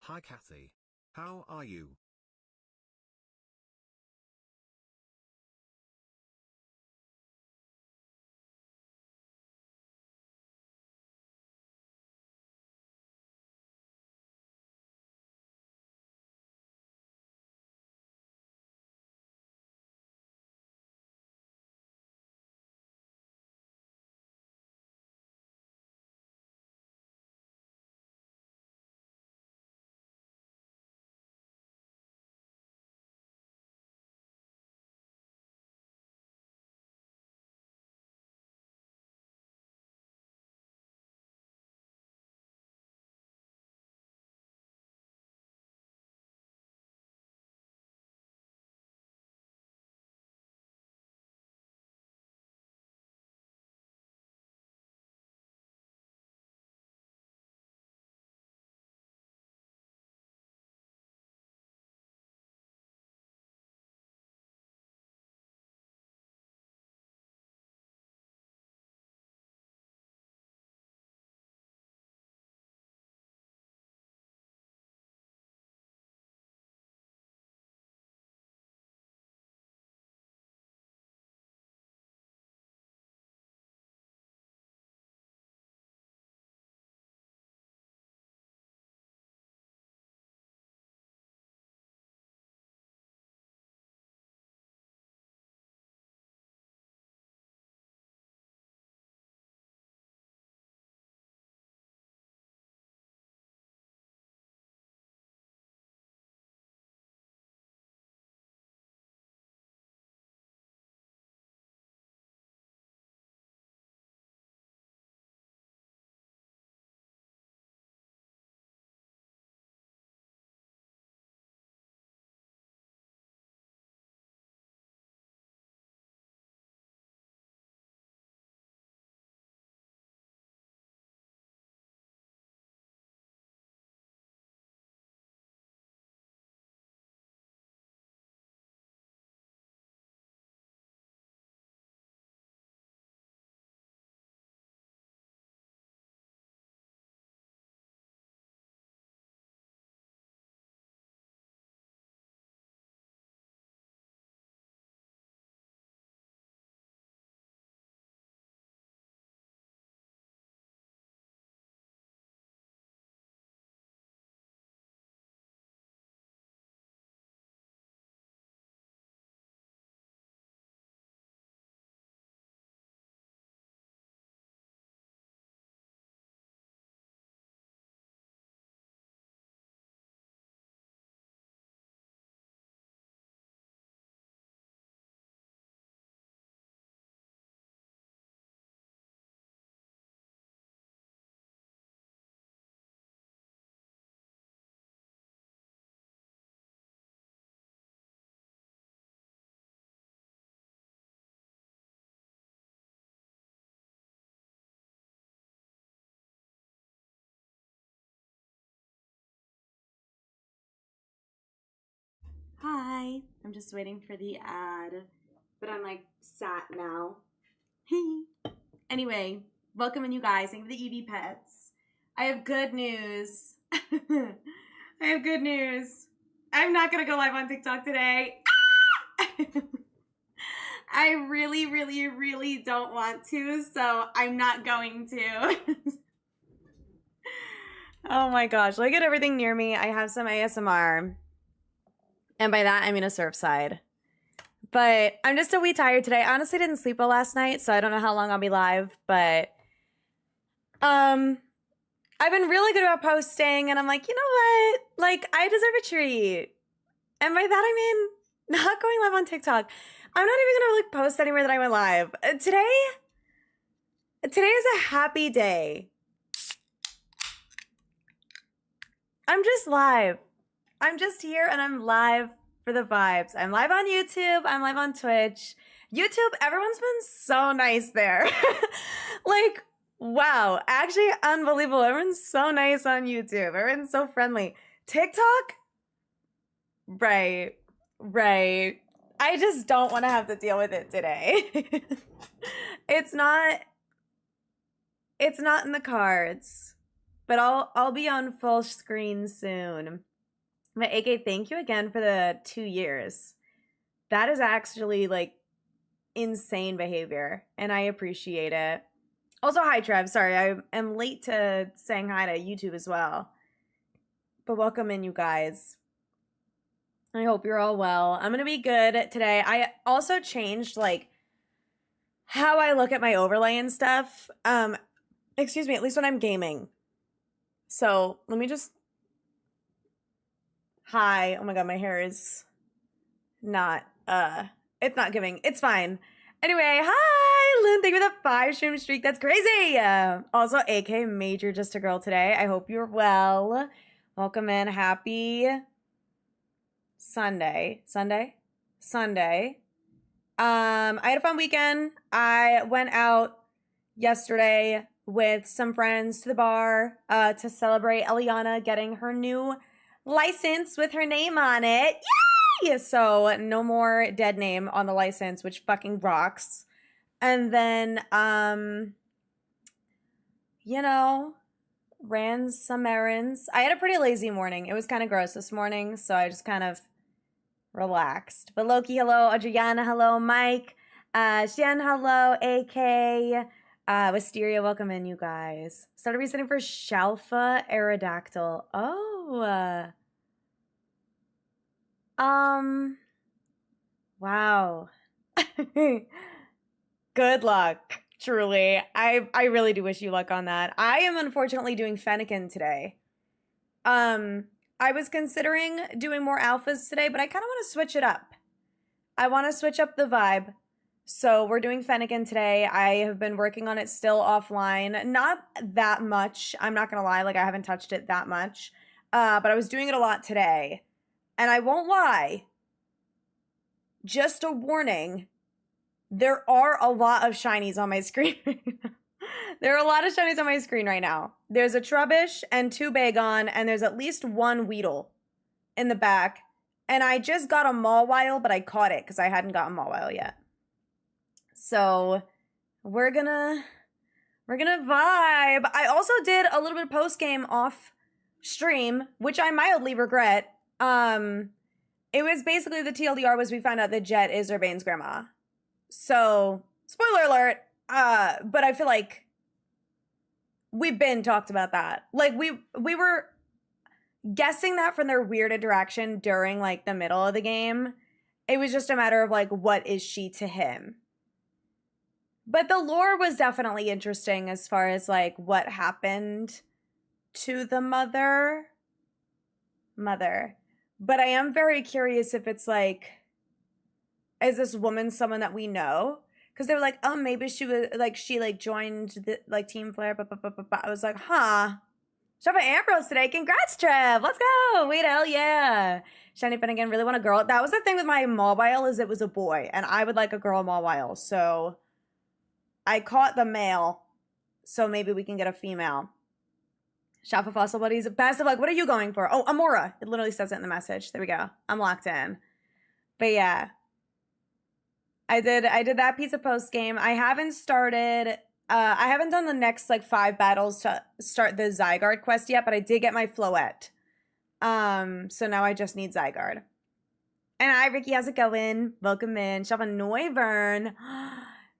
Hi Kathy. How are you? Hi, I'm just waiting for the ad, but I'm like sat now. Anyway, welcome in you guys. Thank you for the EV pets. I have good news. I have good news. I'm not gonna go live on TikTok today. I really, really, really don't want to, so I'm not going to. Oh my gosh, look at everything near me. I have some ASMR. And by that, I mean a Surfside. But I'm just a wee tired today. I honestly didn't sleep well last night, so I don't know how long I'll be live. But I've been really good about posting, and I'm like, you know what? Like, I deserve a treat. And by that, I mean not going live on TikTok. I'm not even gonna like post anywhere that I went live. Today is a happy day. I'm just live. I'm just here and I'm live for the vibes. I'm live on YouTube. I'm live on Twitch. YouTube, everyone's been so nice there. Like, wow, actually unbelievable. Everyone's so nice on YouTube. Everyone's so friendly. TikTok? Right, right. I just don't want to have to deal with it today. It's not it's not in the cards. but I'll be on full screen soon. But AK, thank you again for the 2 years. That is actually like insane behavior, and I appreciate it. Also, hi Trev. Sorry, I am late to saying hi to YouTube as well. But welcome in, you guys. I hope you're all well. I'm gonna be good today. I also changed like how I look at my overlay and stuff. Excuse me, at least when I'm gaming. So let me just. Hi. Oh my god, my hair is not it's not giving. It's fine. Anyway, hi Lynn, thank you for the 5 stream streak. That's crazy. Also, AK major just a girl today. I hope you're well. Welcome in. Happy Sunday. Sunday. I had a fun weekend. I went out yesterday with some friends to the bar to celebrate Eliana getting her new license with her name on it. Yay! So no more dead name on the license, which fucking rocks. And then, you know, ran some errands. I had a pretty lazy morning. It was kind of gross this morning, so I just kind of relaxed. But Loki, hello. Adriana, hello. Mike. Shan, hello. AK. Wisteria, welcome in, you guys. Started resetting for Shalfa Aerodactyl. Oh. Wow. Good luck. Truly. I really do wish you luck on that. I am unfortunately doing Fennekin today. I was considering doing more alphas today, but I kind of want to switch it up. I want to switch up the vibe. So we're doing Fennekin today. I have been working on it still offline. Not that much. I'm not going to lie. Like, I haven't touched it that much. But I was doing it a lot today. And I won't lie. Just a warning. There are a lot of shinies on my screen. There are a lot of shinies on my screen right now. There's a Trubbish and 2 Bagon, and there's at least 1 Weedle in the back. And I just got a Mawile, but I caught it because I hadn't gotten Mawile yet. So we're gonna vibe. I also did a little bit of post game off stream, which I mildly regret. It was basically the TLDR was we found out that Jet is Urbane's grandma. So spoiler alert. But I feel like we've been talked about that. Like we were guessing that from their weird interaction during like the middle of the game. It was just a matter of like, what is she to him? But the lore was definitely interesting as far as like what happened to the mother. But I am very curious if it's like, is this woman someone that we know? Because they were like, oh, maybe she was like, she like joined the like Team Flare. I was like, huh. Shop at Ambrose today. Congrats, Trev. Let's go. Wait, hell yeah. Shiny Finnegan, really want a girl. That was the thing with my Mawile is it was a boy. And I would like a girl Mawile. So I caught the male. So maybe we can get a female. Shop for Fossil Buddies. Best of luck. What are you going for? Oh, Amora. It literally says it in the message. There we go. I'm locked in. But yeah. I did that pizza post game. I haven't started. I haven't done the next like 5 battles to start the Zygarde quest yet, but I did get my Floette. So now I just need Zygarde. And hi, Ricky, how's it going? Welcome in. Shelfa Noivern.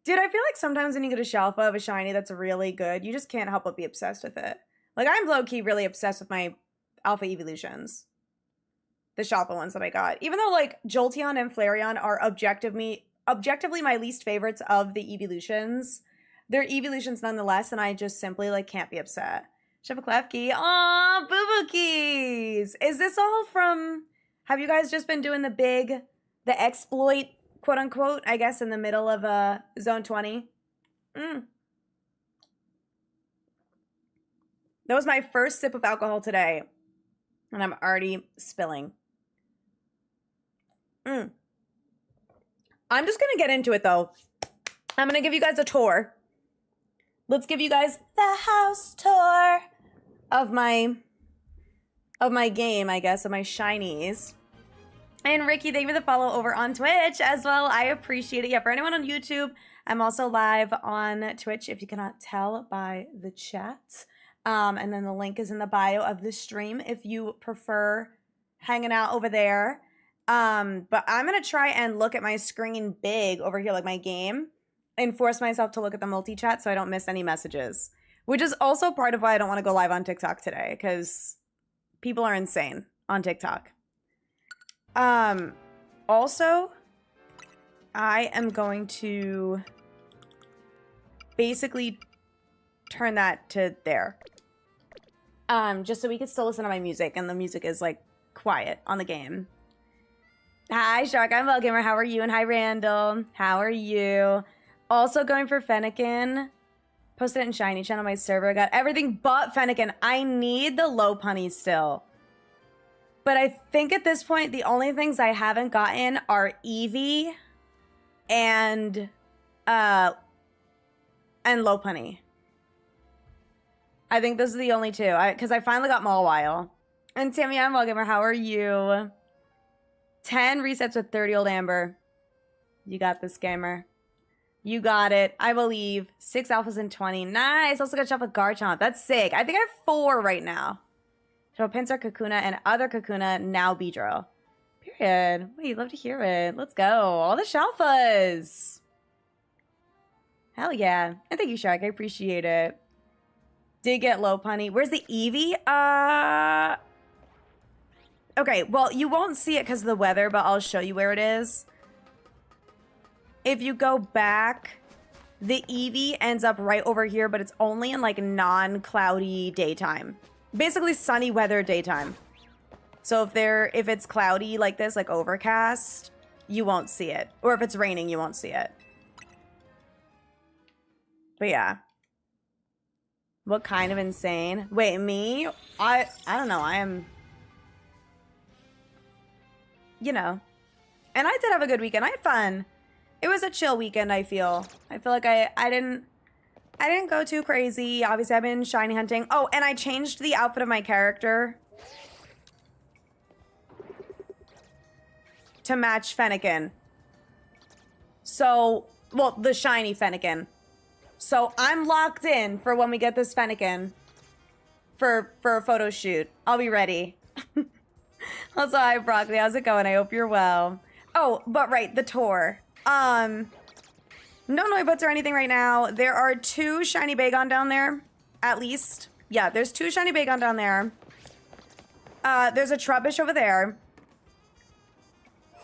Dude, I feel like sometimes when you get a Shelfa of a shiny that's really good, you just can't help but be obsessed with it. Like, I'm low-key really obsessed with my Alpha Evolutions. The Shelfa ones that I got. Even though, like, Jolteon and Flareon are objectively my least favorites of the evolutions, they're evolutions nonetheless, and I just simply, like, can't be upset. Chef Klefki. Aw, Boo Boo Keys. Is this all from... Have you guys just been doing the exploit, quote-unquote, I guess, in the middle of Zone 20? That was my first sip of alcohol today, and I'm already spilling. I'm just going to get into it, though. I'm going to give you guys a tour. Let's give you guys the house tour of my game, I guess, of my shinies. And Ricky, thank you for the follow over on Twitch as well. I appreciate it. Yeah, for anyone on YouTube, I'm also live on Twitch, if you cannot tell by the chat. And then the link is in the bio of the stream if you prefer hanging out over there. But I'm going to try and look at my screen big over here, like my game, and force myself to look at the multi-chat so I don't miss any messages, which is also part of why I don't want to go live on TikTok today, because people are insane on TikTok. Also, I am going to basically turn that to there. Just so we can still listen to my music, and the music is, like, quiet on the game. Hi, Shark. I'm Gamer. How are you? And hi, Randall. How are you? Also going for Fennekin. Posted it in Shiny Channel, my server. Got everything but Fennekin. I need the Lopunny still. But I think at this point, the only things I haven't gotten are Eevee and Lopunny. I think those are the only two. Because I finally got Mawile. And Tammy, I'm Gamer. How are you? 10 resets with 30 old Amber. You got this, gamer. You got it. I believe. 6 alphas and 20. Nice. Also got shot with Garchomp. That's sick. I think I have 4 right now. So Pinsir, Kakuna, and other Kakuna, now Beedrill. Period. Wait, love to hear it. Let's go. All the Shalfas. Hell yeah. And thank you, Shark. I appreciate it. Did get Lopunny. Where's the Eevee? Okay, well, you won't see it because of the weather, but I'll show you where it is. If you go back, the Eevee ends up right over here, but it's only in, like, non-cloudy daytime. Basically sunny weather daytime. So if it's cloudy like this, like overcast, you won't see it. Or if it's raining, you won't see it. But yeah. What kind of insane? Wait, me? I don't know. I am... You know. And I did have a good weekend. I had fun. It was a chill weekend, I feel. I feel like I didn't go too crazy. Obviously, I've been shiny hunting. Oh, and I changed the outfit of my character to match Fennekin. So, well, the shiny Fennekin. So I'm locked in for when we get this Fennekin for a photo shoot. I'll be ready. Also, hi, Broccoli. How's it going? I hope you're well. Oh, but right, the tour. No Noibuts or anything right now. There are 2 shiny Bagon down there, at least. Yeah, there's 2 shiny Bagon down there. There's a Trubbish over there.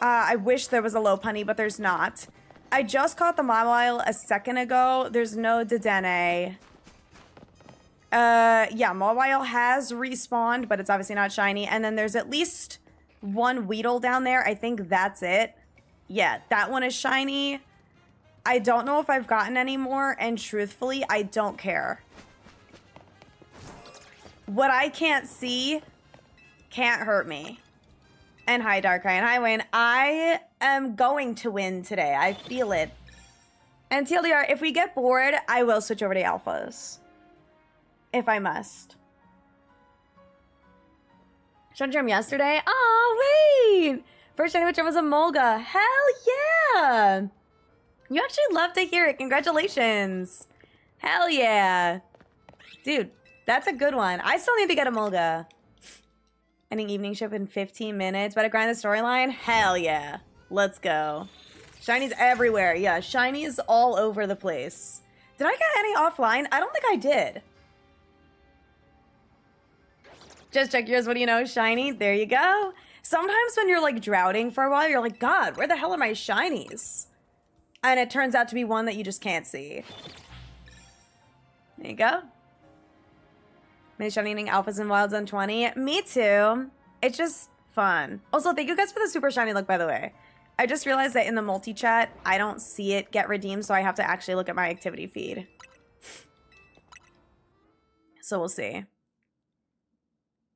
I wish there was a Lopunny, but there's not. I just caught the Mawile a second ago. There's no Dedenne. Yeah, Mawile has respawned, but it's obviously not shiny. And then there's at least 1 Weedle down there. I think that's it. Yeah, that one is shiny. I don't know if I've gotten any more, and truthfully, I don't care. What I can't see can't hurt me. And hi, Darkrai, and hi, Wayne. I am going to win today. I feel it. And TLDR, if we get bored, I will switch over to Alphas. If I must. Shunjam yesterday? Oh, wait! First shiny which was a Molga. Hell yeah! You actually love to hear it. Congratulations. Hell yeah. Dude, that's a good one. I still need to get a Molga. Ending evening shift in 15 minutes. Better grind the storyline? Hell yeah. Let's go. Shinies everywhere. Yeah, shinies all over the place. Did I get any offline? I don't think I did. Just check yours. What do you know? Shiny. There you go. Sometimes when you're like droughting for a while, you're like, God, where the hell are my shinies? And it turns out to be one that you just can't see. There you go. Maybe shiny eating alphas and wilds on 20. Me too. It's just fun. Also, thank you guys for the super shiny look, by the way. I just realized that in the multi-chat, I don't see it get redeemed, so I have to actually look at my activity feed. So we'll see.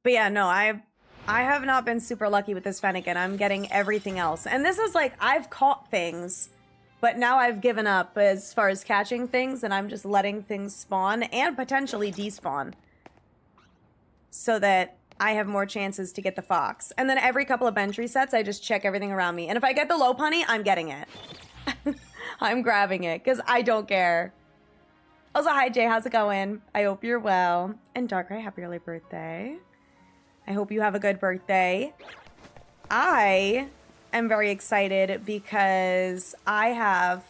But yeah, no, I have not been super lucky with this Fennekin. I'm getting everything else. And this is like, I've caught things, but now I've given up as far as catching things, and I'm just letting things spawn and potentially despawn so that I have more chances to get the fox. And then every couple of bench resets, I just check everything around me. And if I get the Lopunny, I'm getting it. I'm grabbing it because I don't care. Also, hi Jay, how's it going? I hope you're well. And Darkrai, happy early birthday. I hope you have a good birthday. I am very excited because I have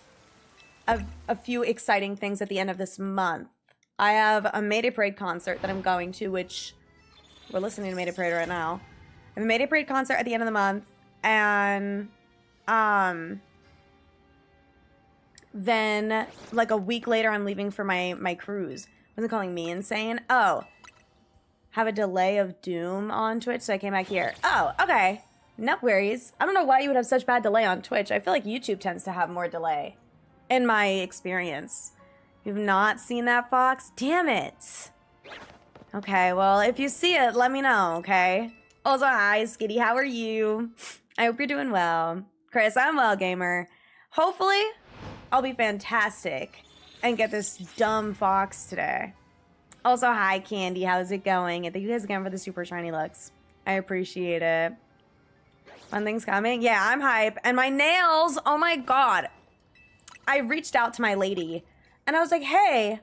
a few exciting things at the end of this month. I have a Mayday Parade concert that I'm going to, which we're listening to Mayday Parade right now. I have a Mayday Parade concert at the end of the month, and then like a week later I'm leaving for my cruise. Wasn't calling me insane? Oh, have a delay of Doom on Twitch, so I came back here. Oh, okay. No worries. I don't know why you would have such bad delay on Twitch. I feel like YouTube tends to have more delay, in my experience. You've not seen that, Fox? Damn it. Okay, well, if you see it, let me know, okay? Also, hi, Skitty, how are you? I hope you're doing well. Chris, I'm well, gamer. Hopefully, I'll be fantastic and get this dumb Fox today. Also, hi, Candy, how's it going? And thank you guys again for the super shiny looks. I appreciate it. Fun things coming? Yeah, I'm hype. And my nails, oh my god. I reached out to my lady and I was like, hey,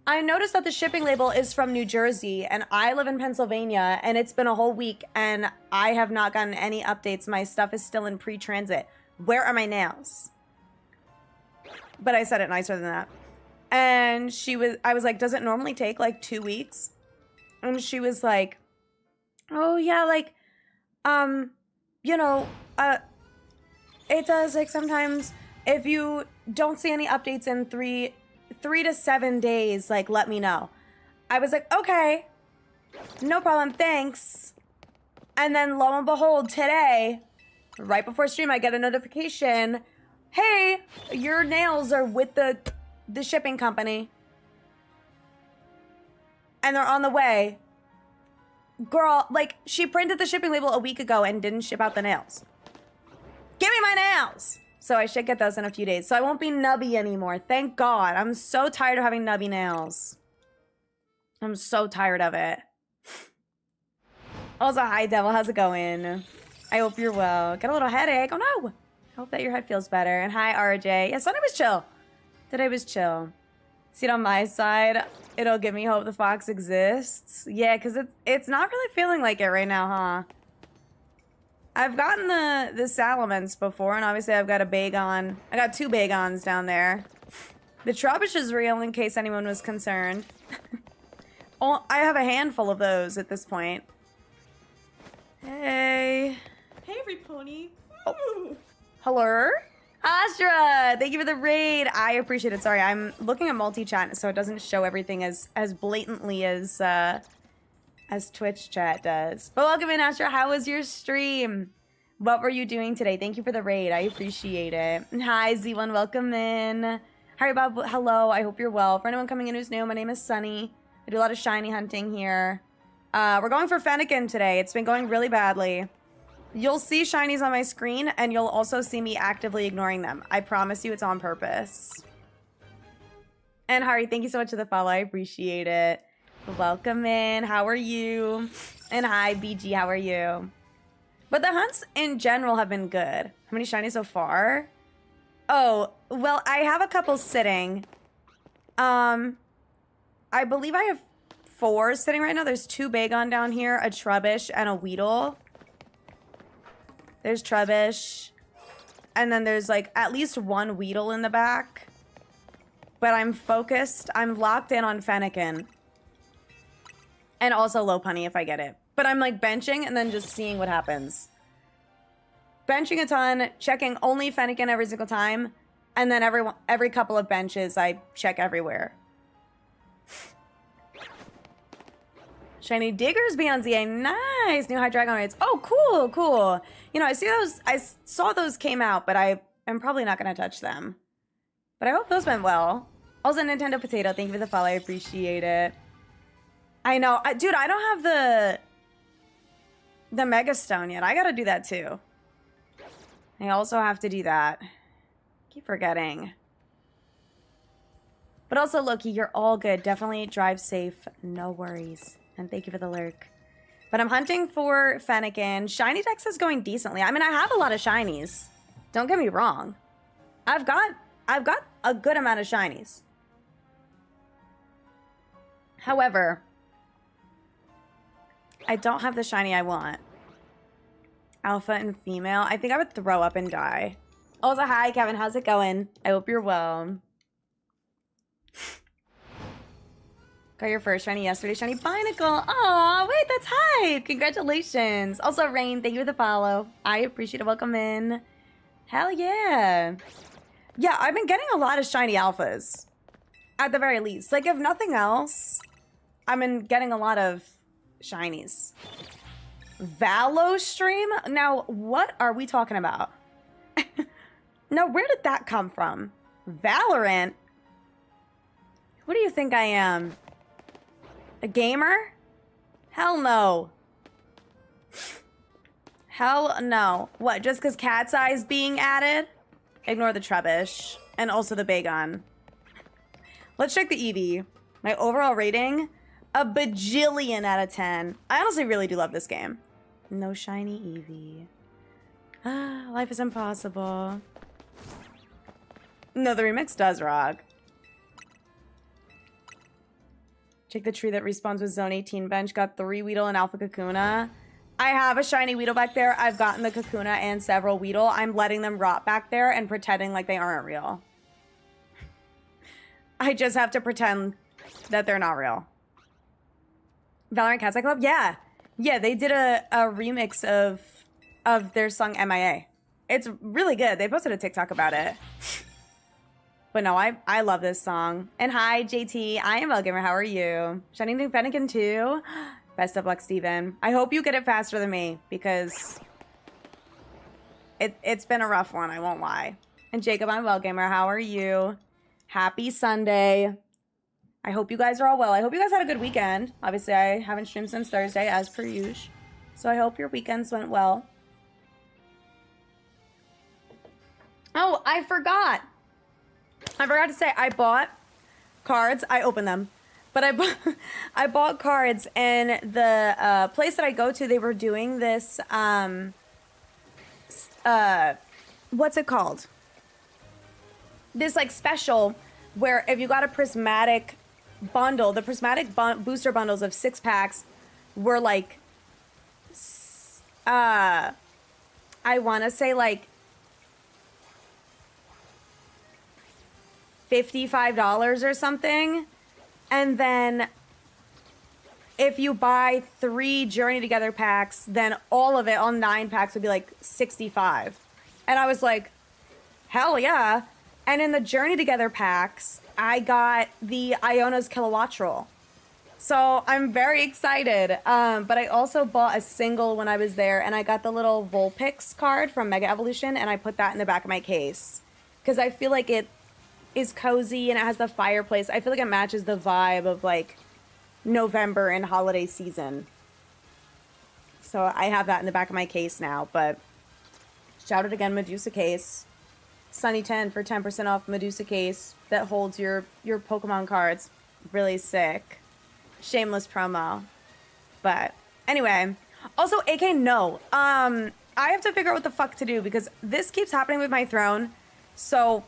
I noticed that the shipping label is from New Jersey and I live in Pennsylvania and it's been a whole week and I have not gotten any updates. My stuff is still in pre-transit. Where are my nails? But I said it nicer than that. And I was like, does it normally take like 2 weeks? And she was like, oh yeah, like, you know, it does, like, sometimes if you don't see any updates in three to 7 days, like, let me know. I was like, okay, no problem, thanks. And then lo and behold, today, right before stream, I get a notification, hey, your nails are with the shipping company. And they're on the way. Girl, like, she printed the shipping label a week ago and didn't ship out the nails. Give me my nails! So I should get those in a few days. So I won't be nubby anymore. Thank God. I'm so tired of having nubby nails. I'm so tired of it. Also, hi, Devil. How's it going? I hope you're well. Got a little headache. Oh, no. I hope that your head feels better. And hi, RJ. Yeah, Sunday was chill. Today was chill. See it on my side? It'll give me hope the Fox exists. Yeah, because it's not really feeling like it right now, huh? I've gotten the Salamence before, and obviously I've got a Bagon. I got 2 Bagons down there. The Trubbish is real, in case anyone was concerned. Oh, I have a handful of those at this point. Hey. Hey, Repony. Oh. Hello? Astra, thank you for the raid. I appreciate it. Sorry, I'm looking at multi-chat, so it doesn't show everything as blatantly as Twitch chat does. But welcome in, Astra. How was your stream? What were you doing today? Thank you for the raid. I appreciate it. Hi, Z1. Welcome in. Hi, Bob. Hello. I hope you're well. For anyone coming in who's new, my name is Sunny. I do a lot of shiny hunting here. We're going for Fennekin today. It's been going really badly. You'll see shinies on my screen, and you'll also see me actively ignoring them. I promise you it's on purpose. And Hari, thank you so much for the follow. I appreciate it. Welcome in. How are you? And hi, BG. How are you? But the hunts in general have been good. How many shinies so far? Oh, well, I have a couple sitting. I believe I have 4 sitting right now. There's 2 Bagon down here, a Trubbish, and a Weedle. There's Trubbish. And then there's like at least 1 Weedle in the back. But I'm focused. I'm locked in on Fennekin. And also Lopunny if I get it. But I'm like benching and then just seeing what happens. Benching a ton, checking only Fennekin every single time. And then every couple of benches, I check everywhere. Shiny Diggers Beyond ZA. Nice. New High Dragon raids. Oh, cool, cool. You know, I saw those came out, but I am probably not going to touch them. But I hope those went well. Also, Nintendo Potato, thank you for the follow. I appreciate it. I know. Dude, I don't have the Mega Stone yet. I got to do that too. I also have to do that. Keep forgetting. But also, Loki, you're all good. Definitely drive safe. No worries. And thank you for the lurk. But I'm hunting for Fennekin. Shiny Dex is going decently. I mean, I have a lot of shinies. Don't get me wrong. I've got a good amount of shinies. However, I don't have the shiny I want. Alpha and female. I think I would throw up and die. Also, hi, Kevin. How's it going? I hope you're well. Got your first shiny yesterday, shiny Binacle. Aw, wait, that's hype. Congratulations. Also, Rain, thank you for the follow. I appreciate it. Welcome in. Hell yeah. Yeah, I've been getting a lot of shiny alphas. At the very least. Like, if nothing else, I've been getting a lot of shinies. Valo stream? Now, what are we talking about? Now, where did that come from? Valorant? What do you think I am? A gamer? Hell no. Hell no. What, just because Cat's Eye's being added? Ignore the Trebush. And also the Bagon. Let's check the Eevee. My overall rating? A bajillion out of 10. I honestly really do love this game. No shiny Eevee. Ah, life is impossible. No, the remix does rock. Check the tree that respawns with Zone 18 bench. Got 3 Weedle and Alpha Kakuna. I have a shiny Weedle back there. I've gotten the Kakuna and several Weedle. I'm letting them rot back there and pretending like they aren't real. I just have to pretend that they're not real. Valorant Cat's Eye Club? Yeah. Yeah, they did a remix of their song MIA. It's really good. They posted a TikTok about it. But no, I love this song. And hi, JT. I am Elgamer. How are you? Shining to Fennekin too. Best of luck, Steven. I hope you get it faster than me because it's been a rough one. I won't lie. And Jacob, I'm Elgamer. How are you? Happy Sunday. I hope you guys are all well. I hope you guys had a good weekend. Obviously, I haven't streamed since Thursday, as per usual. So I hope your weekends went well. Oh, I forgot. I forgot to say, I bought cards. I opened them. But I bought cards, and the place that I go to, they were doing this, what's it called? This, like, special where if you got a prismatic bundle, the prismatic booster bundles of 6 packs were, like, I want to say, like, $55 or something. And then if you buy 3 Journey Together packs, then all of it, all 9 packs would be like $65. And I was like, hell yeah. And in the Journey Together packs, I got the Iona's Kilowattrel. So I'm very excited. But I also bought a single when I was there, and I got the little Vulpix card from Mega Evolution, and I put that in the back of my case. Because I feel like it is cozy and it has the fireplace. I feel like it matches the vibe of like November and holiday season. So I have that in the back of my case now, but shout out again, Medusa case. Sunny10 for 10% off Medusa case that holds your Pokemon cards. Really sick. Shameless promo. But anyway, also AK no. I have to figure out what the fuck to do because this keeps happening with my throne. So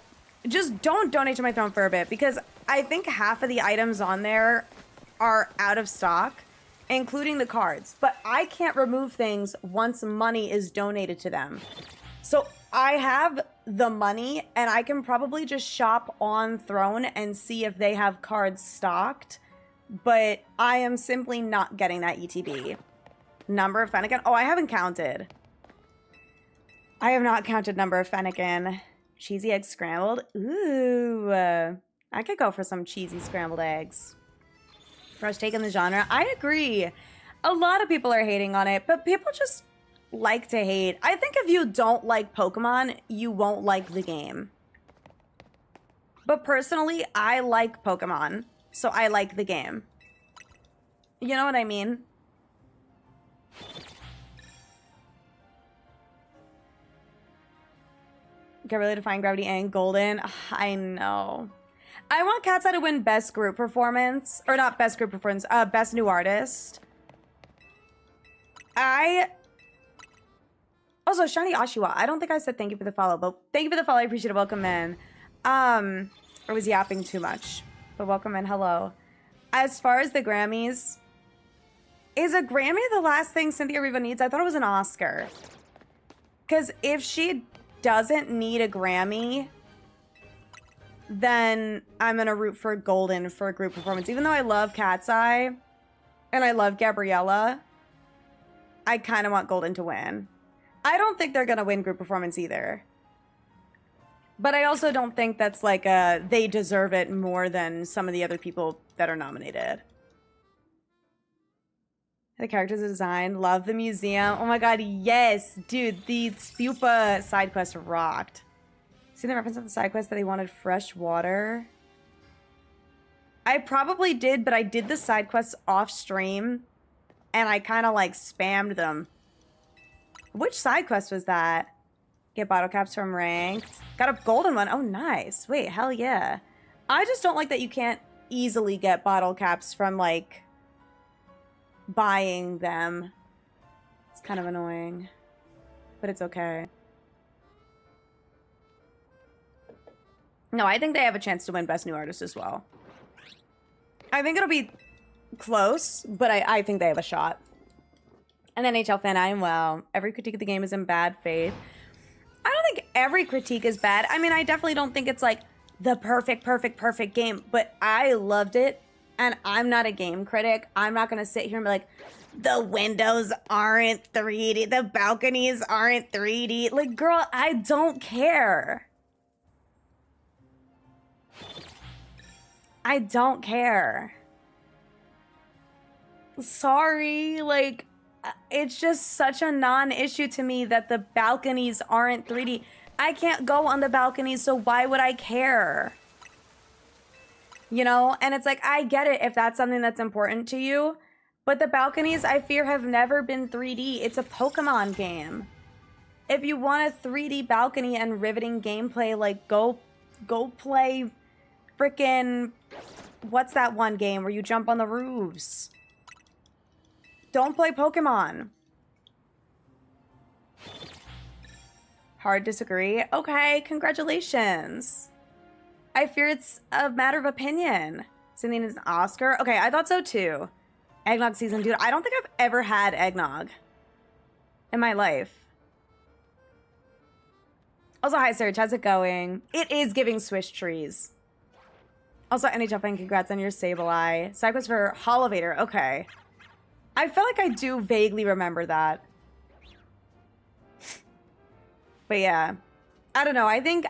just don't donate to my throne for a bit because I think half of the items on there are out of stock, including the cards. But I can't remove things once money is donated to them. So I have the money and I can probably just shop on Throne and see if they have cards stocked. But I am simply not getting that ETB. Number of Fennekin. Oh, I haven't counted. I have not counted number of Fennekin. Cheesy eggs scrambled. Ooh. I could go for some cheesy scrambled eggs. Fresh take in the genre. I agree. A lot of people are hating on it, but people just like to hate. I think if you don't like Pokemon, you won't like the game. But personally, I like Pokemon, so I like the game. You know what I mean? Get really Defying Gravity and Golden. Ugh, I know. I want Cat's Eye to win Best Group Performance. Or not Best Group Performance. Best New Artist. Also, Shiny Ashiwa. I don't think I said thank you for the follow, but thank you for the follow. I appreciate it. Welcome in. I was yapping too much. But welcome in. Hello. As far as the Grammys, is a Grammy the last thing Cynthia Erivo needs? I thought it was an Oscar. Because if she doesn't need a Grammy, then I'm going to root for Golden for a group performance. Even though I love Cat's Eye and I love Gabriella, I kind of want Golden to win. I don't think they're going to win group performance either. But I also don't think that's like they deserve it more than some of the other people that are nominated. The characters design, love the museum. Oh my god, yes! Dude, the Spupa side quest rocked. See the reference of the side quest that they wanted fresh water? I probably did, but I did the side quests off stream. And I kind of like spammed them. Which side quest was that? Get bottle caps from ranked. Got a golden one. Oh, nice. Wait, hell yeah. I just don't like that you can't easily get bottle caps from, like, buying them. It's kind of annoying. But it's okay. No, I think they have a chance to win Best New Artist as well. I think it'll be close, but I think they have a shot. And NHL fan, I am well. Every critique of the game is in bad faith. I don't think every critique is bad. I mean, I definitely don't think it's like the perfect game, but I loved it. And I'm not a game critic. I'm not going to sit here and be like, the windows aren't 3D. The balconies aren't 3D. Like, girl, I don't care. I don't care. Sorry, like, it's just such a non-issue to me that the balconies aren't 3D. I can't go on the balconies, so why would I care? You know? And it's like, I get it if that's something that's important to you, but the balconies, I fear, have never been 3D. It's a Pokemon game. If you want a 3D balcony and riveting gameplay, like, go play frickin'... What's that one game where you jump on the roofs? Don't play Pokemon. Hard disagree. Okay, congratulations. I fear it's a matter of opinion. Something is an Oscar? Okay, I thought so too. Eggnog season, dude. I don't think I've ever had eggnog in my life. Also, hi, Serge. How's it going? It is giving Swiss trees. Also, NHL fan, congrats on your Sableye. Side quest for Holovator. Okay. I feel like I do vaguely remember that. But yeah. I don't know. I think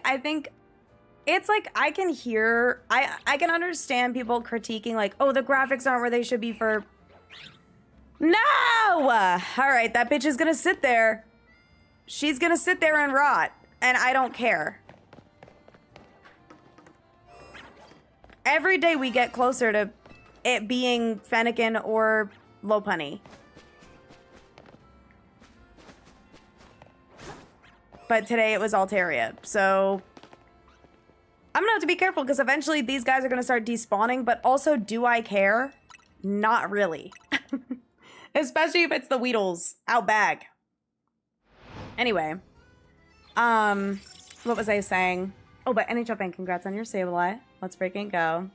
it's like I can hear... I can understand people critiquing like, oh, the graphics aren't where they should be for... No! Alright, that bitch is gonna sit there. She's gonna sit there and rot. And I don't care. Every day we get closer to it being Fennekin or Lopunny. But today it was Altaria, so... I'm gonna have to be careful, because eventually these guys are gonna start despawning, but also, do I care? Not really. Especially if it's the Weedles out back. Anyway. What was I saying? Oh, but NHL fan, congrats on your Sableye. Let's freaking go.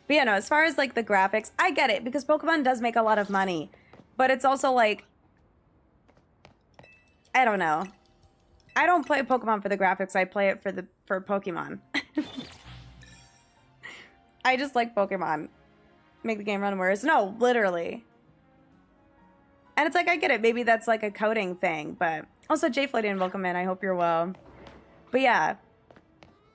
But yeah, no, as far as, like, the graphics, I get it, because Pokemon does make a lot of money. But it's also, like... I don't know. I don't play Pokemon for the graphics, I play it for Pokemon. I just like Pokemon. Make the game run worse. No, literally. And it's like, I get it. Maybe that's, like, a coding thing, but... Also, Jay Floydian, welcome in. I hope you're well. But yeah...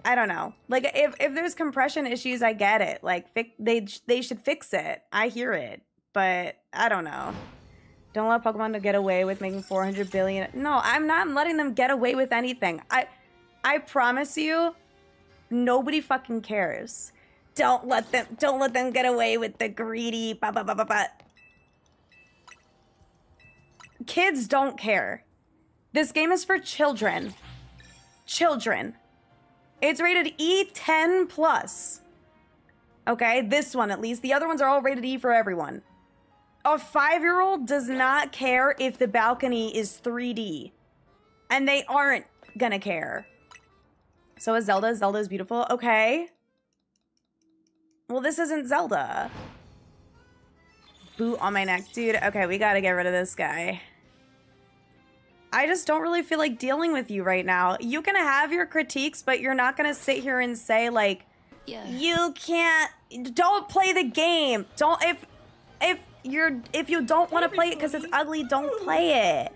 I don't know. Like, if there's compression issues, I get it. Like, they should fix it. I hear it. But, I don't know. Don't allow Pokemon to get away with making 400 billion. No, I'm not letting them get away with anything. I promise you, nobody fucking cares. Don't let them get away with the greedy ba ba ba ba ba. Kids don't care. This game is for children. Children. It's rated E10 plus. Okay, this one at least. The other ones are all rated E for everyone. A 5-year-old does not care if the balcony is 3D. And they aren't gonna care. So is Zelda. Zelda is beautiful. Okay. Well, this isn't Zelda. boot on my neck. Dude, okay, we gotta get rid of this guy. I just don't really feel like dealing with you right now. You can have your critiques, but you're not gonna sit here and say, like, you can't, don't play the game. Don't, if you don't want to play it because it's ugly, don't play it.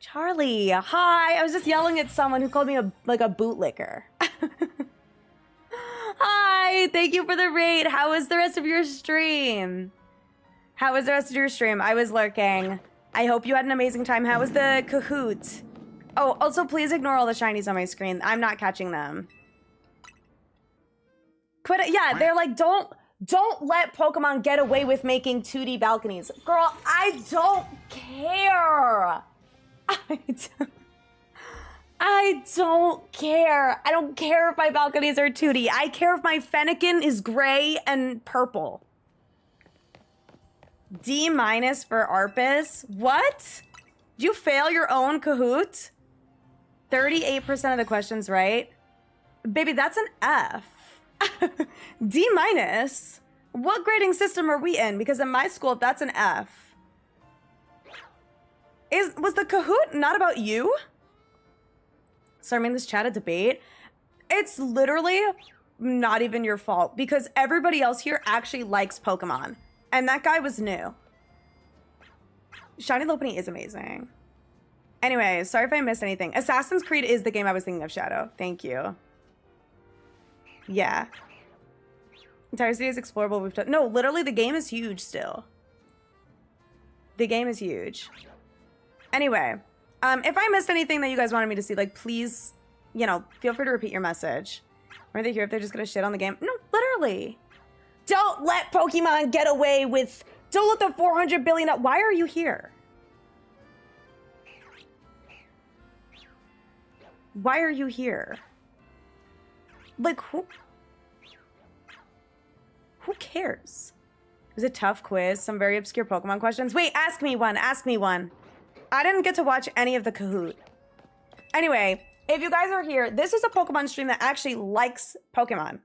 Charlie, hi. I was just yelling at someone who called me a bootlicker. Hi, thank you for the raid. How was the rest of your stream? How was the rest of your stream? I was lurking. I hope you had an amazing time. How was the Kahoot? Oh, also please ignore all the shinies on my screen. I'm not catching them. Quit it. Yeah, they're like, don't let Pokemon get away with making 2D balconies. Girl, I don't care. I don't care. I don't care if my balconies are 2D. I care if my Fennekin is gray and purple. D- for Arpus? What? Did you fail your own Kahoot? 38% of the questions right. Baby, that's an F. D-. What grading system are we in? Because in my school, that's an F. Was the Kahoot not about you? So I mean, this chat a debate. It's literally not even your fault because everybody else here actually likes Pokemon. And that guy was new. Shiny Lopunny is amazing. Anyway, sorry if I missed anything. Assassin's Creed is the game I was thinking of, Shadow. Thank you. Yeah. Entire city is explorable. We've done. No, literally the game is huge still. The game is huge. Anyway, if I missed anything that you guys wanted me to see, like, please, you know, feel free to repeat your message. Are they here if they're just gonna shit on the game? No, literally. Don't let Pokemon get away with, don't let the 400 billion, why are you here? Why are you here? Like, who cares? It was a tough quiz, some very obscure Pokemon questions. Wait, ask me one, ask me one. I didn't get to watch any of the Kahoot. Anyway, if you guys are here, this is a Pokemon stream that actually likes Pokemon.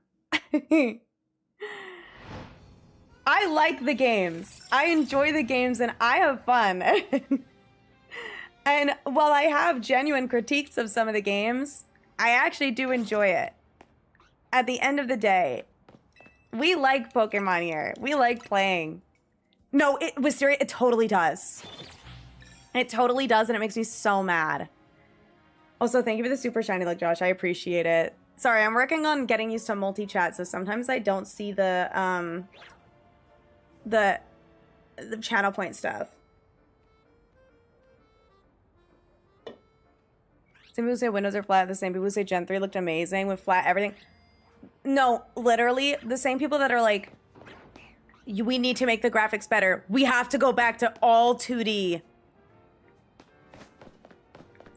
I like the games. I enjoy the games and I have fun. And while I have genuine critiques of some of the games, I actually do enjoy it. At the end of the day, we like Pokemon here. We like playing. No, Wisteria, it totally does. It totally does, and it makes me so mad. Also, thank you for the super shiny look, Josh. I appreciate it. Sorry, I'm working on getting used to multi-chat, so sometimes I don't see the channel point stuff. Some people say Windows are flat. The same people say Gen 3 looked amazing with flat everything. No, literally, the same people that are like, we need to make the graphics better. We have to go back to all 2D.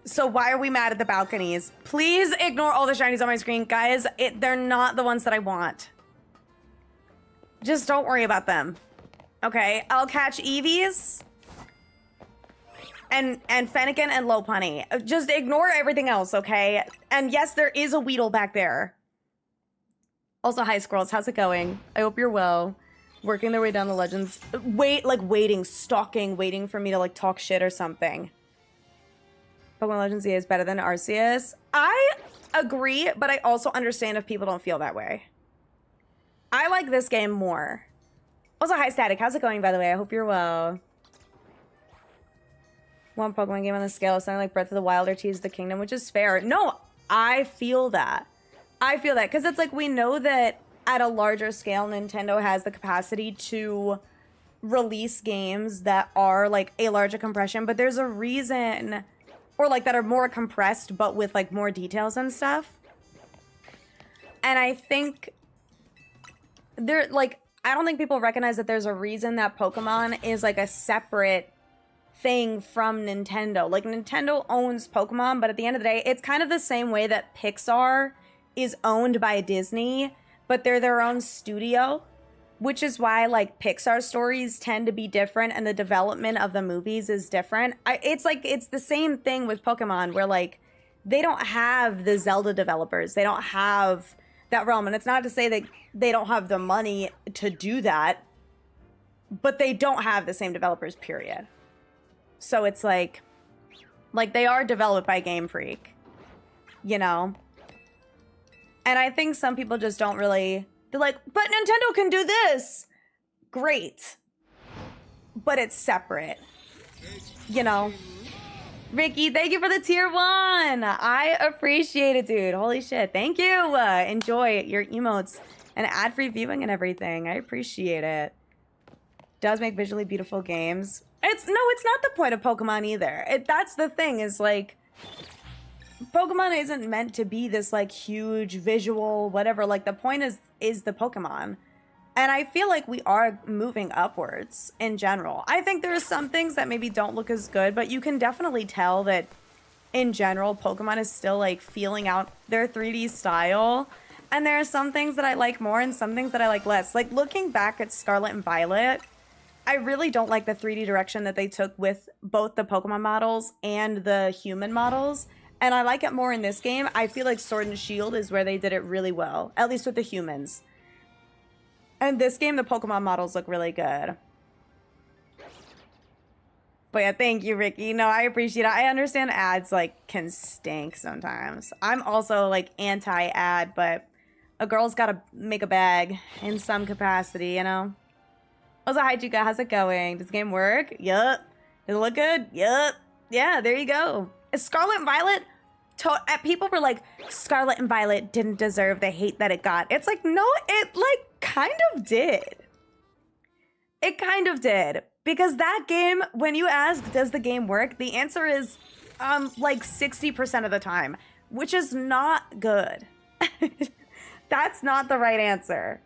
So why are we mad at the balconies? Please ignore all the shinies on my screen. Guys, they're not the ones that I want. Just don't worry about them. Okay, I'll catch Eevees and Fennekin and Lopunny. Just ignore everything else, okay? And yes, there is a Weedle back there. Also, hi, Squirrels. How's it going? I hope you're well. Working their way down the legends. Waiting, stalking, waiting for me to, like, talk shit or something. Pokemon Legends Z is better than Arceus. I agree, but I also understand if people don't feel that way. I like this game more. Also, hi, Static. How's it going, by the way? I hope you're well. One Pokemon game on the scale of something like Breath of the Wild or Tears of the Kingdom, which is fair. No, I feel that. I feel that. Because it's like we know that at a larger scale, Nintendo has the capacity to release games that are like a larger compression, but there's a reason... Or like that are more compressed, but with like more details and stuff. And I think I don't think people recognize that there's a reason that Pokemon is like a separate thing from Nintendo. Like Nintendo owns Pokemon, but at the end of the day, it's kind of the same way that Pixar is owned by Disney, but they're their own studio. Which is why, like, Pixar stories tend to be different and the development of the movies is different. It's the same thing with Pokemon where, like, they don't have the Zelda developers. They don't have that realm. And it's not to say that they don't have the money to do that. but they don't have the same developers, period. So it's like they are developed by Game Freak, you know? And I think some people just don't really, they're like, but Nintendo can do this. Great. But it's separate, you know? Ricky, thank you for the tier 1. I appreciate it, dude. Holy shit. Thank you. Enjoy your emotes and ad-free viewing and everything. I appreciate it. Does make visually beautiful games. It's not the point of Pokemon either. That's the thing, is like, Pokemon isn't meant to be this like huge visual whatever. Like, the point is the Pokemon. And I feel like we are moving upwards in general. I think there are some things that maybe don't look as good, but you can definitely tell that in general, Pokemon is still like feeling out their 3D style. And there are some things that I like more and some things that I like less. Like, looking back at Scarlet and Violet, I really don't like the 3D direction that they took with both the Pokemon models and the human models. And I like it more in this game. I feel like Sword and Shield is where they did it really well, at least with the humans. And this game, the Pokemon models look really good. But yeah, thank you, Ricky. No, I appreciate it. I understand ads like can stink sometimes. I'm also like anti-ad, but a girl's got to make a bag in some capacity, you know? Also, hi, Chica. How's it going? Does the game work? Yup. Does it look good? Yup. Yeah, there you go. Is Scarlet and Violet... people were like, Scarlet and Violet didn't deserve the hate that it got. It's like, no, it like kind of did. It kind of did. Because that game, when you ask, does the game work? The answer is like 60% of the time, which is not good. That's not the right answer.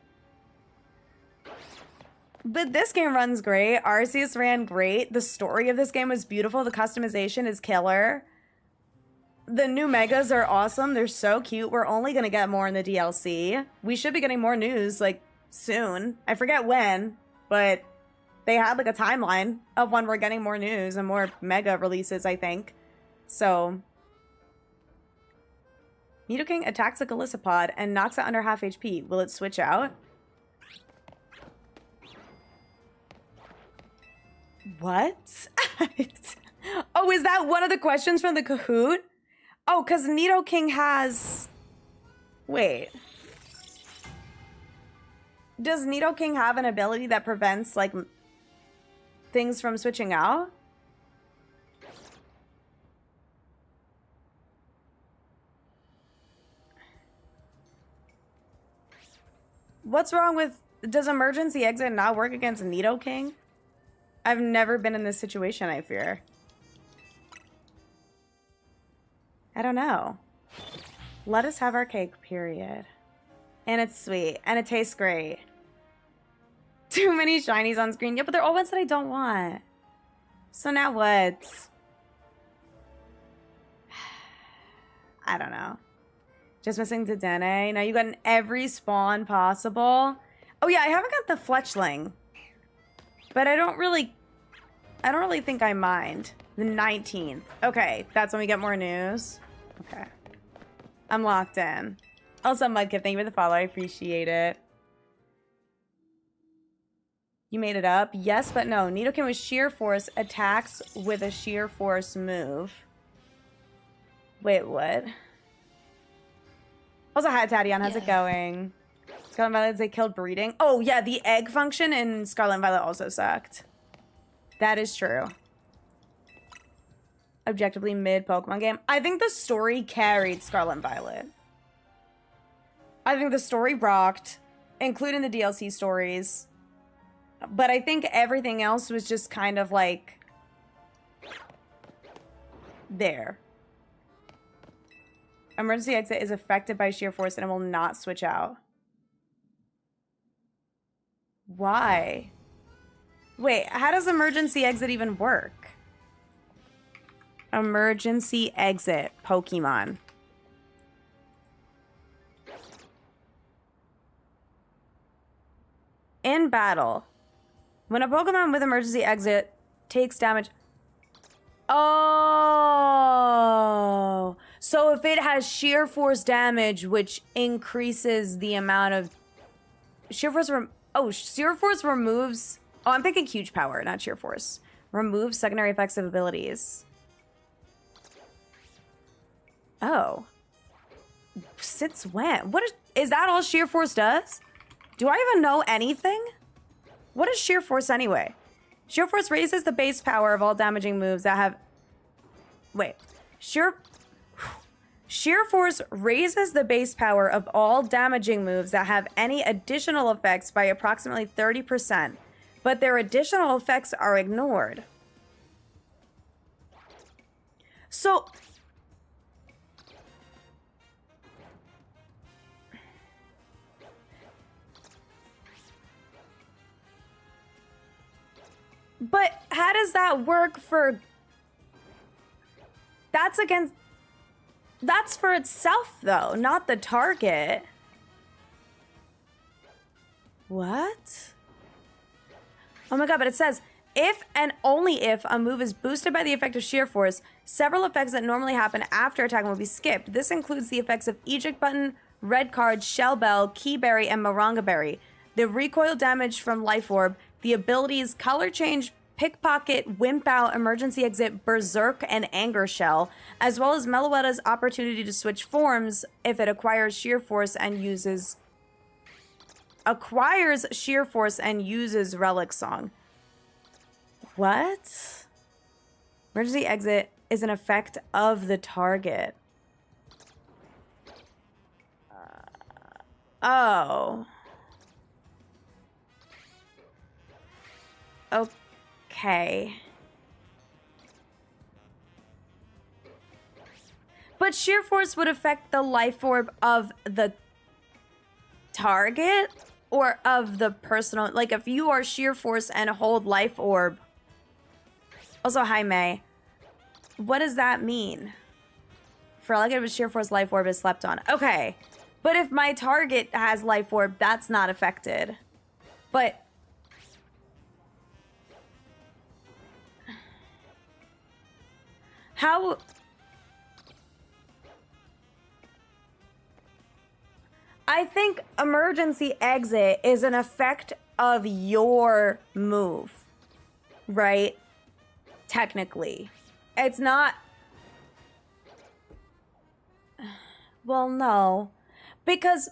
But this game runs great. Arceus ran great. The story of this game was beautiful. The customization is killer. The new megas are awesome. They're so cute. We're only going to get more in the DLC. We should be getting more news, like, soon. I forget when, but they had, like, a timeline of when we're getting more news and more mega releases, I think. So, Nidoking attacks a Golisopod and knocks it under half HP. Will it switch out? What? Oh, is that one of the questions from the Kahoot? Oh, because Nidoking has... Wait. Does Nidoking have an ability that prevents, like, things from switching out? What's wrong with... Does emergency exit not work against Nidoking? I've never been in this situation, I fear. I don't know. Let us have our cake, period. And it's sweet. And it tastes great. Too many shinies on screen. Yeah, but they're all ones that I don't want. So now what? I don't know. Just missing Dedenne. Now you got in every spawn possible. Oh yeah, I haven't got the Fletchling. But I don't really think I mind. The 19th. Okay, that's when we get more news. Okay. I'm locked in. Also, Mudkip, thank you for the follow. I appreciate it. You made it up? Yes, but no. Nidoking with Sheer Force attacks with a Sheer Force move. Wait, what? Also, hi, Tadion. How's it going? Scarlet and Violet, they killed breeding. Oh, yeah, the egg function in Scarlet and Violet also sucked. That is true. Objectively mid Pokemon game. I think the story carried Scarlet and Violet. I think the story rocked, including the DLC stories. But I think everything else was just kind of like... there. Emergency exit is affected by sheer force and it will not switch out. Why? Wait, how does emergency exit even work? Emergency exit Pokemon. In battle, when a Pokemon with emergency exit takes damage... Oh! So if it has sheer force damage, which increases the amount of... Sheer force... sheer force removes Oh, I'm thinking huge power, not sheer force. Remove secondary effects of abilities. Oh. Since when? Is that all sheer force does? Do I even know anything? What is sheer force anyway? Sheer force raises the base power of all damaging moves that have... Wait. Sheer force raises the base power of all damaging moves that have any additional effects by approximately 30%, but their additional effects are ignored. So... But how does that work for... That's for itself, though, not the target. What? Oh my god, but it says, if and only if a move is boosted by the effect of sheer force, several effects that normally happen after attacking will be skipped. This includes the effects of eject button, red card, shell bell, key berry, and maranga berry. The recoil damage from life orb, the abilities color change, pickpocket, wimp out, emergency exit, berserk, and anger shell, as well as Meloetta's opportunity to switch forms if it acquires sheer force and uses Relic Song. What? Emergency exit is an effect of the target. Oh. Okay. But sheer force would affect the life orb of the target or of the personal... Like, if you are sheer force and hold life orb... Also, hi, May. What does that mean? For elegant with sheer force, life orb is slept on. Okay. But if my target has life orb, that's not affected. But... How... I think emergency exit is an effect of your move, right? Technically. It's not... Well, no. Because...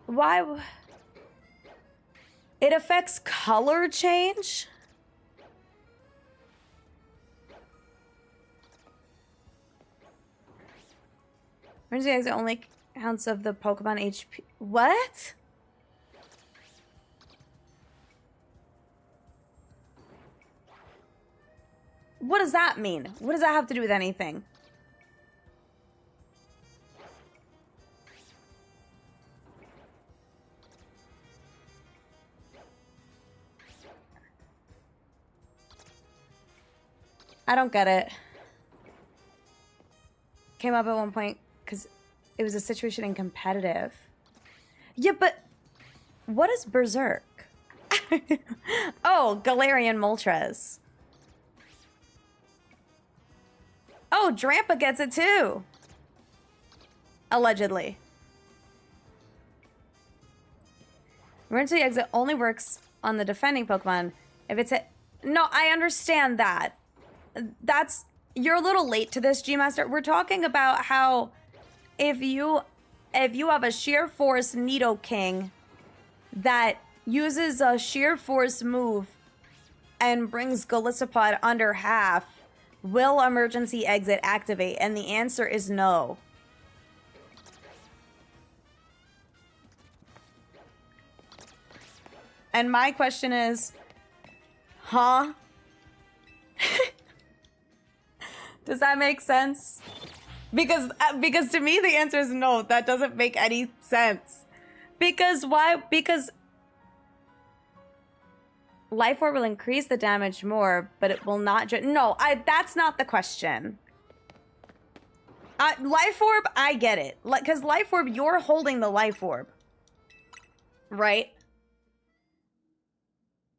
Why... It affects color change? Emergency exit only counts of the Pokemon HP. What? What does that mean? What does that have to do with anything? I don't get it. Came up at one point because it was a situation in competitive. Yeah, but what is Berserk? Oh, Galarian Moltres. Oh, Drampa gets it too. Allegedly. Emergency exit only works on the defending Pokemon if it's a... No, I understand that. That's... You're a little late to this, G-Master. We're talking about how if you have a sheer force Nidoking that uses a sheer force move and brings Golisopod under half, will emergency exit activate? And the answer is no. And my question is, huh? Does that make sense? Because to me the answer is no. That doesn't make any sense. Because why? Because Life Orb will increase the damage more, but it will not... No, that's not the question. Life Orb, I get it. Because Life Orb, you're holding the Life Orb. Right?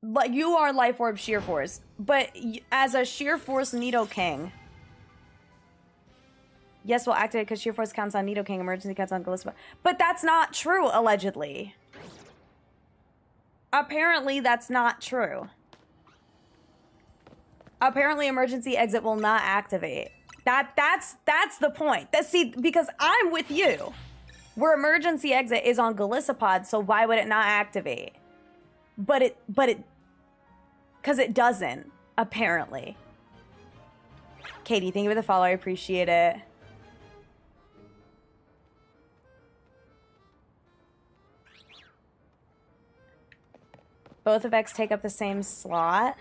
Like, you are Life Orb Sheer Force. But as a Sheer Force Nidoking... Yes, we'll activate because Sheer Force counts on Nidoking, emergency counts on Golisopod. But that's not true, allegedly. Apparently, that's not true. Apparently, emergency exit will not activate. That's the point. See, because I'm with you. Where emergency exit is on Golisopod, so why would it not activate? But it, because it doesn't, apparently. Katie, thank you for the follow. I appreciate it. Both effects take up the same slot.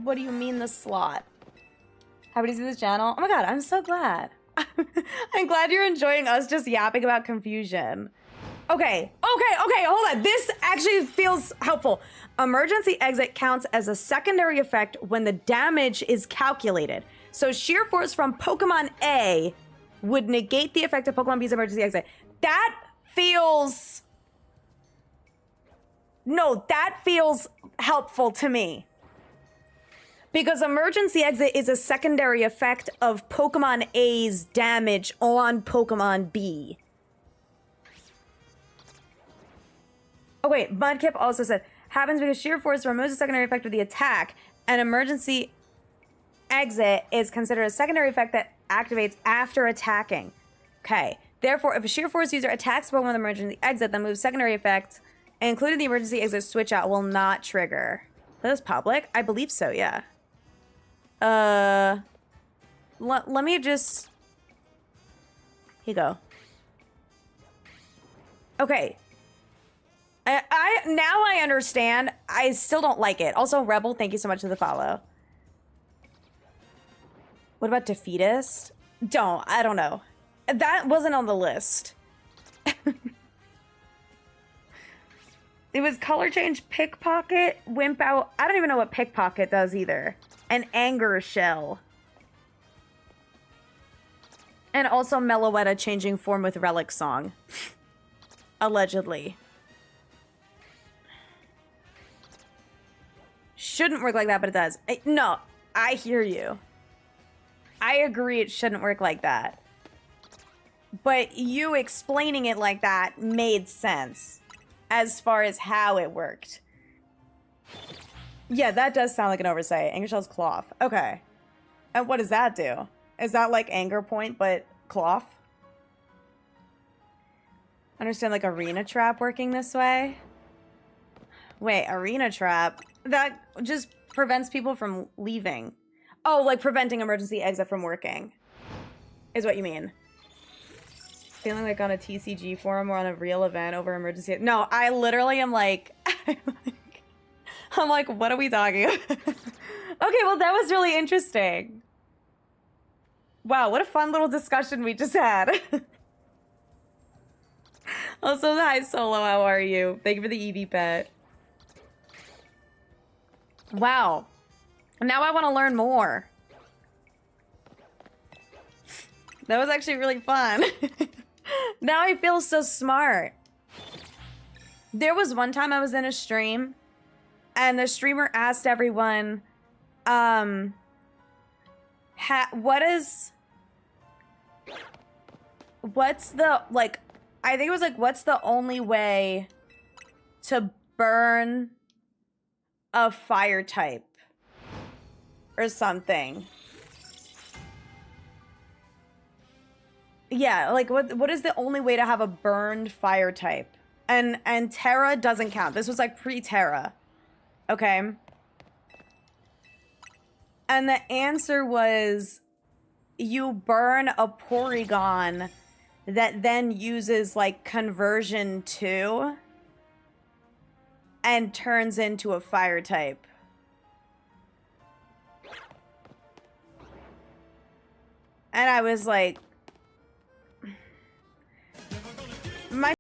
What do you mean the slot? Happy to see this channel. Oh my god, I'm so glad. I'm glad you're enjoying us just yapping about confusion. Okay, hold on. This actually feels helpful. Emergency exit counts as a secondary effect when the damage is calculated. So sheer force from Pokemon A would negate the effect of Pokemon B's emergency exit. That feels... No, that feels helpful to me. Because emergency exit is a secondary effect of Pokemon A's damage on Pokemon B. Oh wait, Mudkip also said, happens because sheer force removes the secondary effect of the attack, and emergency exit is considered a secondary effect that activates after attacking. Okay, therefore, if a sheer force user attacks Pokemon with emergency exit, then moves secondary effect, including the emergency exit switch out, will not trigger. That is public? I believe so, yeah. Let me just... Here you go. Okay. Now I understand. I still don't like it. Also, Rebel, thank you so much for the follow. What about Defeatist? I don't know. That wasn't on the list. It was color change, pickpocket, wimp out. I don't even know what pickpocket does either. An anger shell. And also Meloetta changing form with Relic Song. Allegedly. Shouldn't work like that, but it does. No, I hear you. I agree it shouldn't work like that. But you explaining it like that made sense. As far as how it worked. Yeah, that does sound like an oversight. Anger Shell's cloth. Okay. And what does that do? Is that like Anger Point, but cloth? Understand like Arena Trap working this way? Wait, Arena Trap? That just prevents people from leaving. Oh, like preventing emergency exit from working. Is what you mean. Feeling like on a TCG forum or on a real event over emergency. No, I literally am like, I'm like, what are we talking about? Okay, well, that was really interesting. Wow, what a fun little discussion we just had. Also, hi, Solo, how are you? Thank you for the Eevee pet. Wow. Now I want to learn more. That was actually really fun. Now I feel so smart. There was one time I was in a stream and the streamer asked everyone, what's the, like, I think it was like, what's the only way to burn a fire type or something? Yeah, like what is the only way to have a burned fire type? And Terra doesn't count. This was like pre-Terra. Okay. And the answer was you burn a Porygon that then uses like conversion 2 and turns into a fire type. And I was like, my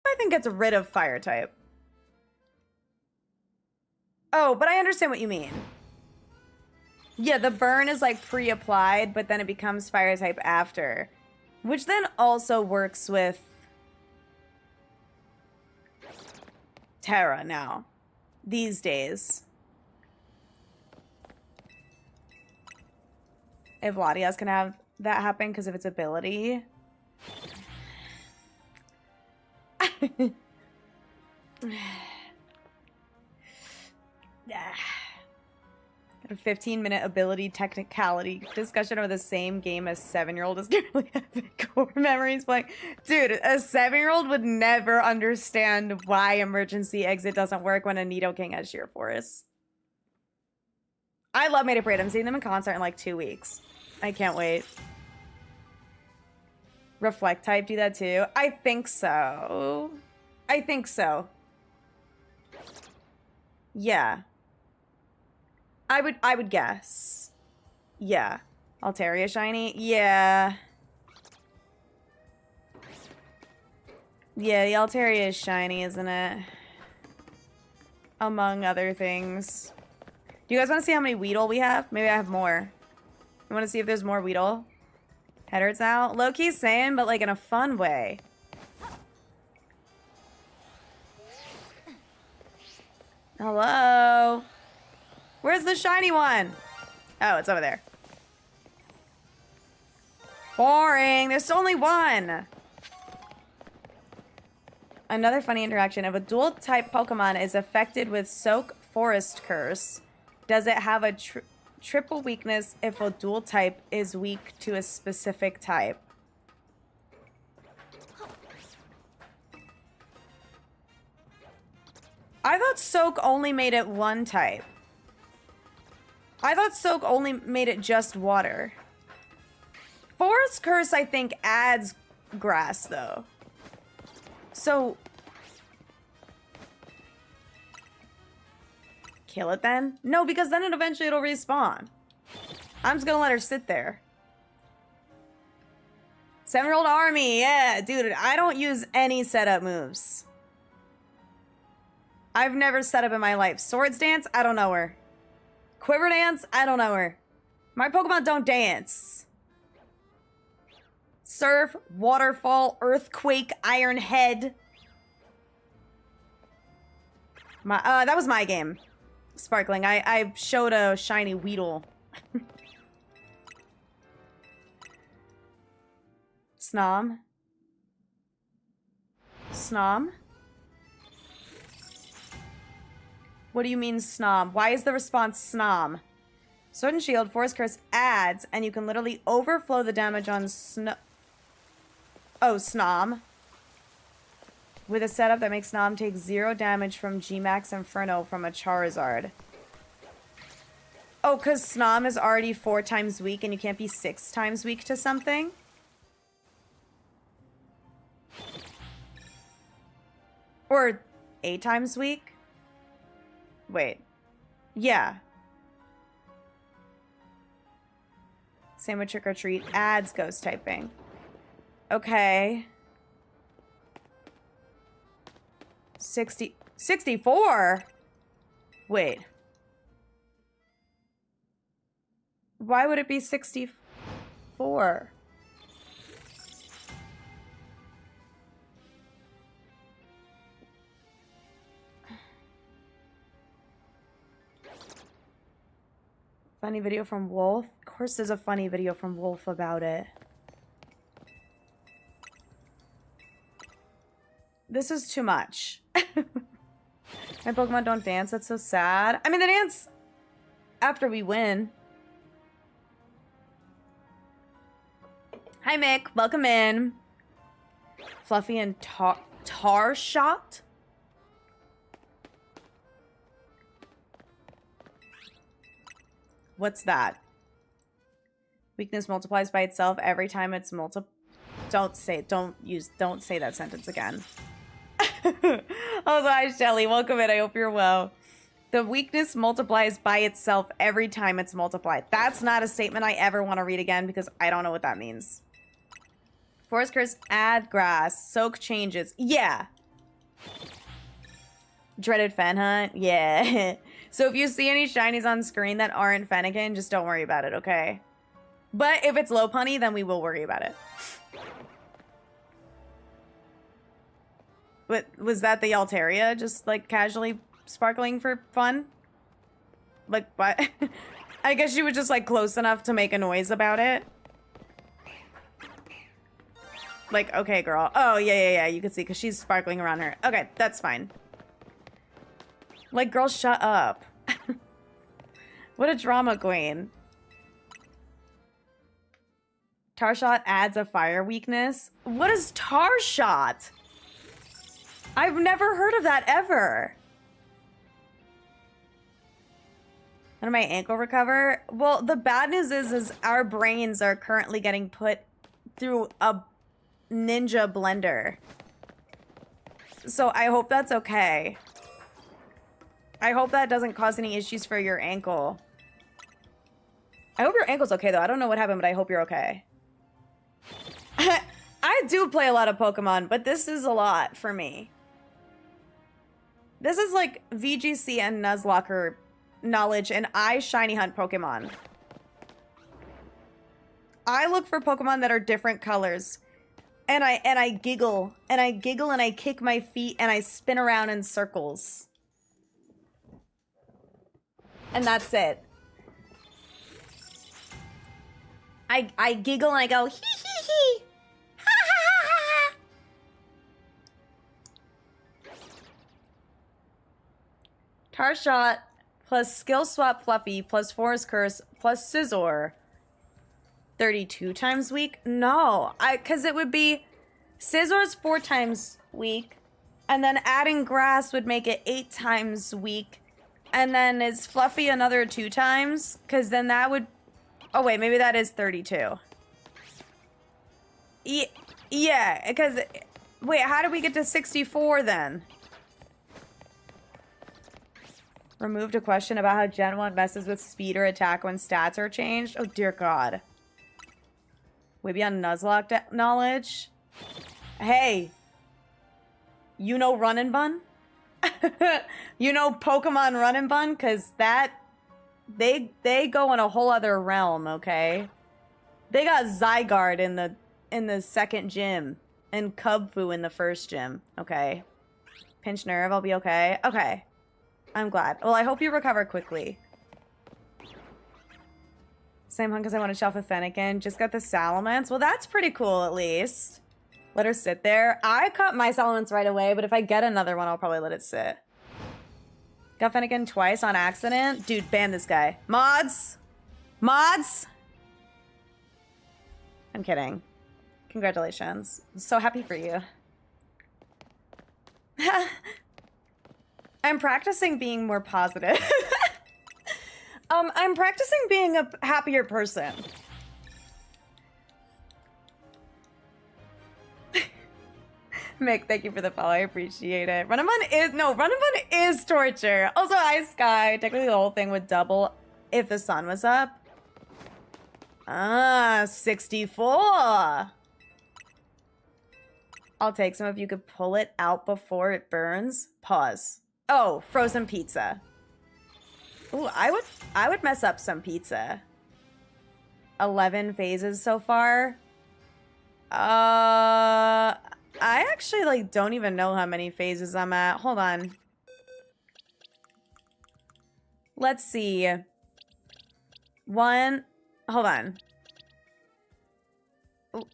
I think gets rid of fire type. Oh, but I understand what you mean. Yeah, the burn is like pre-applied, but then it becomes fire type after. Which then also works with Terra now. These days. If Latias can have that happen because of its ability. 15-minute ability technicality discussion over the same game as 7-year-old is currently having core memories playing. Dude, a 7-year-old would never understand why emergency exit doesn't work when a Nidoking has Sheer Force. I love Made Up Braid. I'm seeing them in concert in like 2 weeks. I can't wait. Reflect type do that too? I think so. I think so. Yeah. I would guess. Yeah. Altaria shiny? Yeah. Yeah, the Altaria is shiny, isn't it? Among other things. Do you guys want to see how many Weedle we have? Maybe I have more. You want to see if there's more Weedle? Head hurts out? Low-key saying, but like in a fun way. Hello? Where's the shiny one? Oh, it's over there. Boring. There's only one. Another funny interaction. If a dual-type Pokemon is affected with Soak Forest Curse, does it have a triple weakness if a dual-type is weak to a specific type? I thought Soak only made it one type. I thought Soak only made it just water. Forest Curse, I think, adds grass, though. So... kill it, then? No, because then eventually it'll respawn. I'm just gonna let her sit there. 7-year-old army, yeah. Dude, I don't use any setup moves. I've never set up in my life. Swords Dance? I don't know her. Quiver Dance? I don't know her. My Pokemon don't dance. Surf, Waterfall, Earthquake, Iron Head. That was my game. Sparkling. I showed a shiny Weedle. Snom. Snom? What do you mean, Snom? Why is the response Snom? Sword and Shield, Forest Curse adds, and you can literally overflow the damage on Snom. With a setup that makes Snom take 0 damage from G-Max Inferno from a Charizard. Oh, because Snom is already 4 times weak and you can't be 6 times weak to something? Or 8 times weak? Wait. Yeah. Same with Trick or Treat. Adds ghost typing. Okay. 64? Wait. Why would it be 64? Funny video from Wolf? Of course there's a funny video from Wolf about it. This is too much. My Pokemon don't dance, that's so sad. I mean, they dance after we win. Hi, Mick. Welcome in. Fluffy and Tar Shot? What's that? Weakness multiplies by itself every time it's Don't say that sentence again. Oh, hi, Shelly. Welcome in. I hope you're well. The weakness multiplies by itself every time it's multiplied. That's not a statement I ever want to read again because I don't know what that means. Forest Curse, add grass. Soak changes. Yeah. Dreaded Fan Hunt. Yeah. So if you see any shinies on screen that aren't Fennekin, just don't worry about it, okay? But if it's Lopunny, then we will worry about it. But was that the Altaria just like casually sparkling for fun? Like what? I guess she was just like close enough to make a noise about it. Like, okay, girl. Oh, yeah. You can see because she's sparkling around her. Okay, that's fine. Like, girl, shut up. What a drama queen. Tarshot adds a fire weakness. What is Tarshot? I've never heard of that ever. How did my ankle recover? Well, the bad news is our brains are currently getting put through a ninja blender. So I hope that's okay. I hope that doesn't cause any issues for your ankle. I hope your ankle's okay, though. I don't know what happened, but I hope you're okay. I do play a lot of Pokemon, but this is a lot for me. This is like VGC and Nuzlocke knowledge, and I shiny hunt Pokemon. I look for Pokemon that are different colors. And I giggle, and I giggle, and I kick my feet, and I spin around in circles. And that's it. I giggle, and I go, hee hee hee. Ha ha ha ha ha. Tarshot plus Skill Swap Fluffy plus Forest Curse plus Scizor. 32 times weak? No, because it would be Scizzor's 4 times weak, and then adding grass would make it 8 times weak, and then is Fluffy another 2 times? Because then that would... Oh, wait, maybe that is 32. Yeah, because... Wait, how did we get to 64 then? Removed a question about how Gen 1 messes with speed or attack when stats are changed? Oh, dear God. We be on Nuzlocke knowledge? Hey. You know Run and Bun? You know Pokemon Run and Bun? Because that... They go in a whole other realm, okay? They got Zygarde in the second gym. And Cubfu in the first gym. Okay. Pinch nerve, I'll be okay. Okay. I'm glad. Well, I hope you recover quickly. Same hunt because I want to shelf with Fennekin. Just got the Salamence. Well, that's pretty cool, at least. Let her sit there. I caught my Salamence right away, but if I get another one, I'll probably let it sit. Got Fennekin twice on accident. Dude, ban this guy. Mods! Mods! I'm kidding. Congratulations. I'm so happy for you. I'm practicing being more positive. I'm practicing being a happier person. Mick, thank you for the follow. I appreciate it. Run and Bun is torture. Also, Ice Sky. Technically, the whole thing would double if the sun was up. Ah, 64. I'll take some if you could pull it out before it burns. Pause. Oh, frozen pizza. Ooh, I would mess up some pizza. 11 phases so far. I actually like don't even know how many phases I'm at. Hold on. Let's see. Hold on.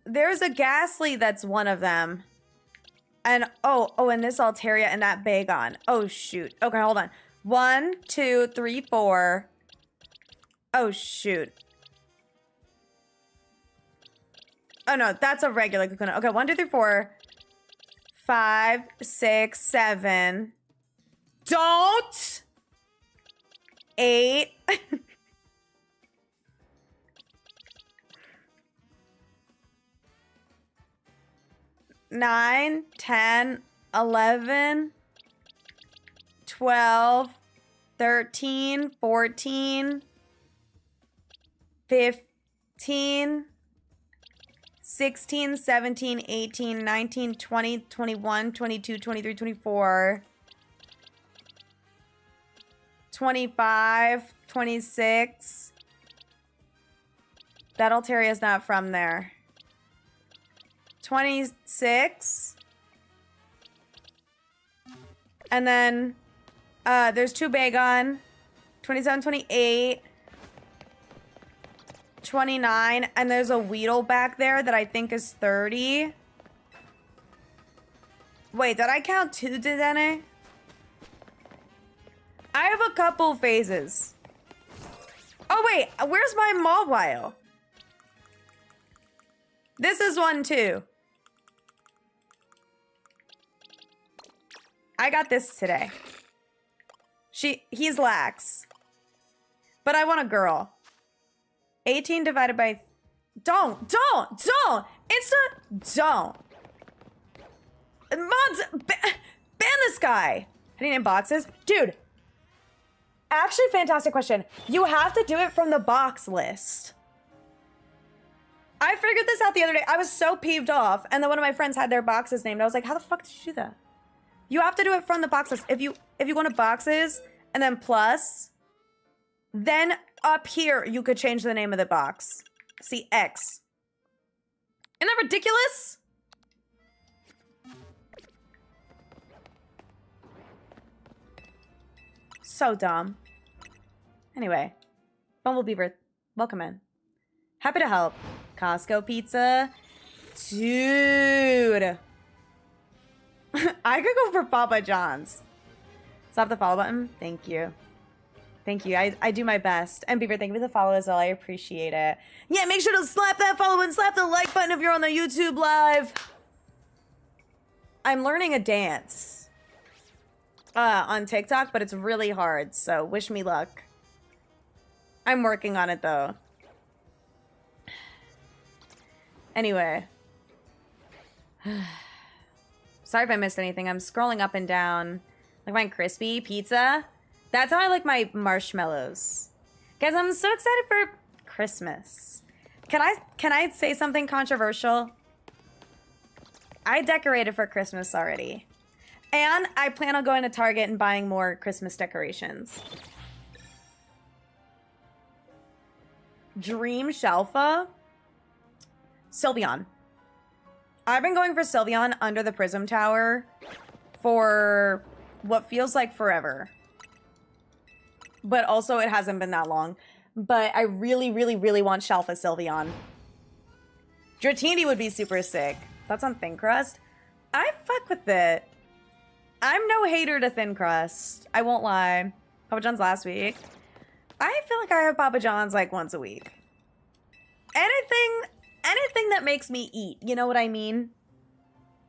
There's a Ghastly that's one of them. And and this Altaria and that Bagon. Oh shoot. Okay, hold on. 1, 2, 3, 4. Oh shoot. Oh no, that's a regular Kakuna. Okay, 1, 2, 3, 4. 5, 6, 7. Don't! 8. 9, 10, 11, 12, 13, 14, 15, 16, 17, 18, 19, 20, 21, 22, 23, 24, 25, 26. That Alteria's not from there. 26. And then there's 2 Bagon. 27, 28. 29. And there's a Weedle back there that I think is 30. Wait, did I count 2 Dedenne? I have a couple phases. Oh wait, where's my Mawile? This is one too. I got this today. He's lax. But I want a girl. 18 divided by... Don't! It's a... Don't! Mods... Ban this guy! How do you name boxes? Dude. Actually, fantastic question. You have to do it from the box list. I figured this out the other day. I was so peeved off. And then one of my friends had their boxes named. I was like, how the fuck did you do that? You have to do it from the box list. If you go to boxes and then plus, then up here you could change the name of the box. See, X. Isn't that ridiculous? So dumb. Anyway, Bumblebeaver, welcome in. Happy to help. Costco pizza. Dude. I could go for Papa John's. Stop the follow button. Thank you. Thank you. I do my best. And Beaver, thank you for the follow as well. I appreciate it. Yeah, make sure to slap that follow button, slap the like button if you're on the YouTube live. I'm learning a dance on TikTok, but it's really hard, so wish me luck. I'm working on it, though. Anyway. Sorry if I missed anything. I'm scrolling up and down. Like my crispy pizza. That's how I like my marshmallows. Guys, I'm so excited for Christmas. Can I say something controversial? I decorated for Christmas already. And I plan on going to Target and buying more Christmas decorations. Dream Shelfa? Sylveon. I've been going for Sylveon under the Prism Tower for what feels like forever. But also it hasn't been that long. But I really, really, really want Shelfa Sylveon. Dratini would be super sick. That's on Thin Crust. I fuck with it. I'm no hater to Thin Crust. I won't lie. Papa John's last week. I feel like I have Papa John's like once a week. Anything that makes me eat, you know what I mean?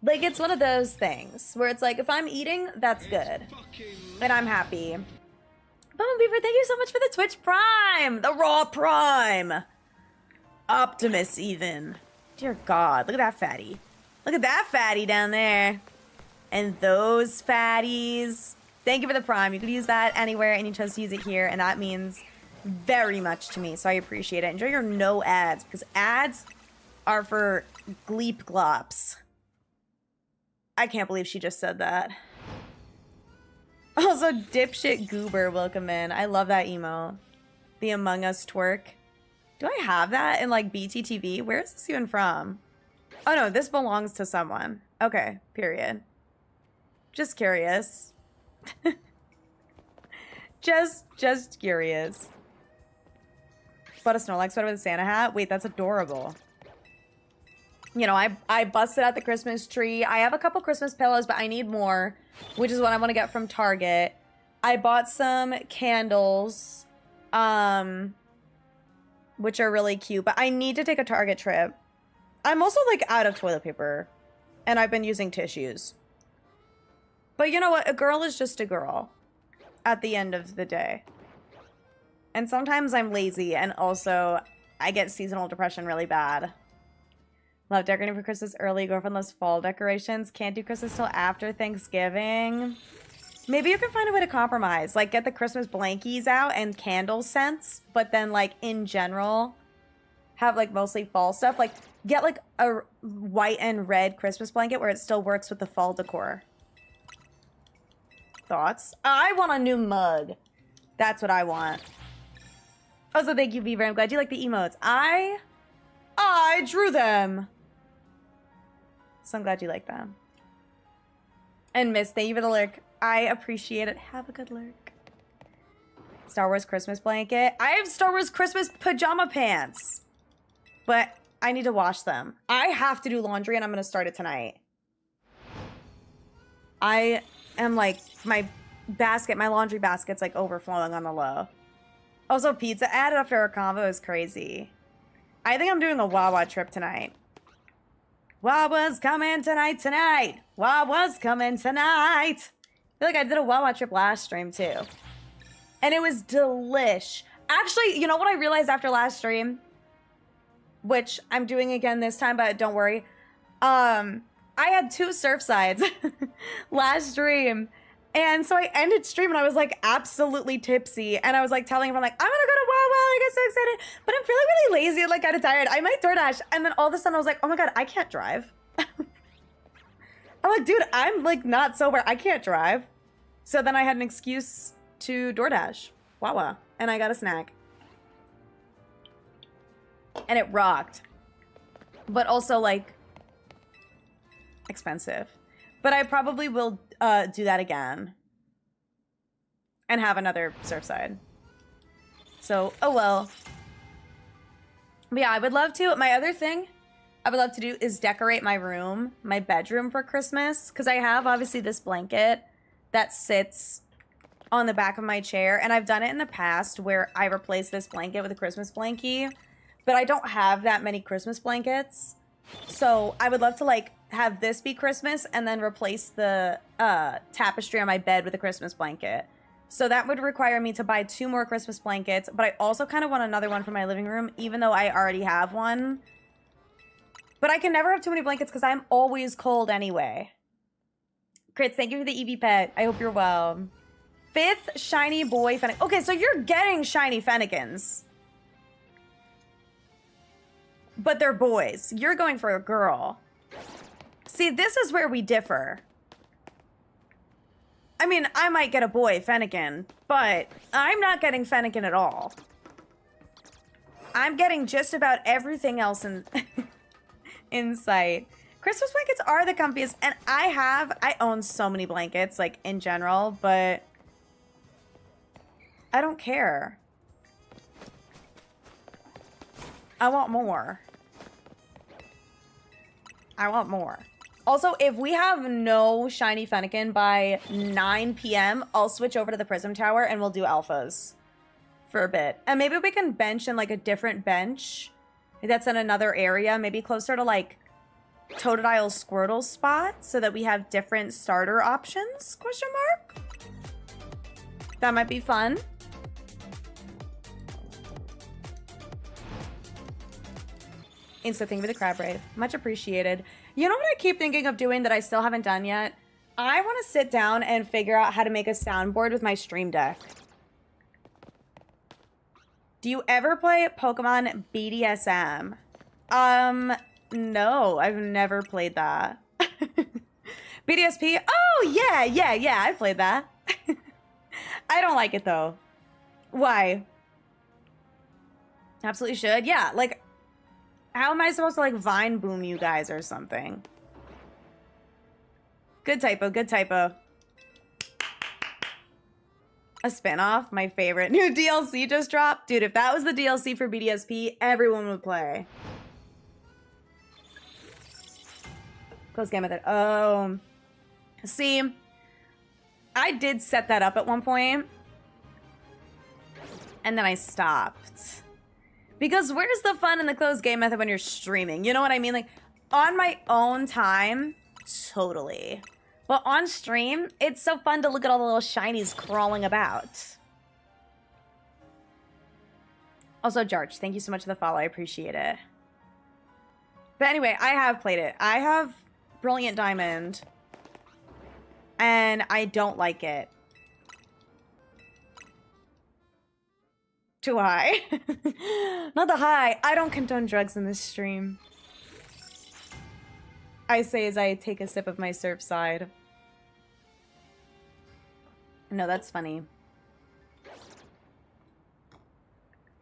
Like, it's one of those things where it's like, if I'm eating, that's good. And I'm happy. Bumble Beaver, thank you so much for the Twitch Prime! The Raw Prime! Optimus, even. Dear God, look at that fatty. Look at that fatty down there. And those fatties. Thank you for the Prime. You could use that anywhere, and you chose to use it here, and that means very much to me, so I appreciate it. Enjoy your no ads, because ads are for gleep glops. I can't believe she just said that. Also, Dipshit Goober, welcome in. I love that emo. The Among Us twerk. Do I have that in, like, BTTV? Where is this even from? Oh, no, this belongs to someone. Okay, period. Just curious. just curious. Bought a Snorlax sweater with a Santa hat? Wait, that's adorable. You know, I busted out the Christmas tree. I have a couple Christmas pillows, but I need more, which is what I want to get from Target. I bought some candles, which are really cute, but I need to take a Target trip. I'm also, like, out of toilet paper, and I've been using tissues. But you know what? A girl is just a girl at the end of the day. And sometimes I'm lazy, and also I get seasonal depression really bad. Love decorating for Christmas early. Girlfriend loves fall decorations. Can't do Christmas till after Thanksgiving. Maybe you can find a way to compromise. Like, get the Christmas blankies out and candle scents. But then, like, in general, have, like, mostly fall stuff. Like, get, like, a white and red Christmas blanket where it still works with the fall decor. Thoughts? I want a new mug. That's what I want. Also, thank you, Beaver. I'm glad you like the emotes. I drew them. So I'm glad you like them. And Miss, thank you for the lurk. I appreciate it. Have a good lurk. Star Wars Christmas blanket. I have Star Wars Christmas pajama pants. But I need to wash them. I have to do laundry and I'm going to start it tonight. I am like, my laundry basket's like overflowing on the low. Also, pizza added after our combo is crazy. I think I'm doing a Wawa trip tonight. Wawa's coming tonight. Wawa's coming tonight. I feel like I did a Wawa trip last stream too. And it was delish. Actually, you know what I realized after last stream? Which I'm doing again this time, but don't worry. I had 2 Surfsides last stream. And so I ended stream and I was like absolutely tipsy. And I was like telling everyone like, I'm gonna go to Wawa. I get so excited. But I'm feeling really lazy and like kind of tired. I might DoorDash. And then all of a sudden I was like, oh my God, I can't drive. I'm like, dude, I'm like not sober. I can't drive. So then I had an excuse to DoorDash Wawa. And I got a snack. And it rocked. But also like expensive. But I probably will do that again. And have another Surfside. So, oh well. But yeah, I would love to. My other thing I would love to do is decorate my room, my bedroom for Christmas. Because I have obviously this blanket that sits on the back of my chair. And I've done it in the past where I replaced this blanket with a Christmas blankie. But I don't have that many Christmas blankets. So I would love to like have this be Christmas and then replace the tapestry on my bed with a Christmas blanket. So that would require me to buy 2 more Christmas blankets. But I also kind of want another one for my living room, even though I already have one. But I can never have too many blankets because I'm always cold anyway. Crits, thank you for the EV pet. I hope you're well. 5th shiny boy Fennekin. Okay, so you're getting shiny Fennekins. But they're boys. You're going for a girl. See, this is where we differ. I mean, I might get a boy Fennekin, but I'm not getting Fennekin at all. I'm getting just about everything else in sight. Christmas blankets are the comfiest, and I own so many blankets, like, in general, but I don't care. I want more. I want more. Also, if we have no shiny Fennekin by 9 p.m., I'll switch over to the Prism Tower and we'll do alphas for a bit. And maybe we can bench in like a different bench that's in another area, maybe closer to like Totodile Squirtle spot so that we have different starter options, question mark? That might be fun. Insta thing with the crab rave. Much appreciated. You know what I keep thinking of doing that I still haven't done yet? I want to sit down and figure out how to make a soundboard with my Stream Deck. Do you ever play Pokemon BDSM? No, I've never played that. BDSP? Oh, yeah, I played that. I don't like it though. Why? Absolutely should. Yeah, like, how am I supposed to, like, Vine boom you guys or something? Good typo, good typo. A spinoff, my favorite. New DLC just dropped. Dude, if that was the DLC for BDSP, everyone would play. Close game method. Oh. See, I did set that up at one point. And then I stopped. Because where's the fun in the closed game method when you're streaming? You know what I mean? Like, on my own time, totally. But on stream, it's so fun to look at all the little shinies crawling about. Also, Jarch, thank you so much for the follow. I appreciate it. But anyway, I have played it. I have Brilliant Diamond. And I don't like it. Too high. Not the high. I don't condone drugs in this stream. I say as I take a sip of my Surfside. No, that's funny.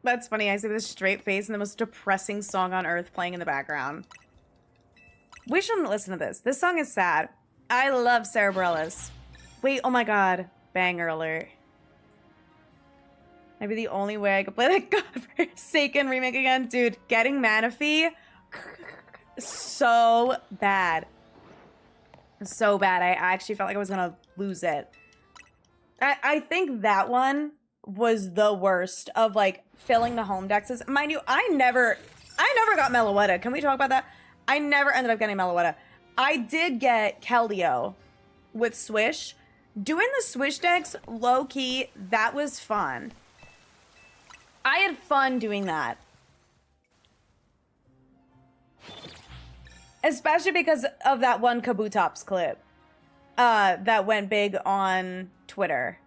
That's funny. I see this straight face and the most depressing song on earth playing in the background. We shouldn't listen to this. This song is sad. I love Sarah Bareilles. Wait, oh my god. Banger alert. Maybe the only way I could play that Godforsaken remake again. Dude, getting Manaphy. So bad. So bad. I actually felt like I was gonna lose it. I think that one was the worst of like filling the home dexes. Mind you, I never got Meloetta. Can we talk about that? I never ended up getting Meloetta. I did get Keldeo with Swish. Doing the Swish decks, low-key, that was fun. I had fun doing that. Especially because of that one Kabutops clip that went big on Twitter.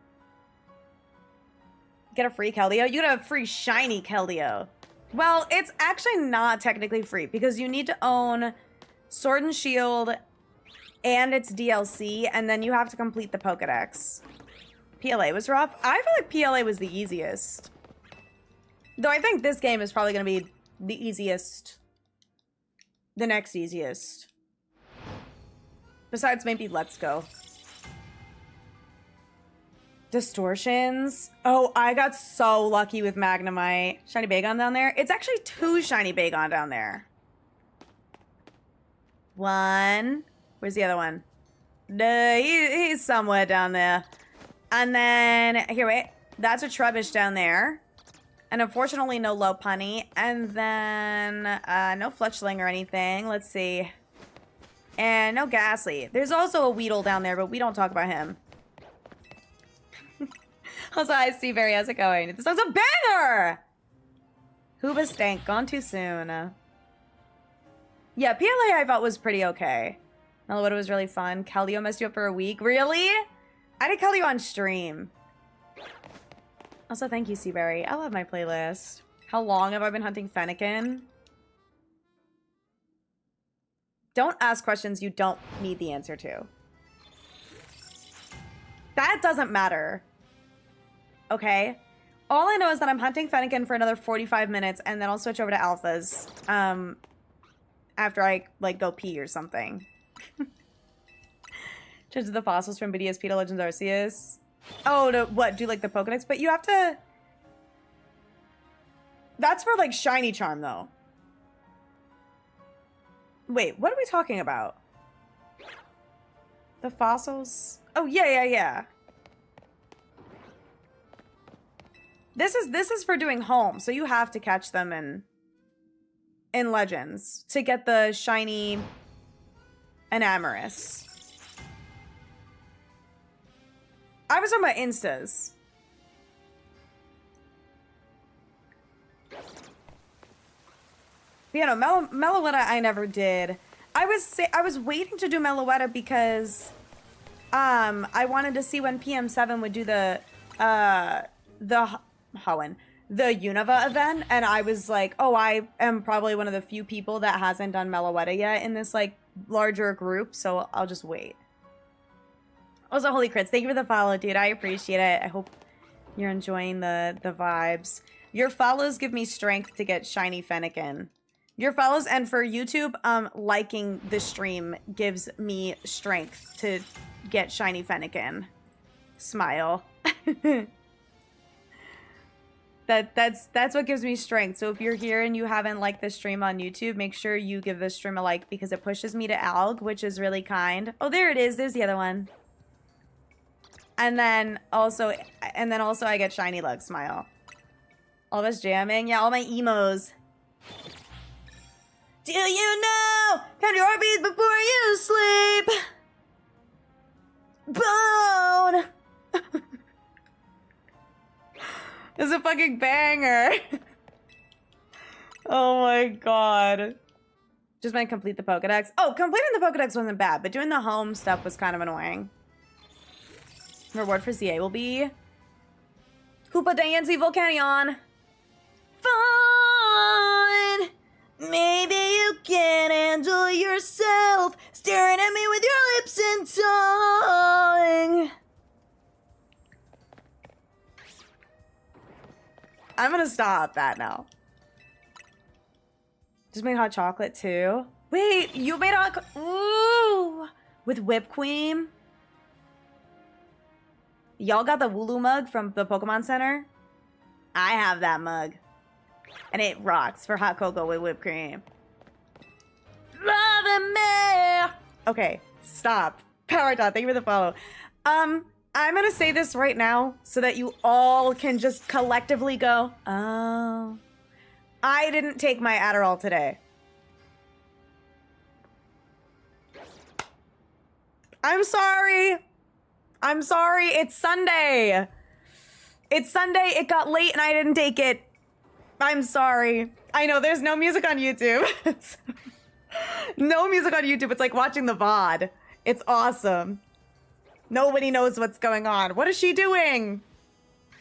Get a free Keldeo? You get a free shiny Keldeo. Well, it's actually not technically free because you need to own Sword and Shield and its DLC, and then you have to complete the Pokedex. PLA was rough. I feel like PLA was the easiest. Though I think this game is probably going to be the easiest. The next easiest. Besides maybe Let's Go. Distortions. Oh, I got so lucky with Magnemite. Shiny Bagon down there. It's actually 2 Shiny Bagon down there. 1. Where's the other one? He's somewhere down there. And then, here, wait. That's a Trubbish down there. And unfortunately, no Lopunny. And then, no Fletchling or anything. Let's see. And no Ghastly. There's also a Weedle down there, but we don't talk about him. Also, I see Barry. How's it going? This was a banger! Hoobastank, gone too soon. Yeah, PLA I thought was pretty okay. Meloetta was really fun. Keldeo messed you up for a week. Really? I did Keldeo on stream. Also, thank you, Seaberry. I love my playlist. How long have I been hunting Fennekin? Don't ask questions you don't need the answer to. That doesn't matter. Okay? All I know is that I'm hunting Fennekin for another 45 minutes, and then I'll switch over to alphas. After I, like, go pee or something. Change the fossils from BDSP to Legends Arceus. Oh, to what? Do, like, the Pokedex? But you have to... That's for, like, Shiny Charm, though. Wait, what are we talking about? The fossils? Oh, yeah. This is for doing home, so you have to catch them in Legends to get the shiny Enamorous. I was talking about instas. But, you know, Meloetta I never did. I was waiting to do Meloetta because I wanted to see when PM7 would do the Unova event, and I was like, oh, I am probably one of the few people that hasn't done Meloetta yet in this, like, larger group, so I'll just wait. Also, Holy Crits, thank you for the follow, dude. I appreciate it. I hope you're enjoying the vibes. Your follows give me strength to get shiny Fennekin. Your follows, and for YouTube, liking the stream gives me strength to get shiny Fennekin. Smile. That's what gives me strength. So if you're here and you haven't liked the stream on YouTube, make sure you give this stream a like because it pushes me to Alg, which is really kind. Oh, there it is. There's the other one. And then also I get shiny Lug Smile. All of us jamming. Yeah, all my emos. Do you know? Count your heartbeats before you sleep. Bone. It's a fucking banger. Oh my god. Just might complete the Pokedex. Oh, completing the Pokedex wasn't bad, but doing the home stuff was kind of annoying. Reward for CA will be Hoopa Diancie Volcanion. Fine. Maybe you can handle yourself, staring at me with your lips and tongue. I'm gonna stop that now. Just made hot chocolate too. Wait, you made hot ooh, with whipped cream? Y'all got the Wooloo mug from the Pokemon Center? I have that mug. And it rocks for hot cocoa with whipped cream. Loving me! Okay, stop. Power Dot, thank you for the follow. I'm gonna say this right now so that you all can just collectively go, oh. I didn't take my Adderall today. I'm sorry. I'm sorry. It's Sunday. It's Sunday. It got late and I didn't take it. I'm sorry. I know there's no music on YouTube. No music on YouTube. It's like watching the VOD. It's awesome. Nobody knows what's going on. What is she doing?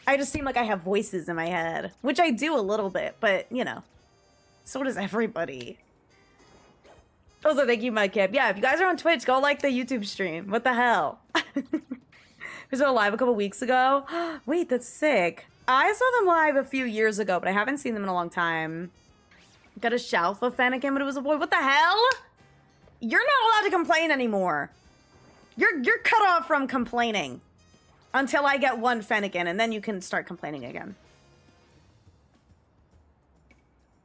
I just seem like I have voices in my head, which I do a little bit, but you know, so does everybody. Also, thank you, Mudkip. Yeah, if you guys are on Twitch, go like the YouTube stream. What the hell? We saw live a couple weeks ago. Wait, that's sick. I saw them live a few years ago, but I haven't seen them in a long time. Got a shelf of Fennekin, but it was a boy. What the hell? You're not allowed to complain anymore. You're cut off from complaining until I get one Fennekin, and then you can start complaining again.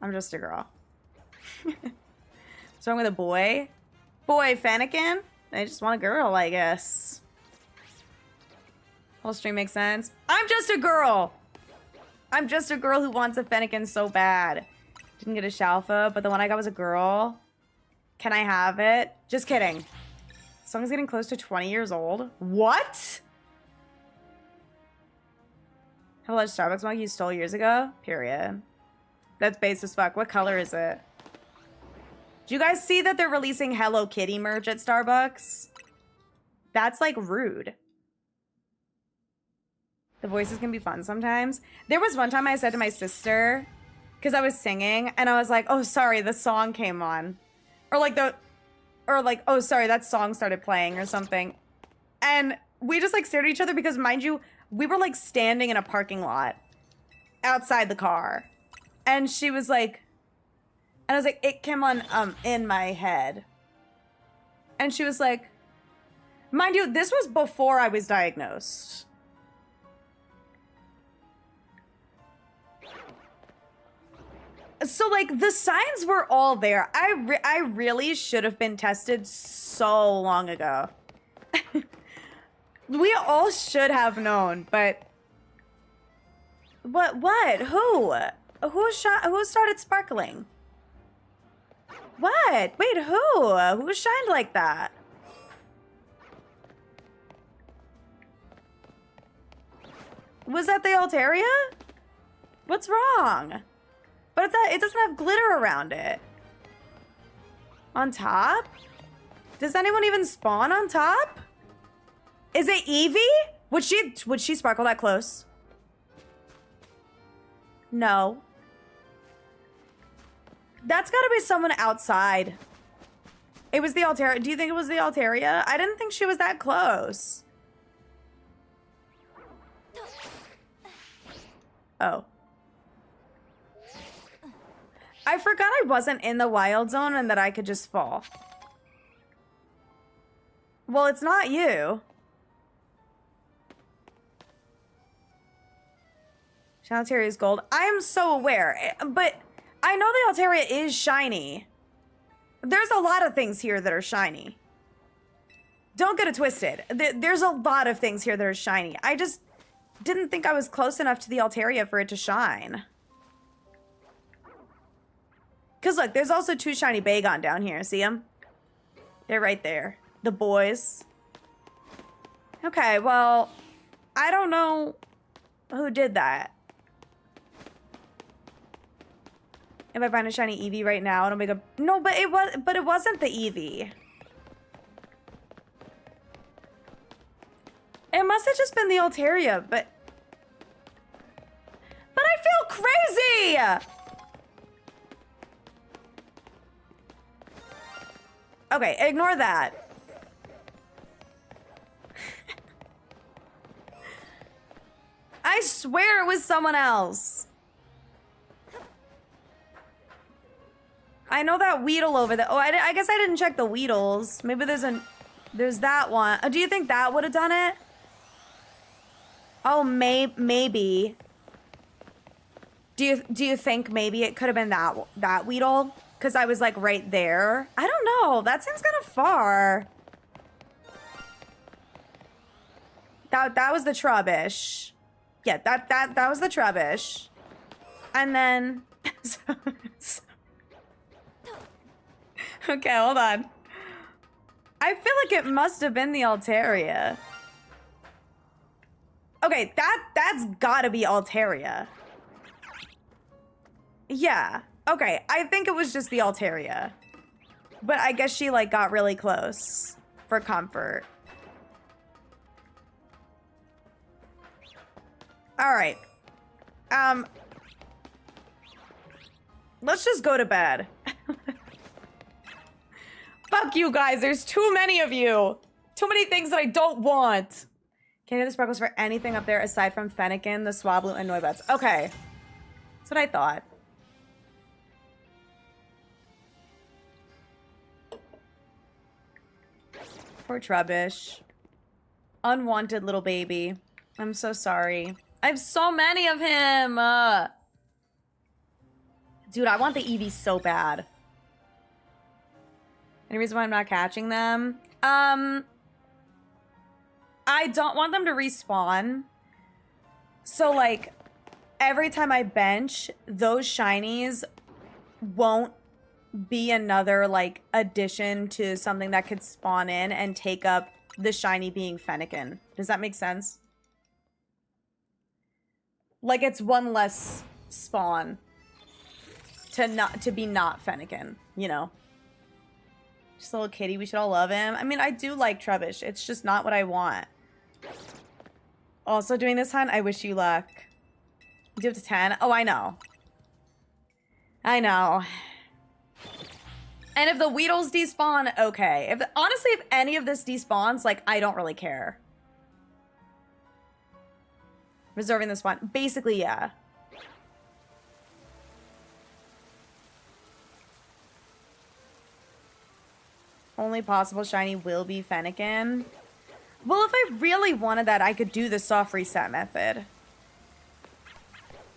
I'm just a girl. What's wrong with a boy? Boy, Fennekin? I just want a girl, I guess. Whole stream makes sense. I'm just a girl. I'm just a girl who wants a Fennekin so bad. Didn't get a Shalfa, but the one I got was a girl. Can I have it? Just kidding. Song's getting close to 20 years old. What? Have a large Starbucks mug you stole years ago? Period. That's base as fuck. What color is it? Do you guys see that they're releasing Hello Kitty merch at Starbucks? That's like rude. The voices can be fun sometimes. There was one time I said to my sister, because I was singing, and I was like, oh, sorry, the song came on. Or like, oh, sorry, that song started playing or something. And we just like stared at each other because, mind you, we were like standing in a parking lot outside the car. And she was like, and I was like, it came on in my head. And she was like, mind you, this was before I was diagnosed. So like the signs were all there. I really should have been tested so long ago. We all should have known, but what? Who started sparkling? What? Wait, who shined like that? Was that the Altaria? What's wrong? But it doesn't have glitter around it. On top? Does anyone even spawn on top? Is it Eevee? Would she sparkle that close? No. That's gotta be someone outside. It was the Altaria. Do you think it was the Altaria? I didn't think she was that close. Oh. I forgot I wasn't in the wild zone and that I could just fall. Well, it's not you. Altaria is gold. I am so aware, but I know the Altaria is shiny. There's a lot of things here that are shiny. Don't get it twisted. There's a lot of things here that are shiny. I just didn't think I was close enough to the Altaria for it to shine. Because look, there's also two shiny Bagon down here. See them? They're right there. The boys. Okay, well, I don't know who did that. If I find a shiny Eevee right now, it'll make a... No, but it wasn't the Eevee. It must have just been the Altaria, but I feel crazy! Okay, ignore that. I swear it was someone else. I know that Weedle over there. Oh, I guess I didn't check the Weedles. Maybe there's that one. Do you think that would have done it? Oh, maybe. Do you think maybe it could have been that Weedle? Because I was like right there. I don't know. That seems kind of far. That was the Trubbish. Yeah, that was the Trubbish. And then okay, hold on. I feel like it must have been the Altaria. Okay, that's gotta be Altaria. Yeah. Okay, I think it was just the Altaria. But I guess she like got really close for comfort. All right. Let's just go to bed. Fuck you guys, there's too many of you. Too many things that I don't want. Can't do the sparkles for anything up there aside from Fennekin, the Swablu, and Noibets. Okay. That's what I thought. Poor Trubbish. Unwanted little baby. I'm so sorry. I have so many of him. Dude, I want the Eevee so bad. Any reason why I'm not catching them? I don't want them to respawn. So, like, every time I bench, those shinies won't be another, like, addition to something that could spawn in and take up the shiny being Fennekin. Does that make sense? Like, it's one less spawn to be not Fennekin, you know? Just a little kitty. We should all love him. I mean, I do like Trubbish. It's just not what I want. Also doing this hunt, I wish you luck. Do up to 10. Oh, I know. I know. And if the Weedles despawn, okay. Honestly, if any of this despawns, like, I don't really care. Reserving this one. Basically, yeah. Only possible shiny will be Fennekin. Well, if I really wanted that, I could do the soft reset method.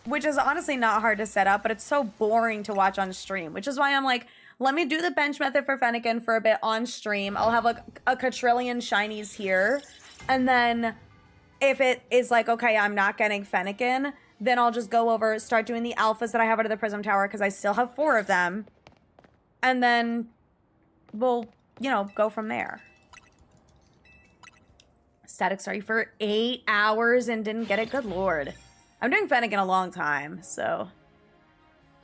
Which is honestly not hard to set up, but it's so boring to watch on stream. Which is why I'm like, let me do the bench method for Fennekin for a bit on stream. I'll have like a quadrillion shinies here. And then if it is like, okay, I'm not getting Fennekin, then I'll just go over, start doing the alphas that I have out of the Prism Tower because I still have 4 of them. And then we'll, you know, go from there. Static Starry for 8 hours and didn't get it. Good lord. I'm doing Fennekin a long time, so.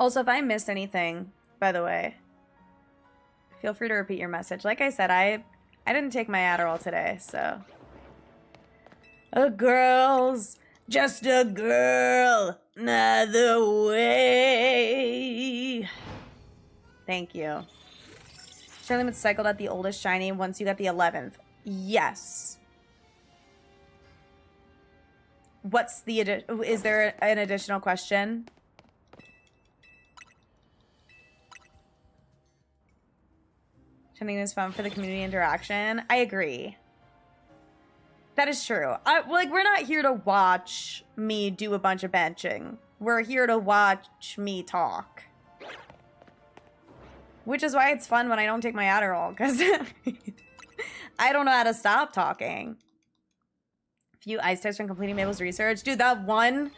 Also, if I missed anything, by the way, feel free to repeat your message. Like I said, I didn't take my Adderall today, so. A girl's just a girl, another way. Thank you. Shiny limit cycled at the oldest shiny once you got the 11th. Yes. What's the is there an additional question? Shiny is fun for the community interaction. I agree. That is true. Like, we're not here to watch me do a bunch of benching. We're here to watch me talk. Which is why it's fun when I don't take my Adderall, because I don't know how to stop talking. Few ice types from completing Mabel's research. Dude, that one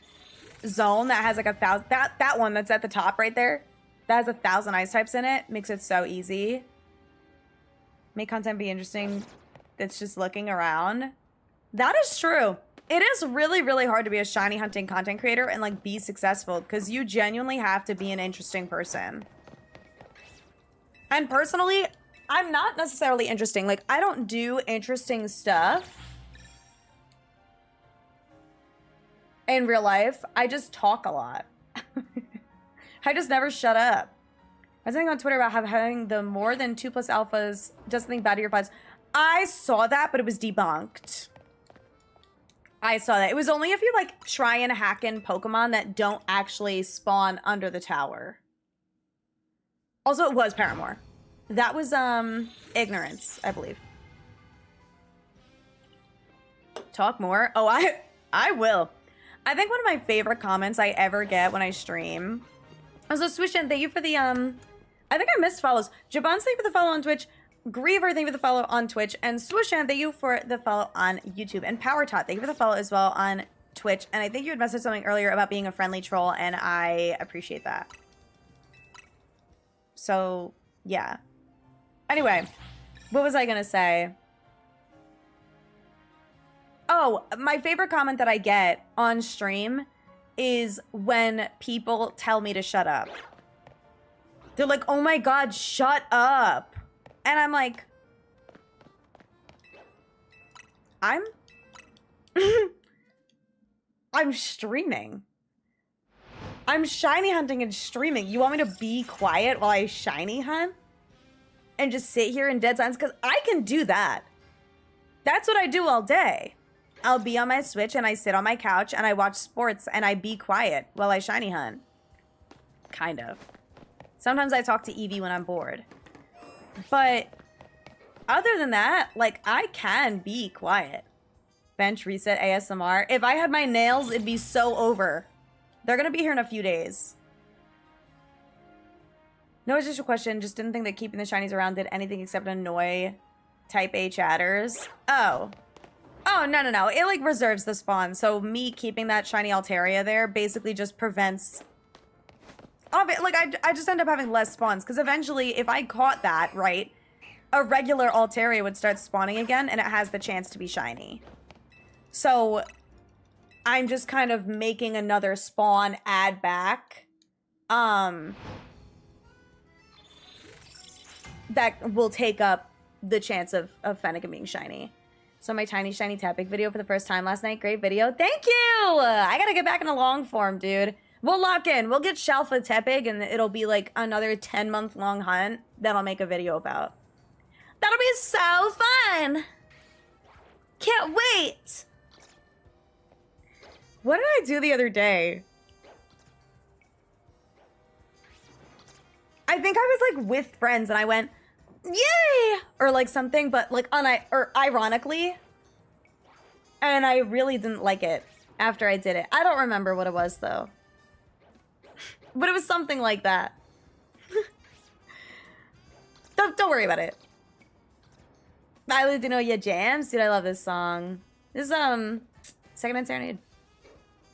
zone that has like 1,000... That one that's at the top right there, that has 1,000 ice types in it, makes it so easy. Make content be interesting. It's just looking around. That is true. It is really, really hard to be a shiny hunting content creator and like be successful because you genuinely have to be an interesting person. And personally, I'm not necessarily interesting. Like, I don't do interesting stuff in real life. I just talk a lot. I just never shut up. I was thinking on Twitter about having the more than 2+ alphas does something bad to your fights. I saw that, but it was debunked. I saw that. It was only if you, like, try and hack in Pokemon that don't actually spawn under the tower. Also, it was Paramore. That was, Ignorance, I believe. Talk more? Oh, I will. I think one of my favorite comments I ever get when I stream. Also, Swishin, thank you for the, I think I missed follows. Jabon, thank you for the follow on Twitch. Griever, thank you for the follow on Twitch. And Swishan, thank you for the follow on YouTube. And Power Tot, thank you for the follow as well on Twitch. And I think you had messaged something earlier about being a friendly troll, and I appreciate that. So, yeah. Anyway, what was I gonna say? Oh, my favorite comment that I get on stream is when people tell me to shut up. They're like, oh my god, shut up. And I'm like, I'm streaming. I'm shiny hunting and streaming. You want me to be quiet while I shiny hunt? And just sit here in dead silence? Because I can do that. That's what I do all day. I'll be on my Switch and I sit on my couch and I watch sports and I be quiet while I shiny hunt. Kind of. Sometimes I talk to Evie when I'm bored. But other than that, like, I can be quiet. Bench reset ASMR. If I had my nails, it'd be so over. They're gonna be here in a few days. No, it's just a question. Just didn't think that keeping the shinies around did anything except annoy type A chatters. Oh. Oh, no, no, no. It, like, reserves the spawn. So me keeping that shiny Altaria there basically just prevents... Like, I just end up having less spawns. Because eventually, if I caught that, right, a regular Altaria would start spawning again, and it has the chance to be shiny. So I'm just kind of making another spawn add back. That will take up the chance of Fennekin being shiny. So my tiny shiny Tepig video for the first time last night. Great video. Thank you! I gotta get back in a long form, dude. We'll lock in. We'll get Shelf with Tepig, and it'll be like another 10-month long hunt that I'll make a video about. That'll be so fun! Can't wait! What did I do the other day? I think I was like with friends and I went, yay! Or like something, but like ironically. And I really didn't like it after I did it. I don't remember what it was though. But it was something like that. Don't worry about it. I Live to Know Ya Jams. Dude, I love this song. This is Second Hand Serenade.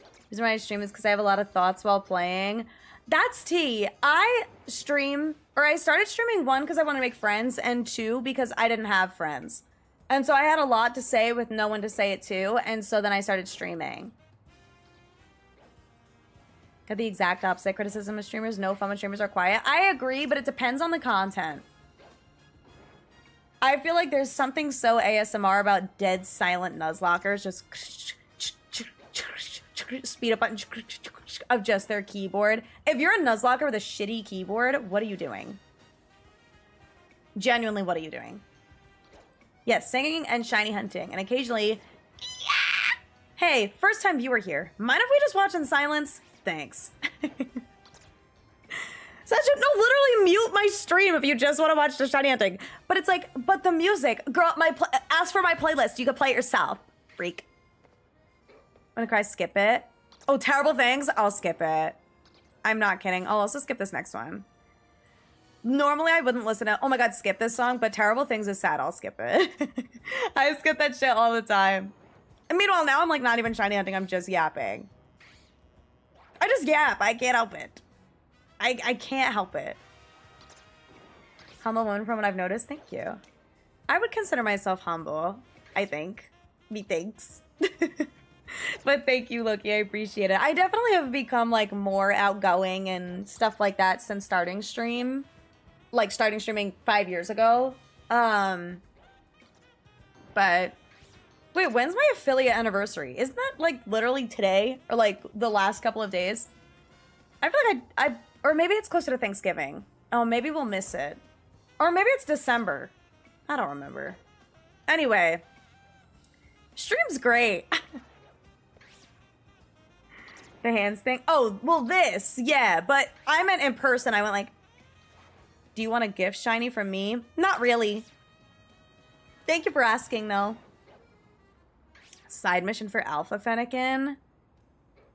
The reason why I stream is because I have a lot of thoughts while playing. That's tea. I started streaming, 1, because I want to make friends, and 2, because I didn't have friends. And so I had a lot to say with no one to say it to, and so then I started streaming. Got the exact opposite criticism of streamers. No fun when streamers are quiet. I agree, but it depends on the content. I feel like there's something so ASMR about dead silent Nuzlockers just speed up button of just their keyboard. If you're a Nuzlocker with a shitty keyboard, what are you doing? Genuinely, what are you doing? Yes, singing and shiny hunting, and occasionally, yeah! Hey, first time viewer here. Mind if we just watch in silence? Thanks. No, literally mute my stream if you just want to watch the shiny hunting. But it's like, but the music, girl, ask for my playlist. You can play it yourself, freak. I'm gonna cry, skip it. Oh, Terrible Things? I'll skip it. I'm not kidding. I'll also skip this next one. Normally, I wouldn't listen to, oh my god, skip this song, but Terrible Things is sad. I'll skip it. I skip that shit all the time. And meanwhile, now I'm like not even shiny hunting. I'm just yapping. I just yap. I can't help it. I can't help it. Humble woman from what I've noticed. Thank you. I would consider myself humble. I think. Methinks. But thank you, Loki. I appreciate it. I definitely have become like more outgoing and stuff like that since starting stream. Like starting streaming 5 years ago. But wait, when's my affiliate anniversary? Isn't that like literally today or like the last couple of days? I feel like or maybe it's closer to Thanksgiving. Oh, maybe we'll miss it. Or maybe it's December. I don't remember. Anyway, stream's great. The hands thing. Oh, well, this, yeah, but I meant in person. I went like, Do you want a gift shiny from me? Not really. Thank you for asking, though. Side mission for Alpha Fennekin?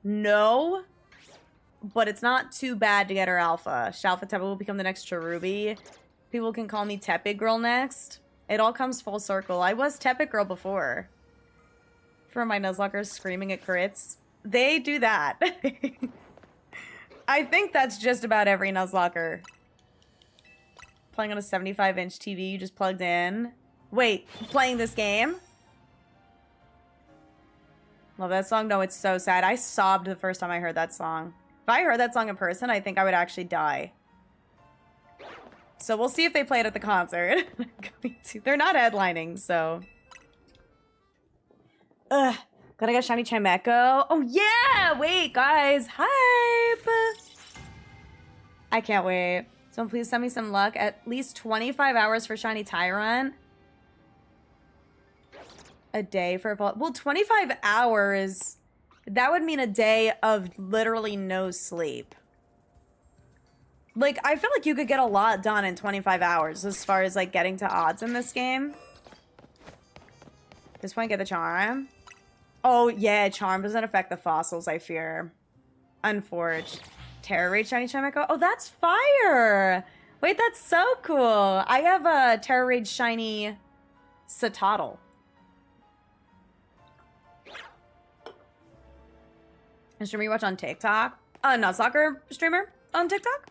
No. But it's not too bad to get her Alpha. Shalfa Tepe will become the next Cherubi. People can call me Tepid Girl next. It all comes full circle. I was Tepid Girl before. For my Nuzlockers screaming at crits. They do that. I think that's just about every Nuzlocker. Playing on a 75-inch TV you just plugged in. Wait, playing this game? Love that song? No, it's so sad. I sobbed the first time I heard that song. If I heard that song in person, I think I would actually die. So we'll see if they play it at the concert. They're not headlining, so... Ugh. Gotta get shiny Chimecho. Oh, yeah! Wait, guys. Hype! I can't wait. So please send me some luck. At least 25 hours for shiny Tyrant. A day for... Well, 25 hours... That would mean a day of literally no sleep. Like, I feel like you could get a lot done in 25 hours as far as, like, getting to odds in this game. This point, get the Charm. Oh, yeah, Charm doesn't affect the fossils, I fear. Unforged. Terror Rage shiny Chimecho. Oh, that's fire! Wait, that's so cool. I have a Terror Rage shiny Satotl. A streamer you watch on TikTok? Not soccer streamer on TikTok?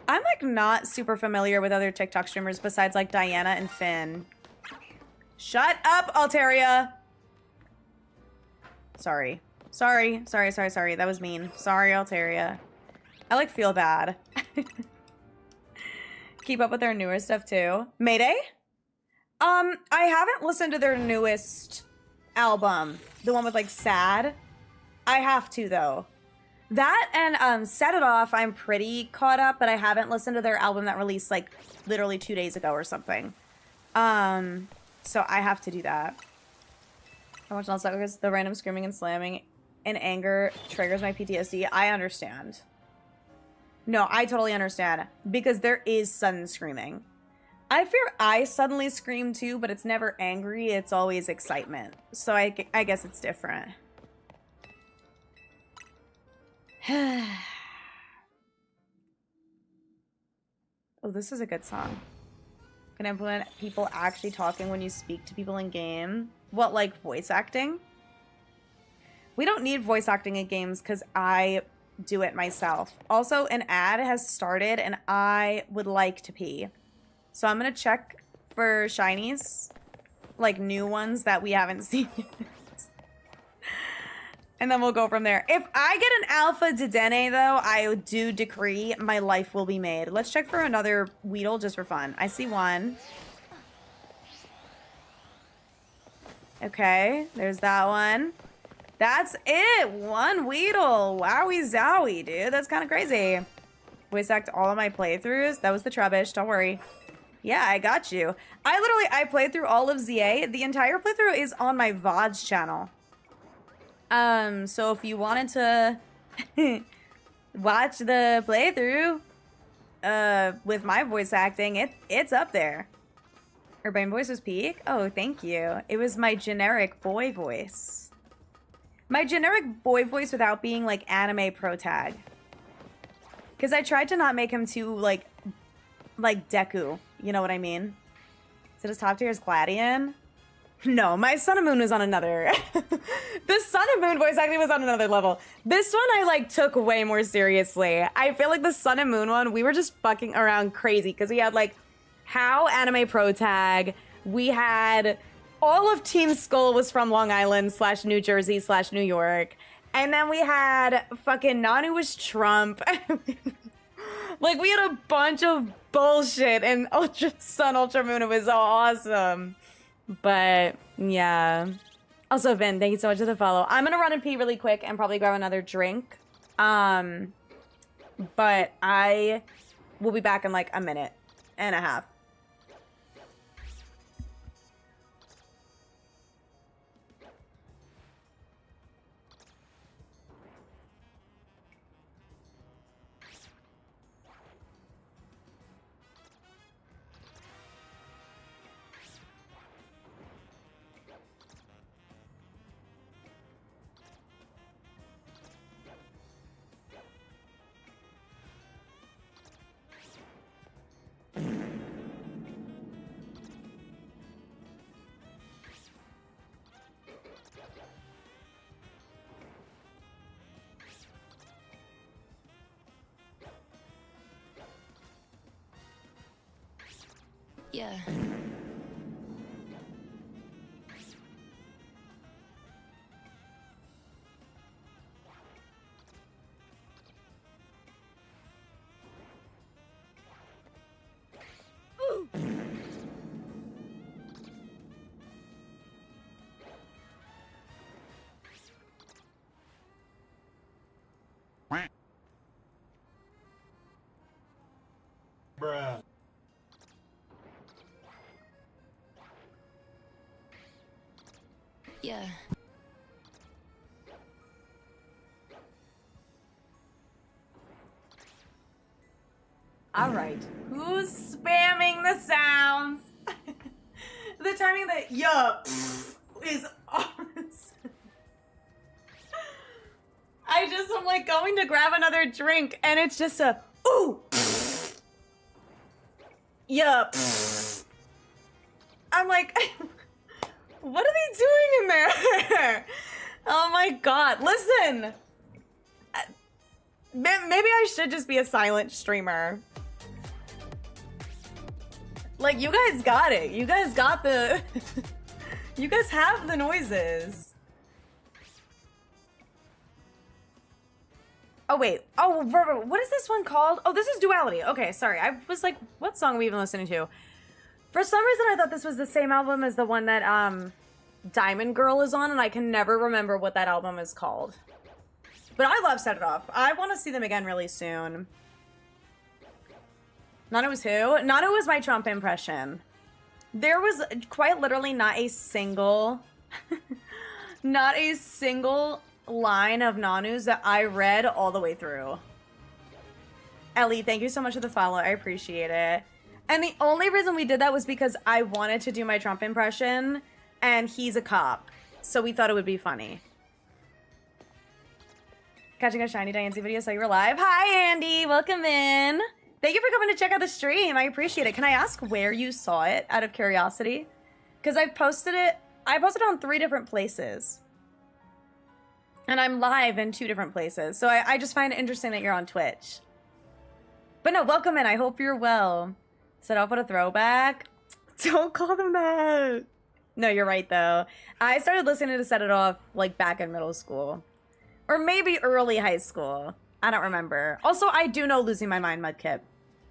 I'm like not super familiar with other TikTok streamers besides like Diana and Finn. Shut up, Altaria! Sorry. Sorry. That was mean. Sorry, Altaria. I like feel bad. Keep up with their newer stuff too. Mayday? I haven't listened to their newest album. The one with like Sad. I have to though. That and Set It Off, I'm pretty caught up, but I haven't listened to their album that released like literally 2 days ago or something. So I have to do that. I watch non-stop because the random screaming and slamming in anger triggers my PTSD. I understand. No, I totally understand. Because there is sudden screaming. I fear I suddenly scream too, but it's never angry. It's always excitement. So I guess it's different. Oh, this is a good song. Can implement people actually talking when you speak to people in game. What, like voice acting? We don't need voice acting in games because I do it myself. Also, an ad has started and I would like to pee. So I'm gonna check for shinies, like new ones that we haven't seen yet. And then we'll go from there. If I get an Alpha Dedenne, though, I do decree my life will be made. Let's check for another Weedle just for fun. I see one. Okay, there's that one. That's it. One Weedle. Wowie zowie, dude. That's kind of crazy. Voice act all of my playthroughs. That was the Trubbish. Don't worry. Yeah, I got you. I played through all of ZA. The entire playthrough is on my VODs channel. So if you wanted to watch the playthrough, with my voice acting, it's up there. Urbane voice was peak? Oh, thank you. It was my generic boy voice. My generic boy voice without being, like, anime pro tag. Because I tried to not make him too, like Deku. You know what I mean? So his top tier is Gladian? No, my Sun and Moon was on another... The Sun and Moon voice acting was on another level. This one I, like, took way more seriously. I feel like the Sun and Moon one, we were just fucking around crazy. Because we had, like, How Anime Pro Tag. We had... All of Team Skull was from Long Island / New Jersey / New York. And then we had fucking Nanu was Trump. Like, we had a bunch of bullshit in Ultra Sun, Ultra Moon. It was awesome. But, yeah. Also, Vin, thank you so much for the follow. I'm gonna run and pee really quick and probably grab another drink. But I will be back in, like, a minute and a half. Yeah. Bruh. Yeah. All right. Who's spamming the sounds? The timing that yup is awesome. I'm like going to grab another drink and it's just a ooh. Yup. I'm like, what are they doing in there? Oh my god. Listen. Maybe I should just be a silent streamer. Like, you guys got it. You guys got the... You guys have the noises. Oh, wait. Oh, what is this one called? Oh, this is Duality. Okay, sorry. I was like, what song are we even listening to? For some reason, I thought this was the same album as the one that Diamond Girl is on, and I can never remember what that album is called. But I love Set It Off. I want to see them again really soon. Nanu was who? Nanu was my Trump impression. There was quite literally not a single... not a single line of Nanu's that I read all the way through. Ellie, thank you so much for the follow. I appreciate it. And the only reason we did that was because I wanted to do my Trump impression, and he's a cop. So we thought it would be funny. Catching a Shiny Diancie video, so you were live. Hi, Andy. Welcome in. Thank you for coming to check out the stream. I appreciate it. Can I ask where you saw it, out of curiosity? Because I posted it on 3 different places. And I'm live in 2 different places. So I just find it interesting that you're on Twitch. But no, welcome in. I hope you're well. Set off with a throwback. Don't call them that. No, you're right, though. I started listening to Set It Off, like, back in middle school. Or maybe early high school. I don't remember. Also, I do know Losing My Mind, Mudkip.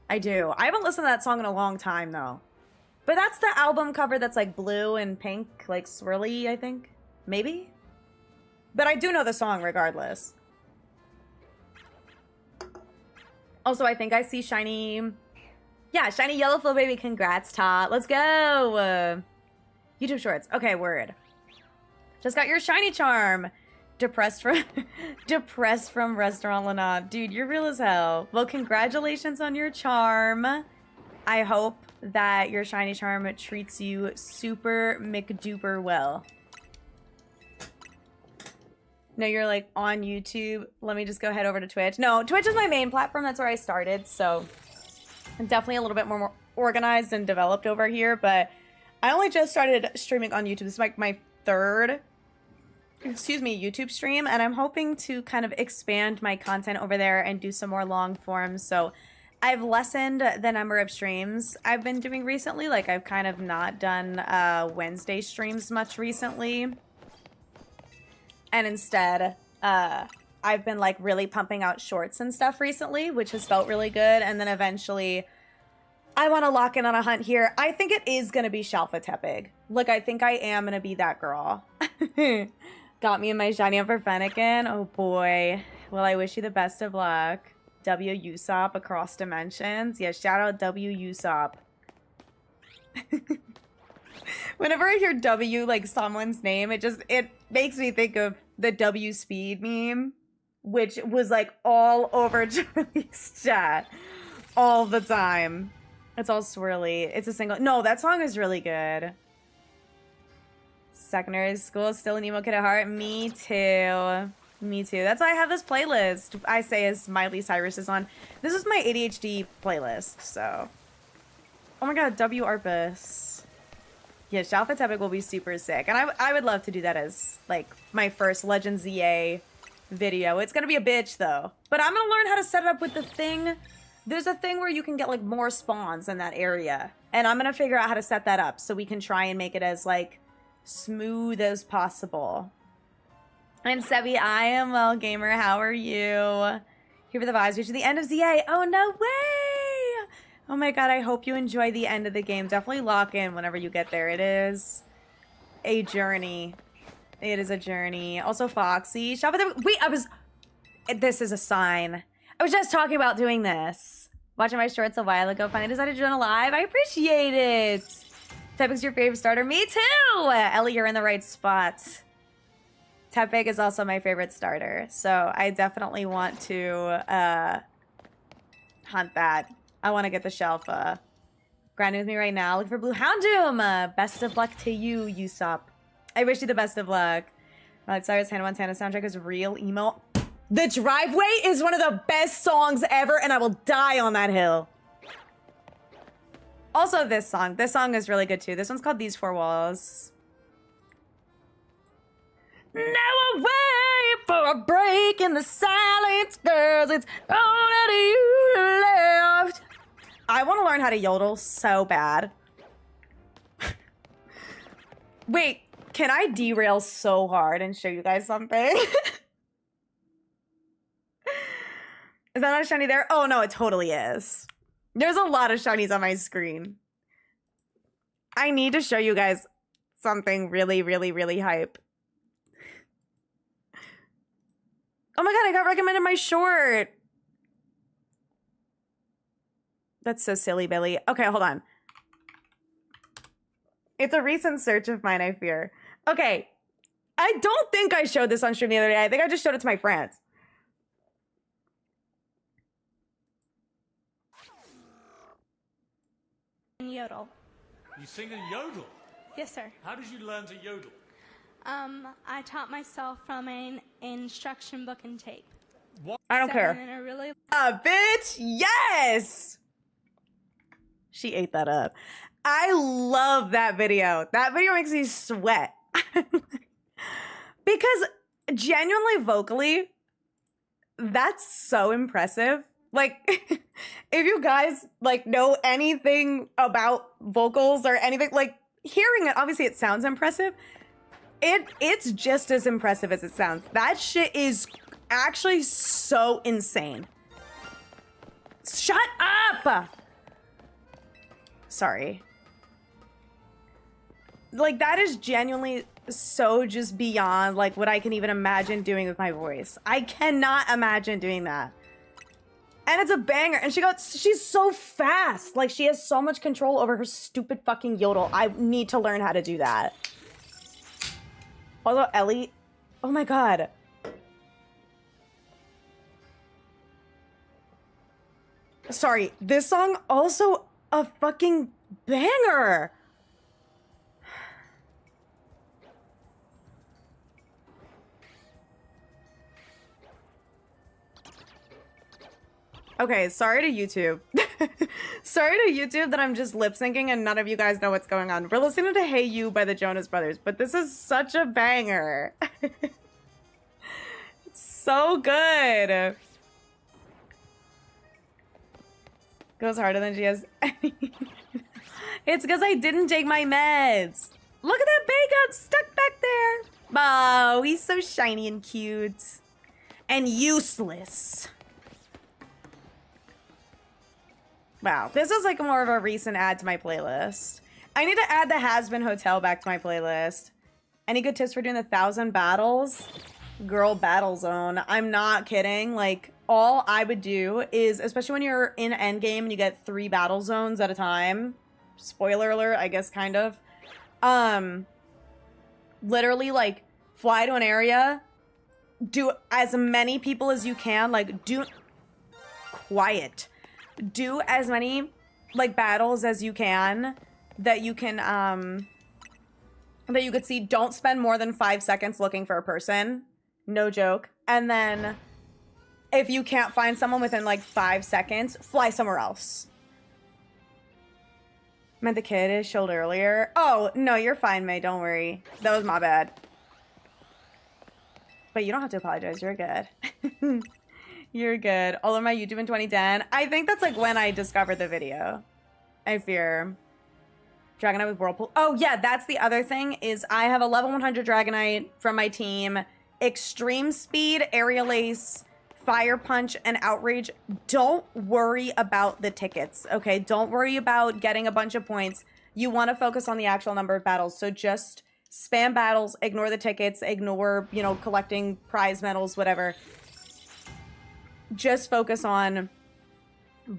I do. I haven't listened to that song in a long time, though. But that's the album cover that's, like, blue and pink, like, swirly, I think. Maybe? But I do know the song regardless. Also, I think I see Shiny... Yeah, Shiny Yellowflow Baby. Congrats, Tot. Let's go! YouTube Shorts. Okay, word. Just got your Shiny Charm. Depressed from Restaurant Lana. Dude, you're real as hell. Well, congratulations on your charm. I hope that your Shiny Charm treats you super McDuper well. No, you're like on YouTube. Let me just go head over to Twitch. No, Twitch is my main platform. That's where I started. So I'm definitely a little bit more organized and developed over here. But I only just started streaming on YouTube. This is like my 3rd, YouTube stream. And I'm hoping to kind of expand my content over there and do some more long forms. So I've lessened the number of streams I've been doing recently. Like, I've kind of not done Wednesday streams much recently. And instead, I've been, like, really pumping out shorts and stuff recently, which has felt really good. And then eventually, I want to lock in on a hunt here. I think it is going to be Shalfa Tepig. Look, I think I am going to be that girl. Got me in my shiny for Fennekin. Oh, boy. Well, I wish you the best of luck. W Usopp across dimensions. Yeah, shout out W Usopp. Whenever I hear W, like, someone's name, it makes me think of the W Speed meme, which was, like, all over Charlie's chat all the time. It's all swirly. It's a single... No, that song is really good. Secondary school, still an emo kid at heart. Me too. Me too. That's why I have this playlist. I say as Miley Cyrus is on. This is my ADHD playlist, so... Oh my god, W Arpus. Yeah, Shalfa Tepig will be super sick. And I would love to do that as, like, my first Legend ZA video. It's gonna be a bitch, though. But I'm gonna learn how to set it up with the thing. There's a thing where you can get, like, more spawns in that area. And I'm gonna figure out how to set that up so we can try and make it as like smooth as possible. And Sebi, I am well, gamer. How are you? Here for the vibes. Reach to the end of ZA. Oh, no way! Oh my god, I hope you enjoy the end of the game. Definitely lock in whenever you get there. It is a journey. It is a journey. Also, Foxy. Shop at the... Wait, this is a sign. I was just talking about doing this. Watching my shorts a while ago. Finally decided to join a live. I appreciate it. Tepig's your favorite starter. Me too! Ellie, you're in the right spot. Tepig is also my favorite starter. So I definitely want to hunt that. I want to get the Shelfa. Grinding with me right now. Looking for Blue Houndoom. Best of luck to you, Usopp. I wish you the best of luck. Cyrus Hannah Montana soundtrack is real emo. The Driveway is one of the best songs ever, and I will die on that hill. Also, this song. This song is really good, too. This one's called These Four Walls. Now I wait for a break in the silence, girls. It's all that you left. I want to learn how to yodel so bad. Wait, can I derail so hard and show you guys something? Is that not a shiny there? Oh, no, it totally is. There's a lot of shinies on my screen. I need to show you guys something really, really, really hype. Oh my god, I got recommended my short. That's so silly, Billy. Okay, hold on. It's a recent search of mine, I fear. Okay. I don't think I showed this on stream the other day. I think I just showed it to my friends. Yodel. You sing and yodel? Yes, sir. How did you learn to yodel? I taught myself from an instruction book and tape. What? I don't care. In a really Bitch, yes! She ate that up. I love that video. That video makes me sweat. Because genuinely vocally, that's so impressive. Like, if you guys, like, know anything about vocals or anything, like, hearing it, obviously it sounds impressive. It's just as impressive as it sounds. That shit is actually so insane. Shut up! Sorry. Like, that is genuinely so just beyond, like, what I can even imagine doing with my voice. I cannot imagine doing that. And it's a banger. And she's so fast. Like, she has so much control over her stupid fucking yodel. I need to learn how to do that. Although Ellie, oh my god. Sorry, this song also a fucking banger. Okay, sorry to YouTube. Sorry to YouTube that I'm just lip syncing and none of you guys know what's going on. We're listening to Hey You by the Jonas Brothers, but this is such a banger. It's so good. Goes harder than she has. It's because I didn't take my meds. Look at that bacon stuck back there. Oh, he's so shiny and cute. And useless. Wow, this is like more of a recent add to my playlist. I need to add the Has-Been Hotel back to my playlist. Any good tips for doing 1,000 battles? Girl, Battle Zone. I'm not kidding. Like, all I would do is, especially when you're in endgame and you get 3 battle zones at a time. Spoiler alert, I guess, kind of. Literally, like, fly to an area. Do as many people as you can. Like, do... Quiet. Do as many, like, battles as you can that you can, that you could see. Don't spend more than 5 seconds looking for a person. No joke. And then if you can't find someone within, like, 5 seconds, fly somewhere else. Meant the kid is showed earlier. Oh, no, you're fine, May. Don't worry. That was my bad. But you don't have to apologize. You're good. You're good. All of my YouTube in 2010. I think that's like when I discovered the video. I fear. Dragonite with Whirlpool. Oh, yeah, that's the other thing is I have a level 100 Dragonite from my team. Extreme Speed, Aerial Ace, Fire Punch, and Outrage. Don't worry about the tickets, okay? Don't worry about getting a bunch of points. You want to focus on the actual number of battles. So just spam battles, ignore the tickets, ignore, you know, collecting prize medals, whatever. Just focus on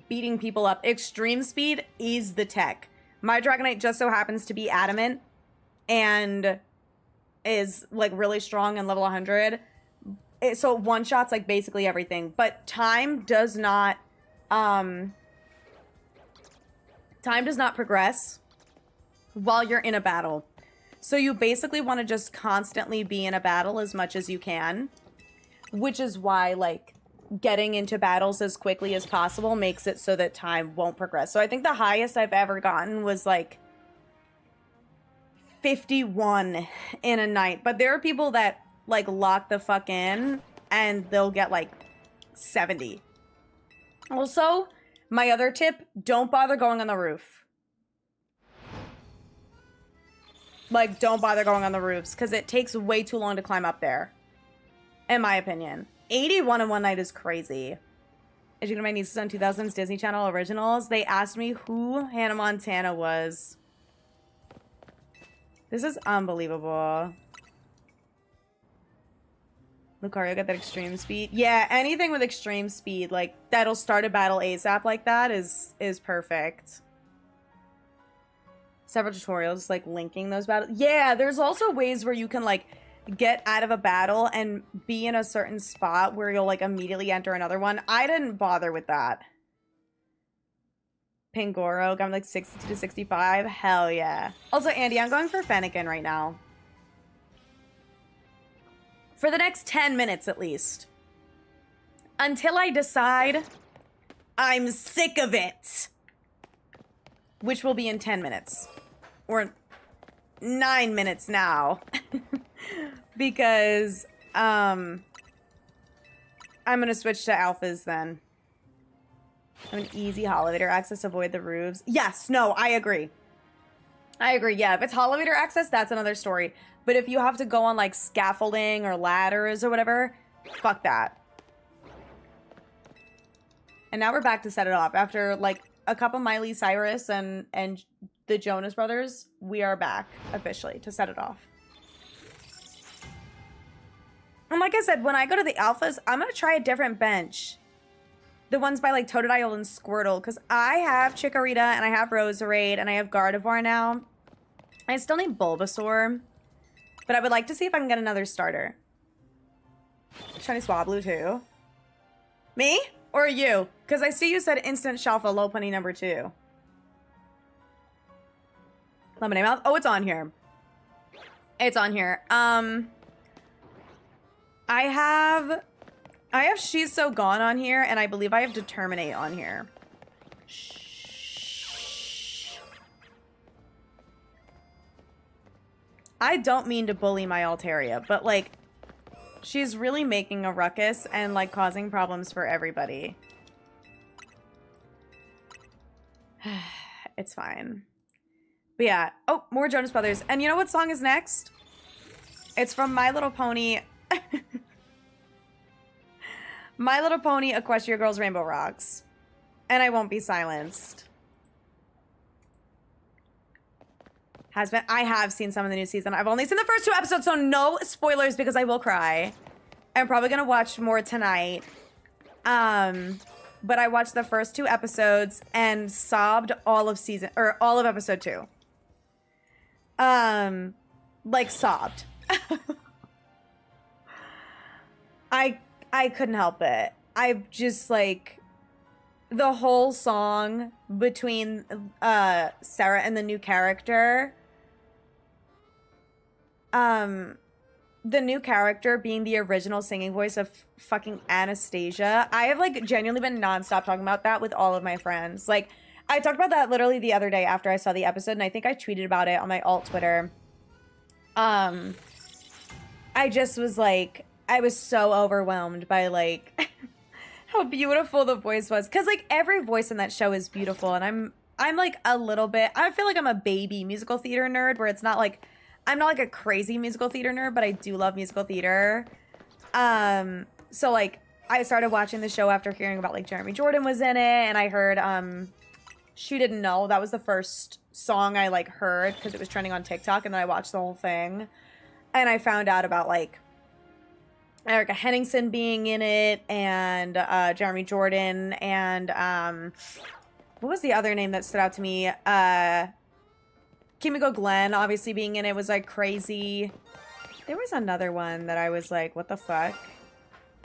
beating people up. Extreme Speed is the tech. My Dragonite just so happens to be adamant and is like really strong and level 100. So one shot's like basically everything. But time does not progress while you're in a battle. So you basically want to just constantly be in a battle as much as you can, which is why like getting into battles as quickly as possible makes it so that time won't progress. So I think the highest I've ever gotten was like 51 in a night. But there are people that like lock the fuck in and they'll get like 70. Also, my other tip, don't bother going on the roof. Like, don't bother going on the roofs because it takes way too long to climb up there, in my opinion. 81 in one night is crazy. As you know, my nieces on 2000s Disney Channel originals, they asked me who Hannah Montana was. This is unbelievable. Lucario got that extreme speed. Yeah, anything with extreme speed, like, that'll start a battle ASAP like that is perfect. Several tutorials, like, linking those battles. Yeah, there's also ways where you can, like, get out of a battle and be in a certain spot where you'll like immediately enter another one. I didn't bother with that. Pangoro, got like 62 to 65. Hell yeah. Also, Andy, I'm going for Fennekin right now. For the next 10 minutes at least. Until I decide I'm sick of it. Which will be in 10 minutes. Or 9 minutes now. Because I'm gonna switch to alphas then. Have an easy elevator access, avoid the roofs. Yes, no, I agree. I agree, yeah. If it's elevator access, that's another story. But if you have to go on like scaffolding or ladders or whatever, fuck that. And now we're back to set it off. After like a couple Miley Cyrus and the Jonas Brothers, we are back officially to set it off. And like I said, when I go to the alphas, I'm going to try a different bench. The ones by like Totodile and Squirtle. Because I have Chikorita and I have Roserade and I have Gardevoir now. I still need Bulbasaur. But I would like to see if I can get another starter. Shiny Swablu too. Me? Or you? Because I see you said Instant Shelfa, Lopunny number 2. Lemonade Mouth. Oh, it's on here. It's on here. I have She's So Gone on here, and I believe I have Determinate on here. Shh. I don't mean to bully my Altaria, but, like, she's really making a ruckus and, like, causing problems for everybody. It's fine. But yeah. Oh, more Jonas Brothers. And you know what song is next? It's from My Little Pony... My Little Pony Equestria Girls Rainbow Rocks. And I won't be silenced. I have seen some of the new season. I've only seen the first 2 episodes, so no spoilers because I will cry. I'm probably gonna watch more tonight. But I watched the first 2 episodes and sobbed all of episode 2. Like sobbed. I couldn't help it. I just like the whole song between Sarah and the new character. The new character being the original singing voice of fucking Anastasia. I have like genuinely been nonstop talking about that with all of my friends. Like I talked about that literally the other day after I saw the episode, and I think I tweeted about it on my alt Twitter. I just was like, I was so overwhelmed by, like, how beautiful the voice was. Because, like, every voice in that show is beautiful. And I'm like a little bit, I feel like I'm a baby musical theater nerd where it's not like, I'm not like a crazy musical theater nerd, but I do love musical theater. So like I started watching the show after hearing about like Jeremy Jordan was in it, and I heard She Didn't Know. That was the first song I like heard because it was trending on TikTok, and then I watched the whole thing. And I found out about like Erica Henningsen being in it, and Jeremy Jordan, and what was the other name that stood out to me? Kimiko Glenn obviously being in it was like crazy. There was another one that I was like, what the fuck?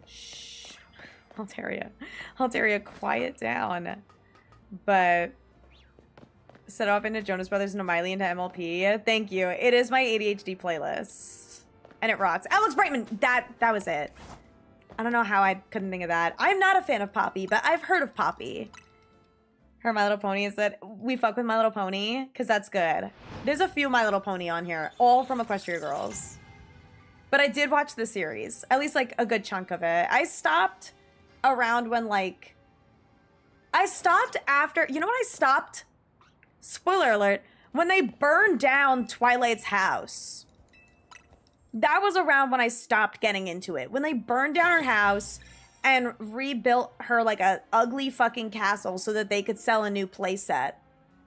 Shh. Alteria, quiet down. But set off into Jonas Brothers, into Miley, into MLP. Thank you. It is my ADHD playlist. And it rocks. Alex Brightman, that was it. I don't know how I couldn't think of that. I'm not a fan of Poppy, but I've heard of Poppy. Her My Little Pony is that we fuck with My Little Pony, because that's good. There's a few My Little Pony on here, all from Equestria Girls. But I did watch the series, at least like a good chunk of it. I stopped around when like, I stopped after, you know what I stopped? Spoiler alert, when they burned down Twilight's house. That was around when I stopped getting into it. When they burned down her house and rebuilt her like a ugly fucking castle so that they could sell a new playset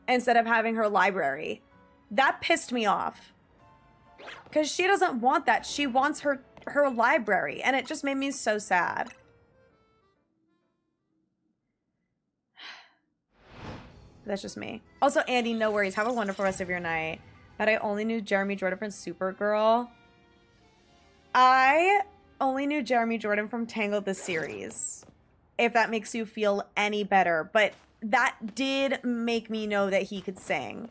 instead of having her library. That pissed me off. Because she doesn't want that. She wants her library. And it just made me so sad. That's just me. Also, Andy, no worries. Have a wonderful rest of your night. But I only knew Jeremy Jordan from Supergirl. I only knew Jeremy Jordan from Tangled the series. If that makes you feel any better. But that did make me know that he could sing.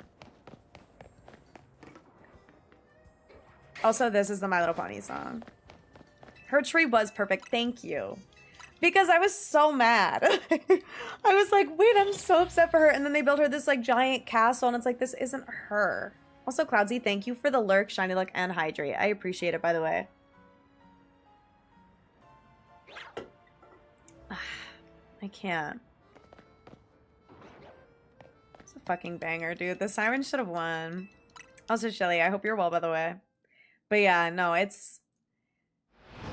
Also, this is the My Little Pony song. Her tree was perfect. Thank you. Because I was so mad. I was like, wait, I'm so upset for her. And then they built her this like giant castle, and it's like, this isn't her. Also, Cloudsy, thank you for the lurk, shiny look, and hydrate. I appreciate it, by the way. I can't. It's a fucking banger, dude. The Siren should have won. Also, Shelly, I hope you're well, by the way. But yeah, no, it's...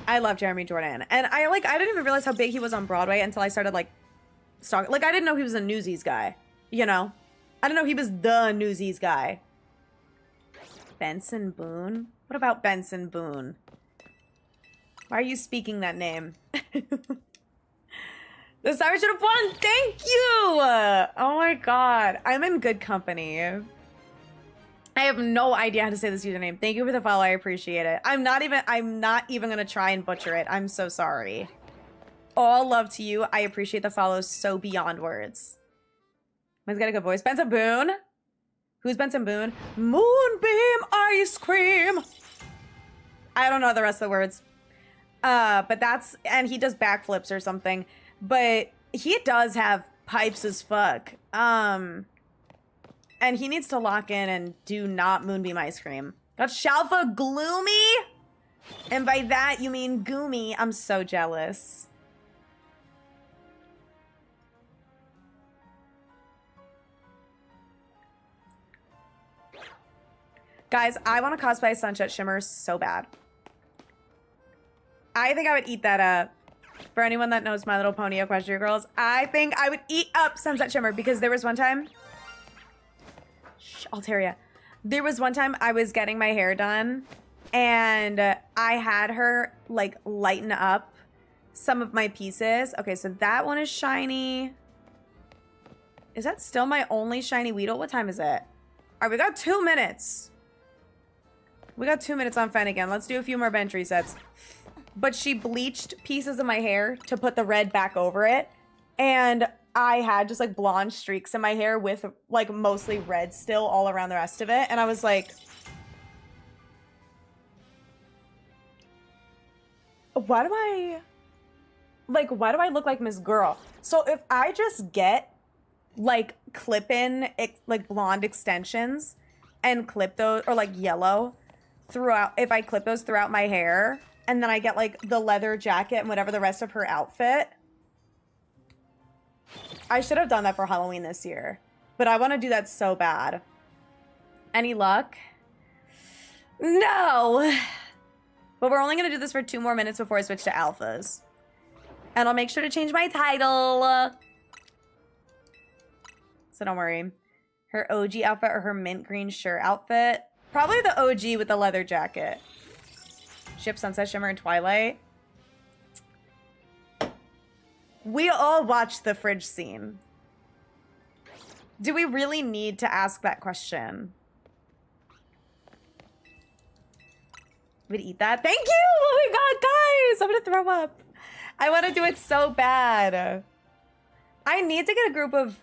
I love Jeremy Jordan. And I didn't even realize how big he was on Broadway until I started, like, stalking. Like, I didn't know he was a Newsies guy, you know? I didn't know he was the Newsies guy. Benson Boone? What about Benson Boone? Why are you speaking that name? The Siren should have won! Thank you! Oh my god. I'm in good company. I have no idea how to say this username. Thank you for the follow. I appreciate it. I'm not even gonna try and butcher it. I'm so sorry. All love to you. I appreciate the follows so beyond words. Man's got a good voice. Benson Boone. Who's Benson Boone? Moonbeam ice cream. I don't know the rest of the words. But that's, and he does backflips or something. But he does have pipes as fuck. And he needs to lock in and do not Moonbeam ice cream. Got Shalfa Gloomy? And by that, you mean Goomy. I'm so jealous. Guys, I want to cosplay Sunset Shimmer so bad. I think I would eat that up. For anyone that knows My Little Pony Equestria Girls, I think I would eat up Sunset Shimmer because there was one time... Altaria. There was one time I was getting my hair done and I had her like lighten up some of my pieces. Okay, so that one is shiny. Is that still my only shiny Weedle? What time is it? All right, we got 2 minutes. We got 2 minutes on Fennegan. Let's do a few more bench resets. But she bleached pieces of my hair to put the red back over it. And I had just like blonde streaks in my hair with like mostly red still all around the rest of it. And I was like, why do I look like Miss Girl? So if I just get like clip-in like blonde extensions and clip those, or like yellow throughout, if I clip those throughout my hair and then I get like the leather jacket and whatever the rest of her outfit, I should have done that for Halloween this year. But I want to do that so bad. Any luck? No. But we're only going to do this for 2 more minutes before I switch to alphas. And I'll make sure to change my title. So don't worry. Her OG outfit or her mint green shirt outfit? Probably the OG with the leather jacket. Ship, Sunset, Shimmer, and Twilight. We all watched the fridge scene. Do we really need to ask that question? We'd eat that? Thank you! Oh my god, guys! I'm gonna throw up. I want to do it so bad. I need to get a group of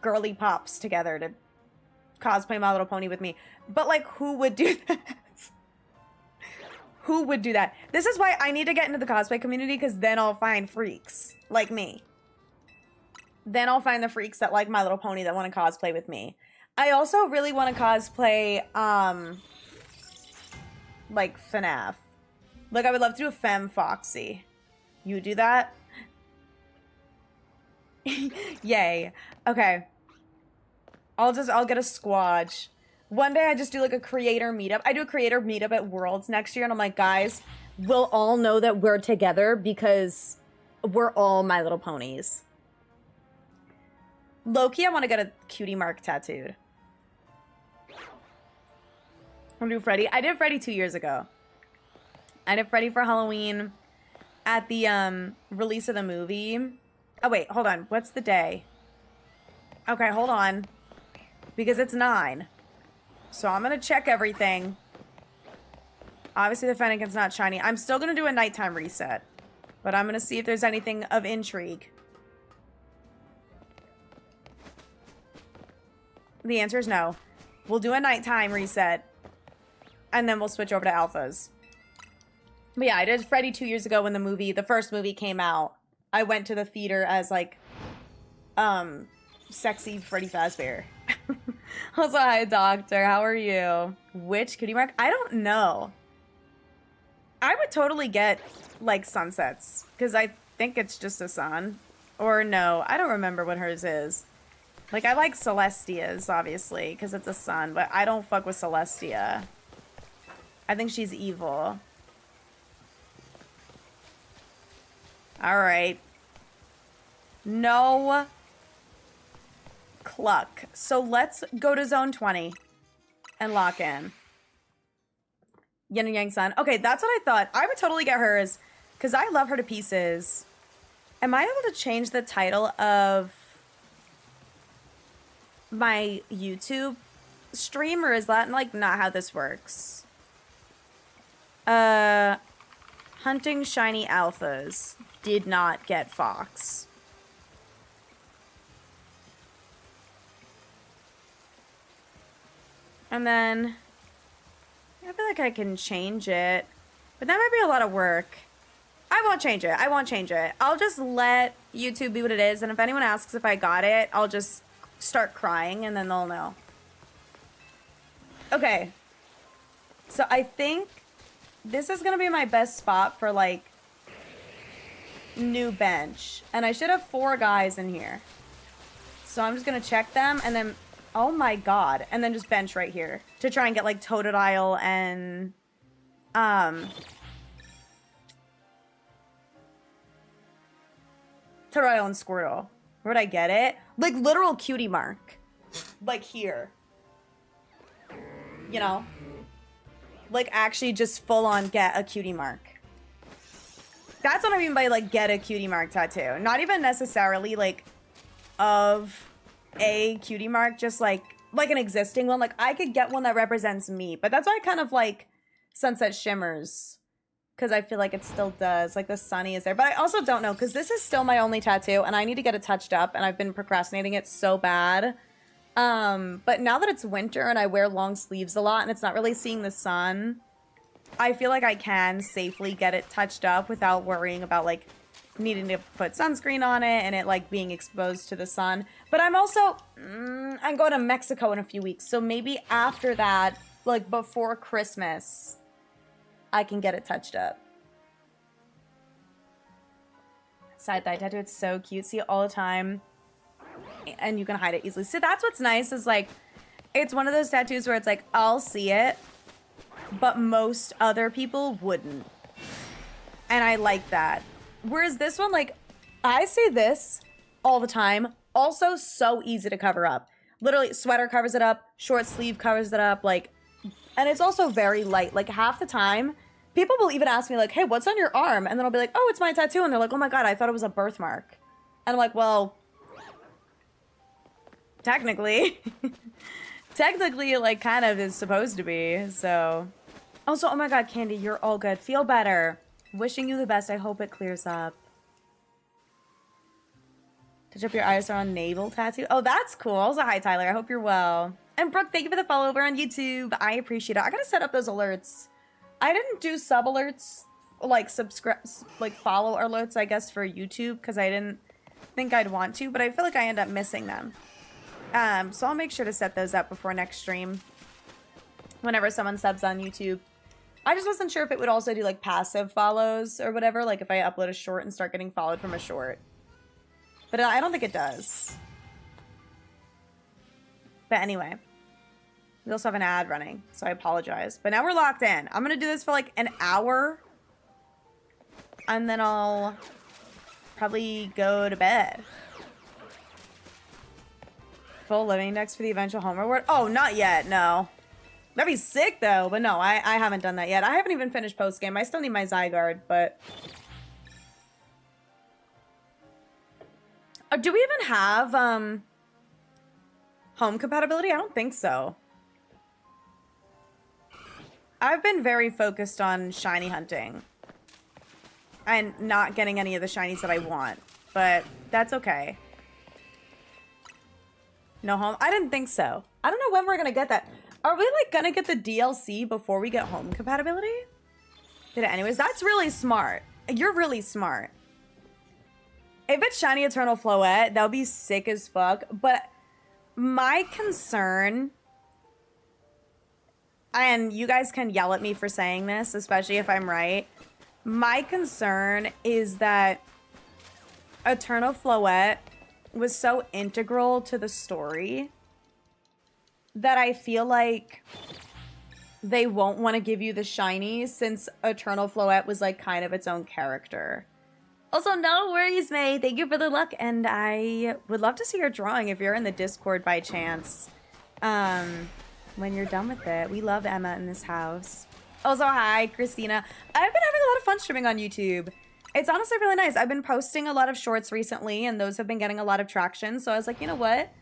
girly pops together to cosplay My Little Pony with me. But, like, who would do that? Who would do that? This is why I need to get into the cosplay community, because then I'll find freaks like me. Then I'll find the freaks that like My Little Pony that want to cosplay with me. I also really want to cosplay, like, FNAF. Like, I would love to do a Femme Foxy. You do that? Yay. Okay. I'll get a squadge. One day I just do like a creator meetup. I do a creator meetup at Worlds next year and I'm like, guys, we'll all know that we're together because we're all My Little Ponies. Loki, I want to get a cutie mark tattooed. I'm gonna do Freddy. I did Freddy 2 years ago. I did Freddy for Halloween at the release of the movie. Oh wait, hold on. What's the day? Okay, hold on. Because it's 9. So I'm gonna check everything. Obviously the Fennekin's not shiny. I'm still gonna do a nighttime reset. But I'm gonna see if there's anything of intrigue. The answer is no. We'll do a nighttime reset. And then we'll switch over to alphas. But yeah, I did Freddy 2 years ago when the first movie came out. I went to the theater as like, sexy Freddy Fazbear. Also, hi, doctor. How are you? Which cutie mark? I don't know. I would totally get, like, sunsets. Because I think it's just a sun. Or no, I don't remember what hers is. Like, I like Celestia's, obviously, because it's a sun. But I don't fuck with Celestia. I think she's evil. Alright. No cluck. So let's go to zone 20 and lock in. Yin and Yang Sun. Okay, that's what I thought. I would totally get hers because I love her to pieces. Am I able to change the title of my YouTube stream, or is that like not how this works? Hunting shiny alphas. Did not get Fox. And then I feel like I can change it, but that might be a lot of work. I won't change it. I won't change it. I'll just let YouTube be what it is. And if anyone asks if I got it, I'll just start crying and then they'll know. Okay. So I think this is going to be my best spot for like new bench. And I should have 4 guys in here. So I'm just going to check them and then, oh my god. And then just bench right here to try and get like Totodile and, Totodile and Squirtle. Where'd I get it? Like literal cutie mark. Like here. You know? Like actually just full on get a cutie mark. That's what I mean by like get a cutie mark tattoo. Not even necessarily like of a cutie mark, just like an existing one. Like I could get one that represents me, but that's why I kind of like Sunset Shimmers. Because I feel like it still does. Like the sunny is there. But I also don't know because this is still my only tattoo and I need to get it touched up and I've been procrastinating it so bad. But now that it's winter and I wear long sleeves a lot and it's not really seeing the sun, I feel like I can safely get it touched up without worrying about like needing to put sunscreen on it and it like being exposed to the sun. But I'm also, I'm going to Mexico in a few weeks. So maybe after that, like before Christmas, I can get it touched up. Side thigh tattoo, it's so cute. See it all the time. and you can hide it easily. So that's what's nice is like, it's one of those tattoos where it's like, I'll see it, but most other people wouldn't. And I like that. Whereas this one, like, I see this all the time. Also so easy to cover up. Literally, sweater covers it up, short sleeve covers it up, like, and it's also very light. Like, half the time, people will even ask me, like, hey, what's on your arm? And then I'll be like, oh, it's my tattoo. And they're like, oh my God, I thought it was a birthmark. And I'm like, well, technically, technically, it, like, kind of is supposed to be, so. Also, oh my God, Candy, you're all good. Feel better. Wishing you the best. I hope it clears up. Touch up your eyes on navel tattoo. Oh, that's cool. Also, hi, Tyler. I hope you're well. And Brooke, thank you for the follow over on YouTube. I appreciate it. I gotta set up those alerts. I didn't do sub alerts, like subscribe, like follow alerts, I guess, for YouTube because I didn't think I'd want to, but I feel like I end up missing them. So I'll make sure to set those up before next stream. Whenever someone subs on YouTube. I just wasn't sure if it would also do like passive follows or whatever, like if I upload a short and start getting followed from a short. But I don't think it does. But anyway. We also have an ad running, so I apologize. But now we're locked in. I'm going to do this for like an hour. And then I'll probably go to bed. Full living index for the eventual home reward. Oh, not yet. No. That'd be sick, though. But no, I haven't done that yet. I haven't even finished post-game. I still need my Zygarde, but... do we even have, home compatibility? I don't think so. I've been very focused on shiny hunting. And not getting any of the shinies that I want. But that's okay. No home? I didn't think so. I don't know when we're gonna get that. Are we, like, gonna get the DLC before we get home compatibility? Did it anyways? That's really smart. You're really smart. If it's shiny Eternal Floette, that would be sick as fuck. But my concern, and you guys can yell at me for saying this, especially if I'm right. My concern is that Eternal Floette was so integral to the story that I feel like they won't want to give you the shinies since Eternal Floette was like kind of its own character. Also, no worries, May. Thank you for the luck, and I would love to see your drawing if you're in the Discord by chance. When you're done with it. We love Emma in this house. Also, hi, Christina. I've been having a lot of fun streaming on YouTube. It's honestly really nice. I've been posting a lot of shorts recently, and those have been getting a lot of traction, so I was like, you know what?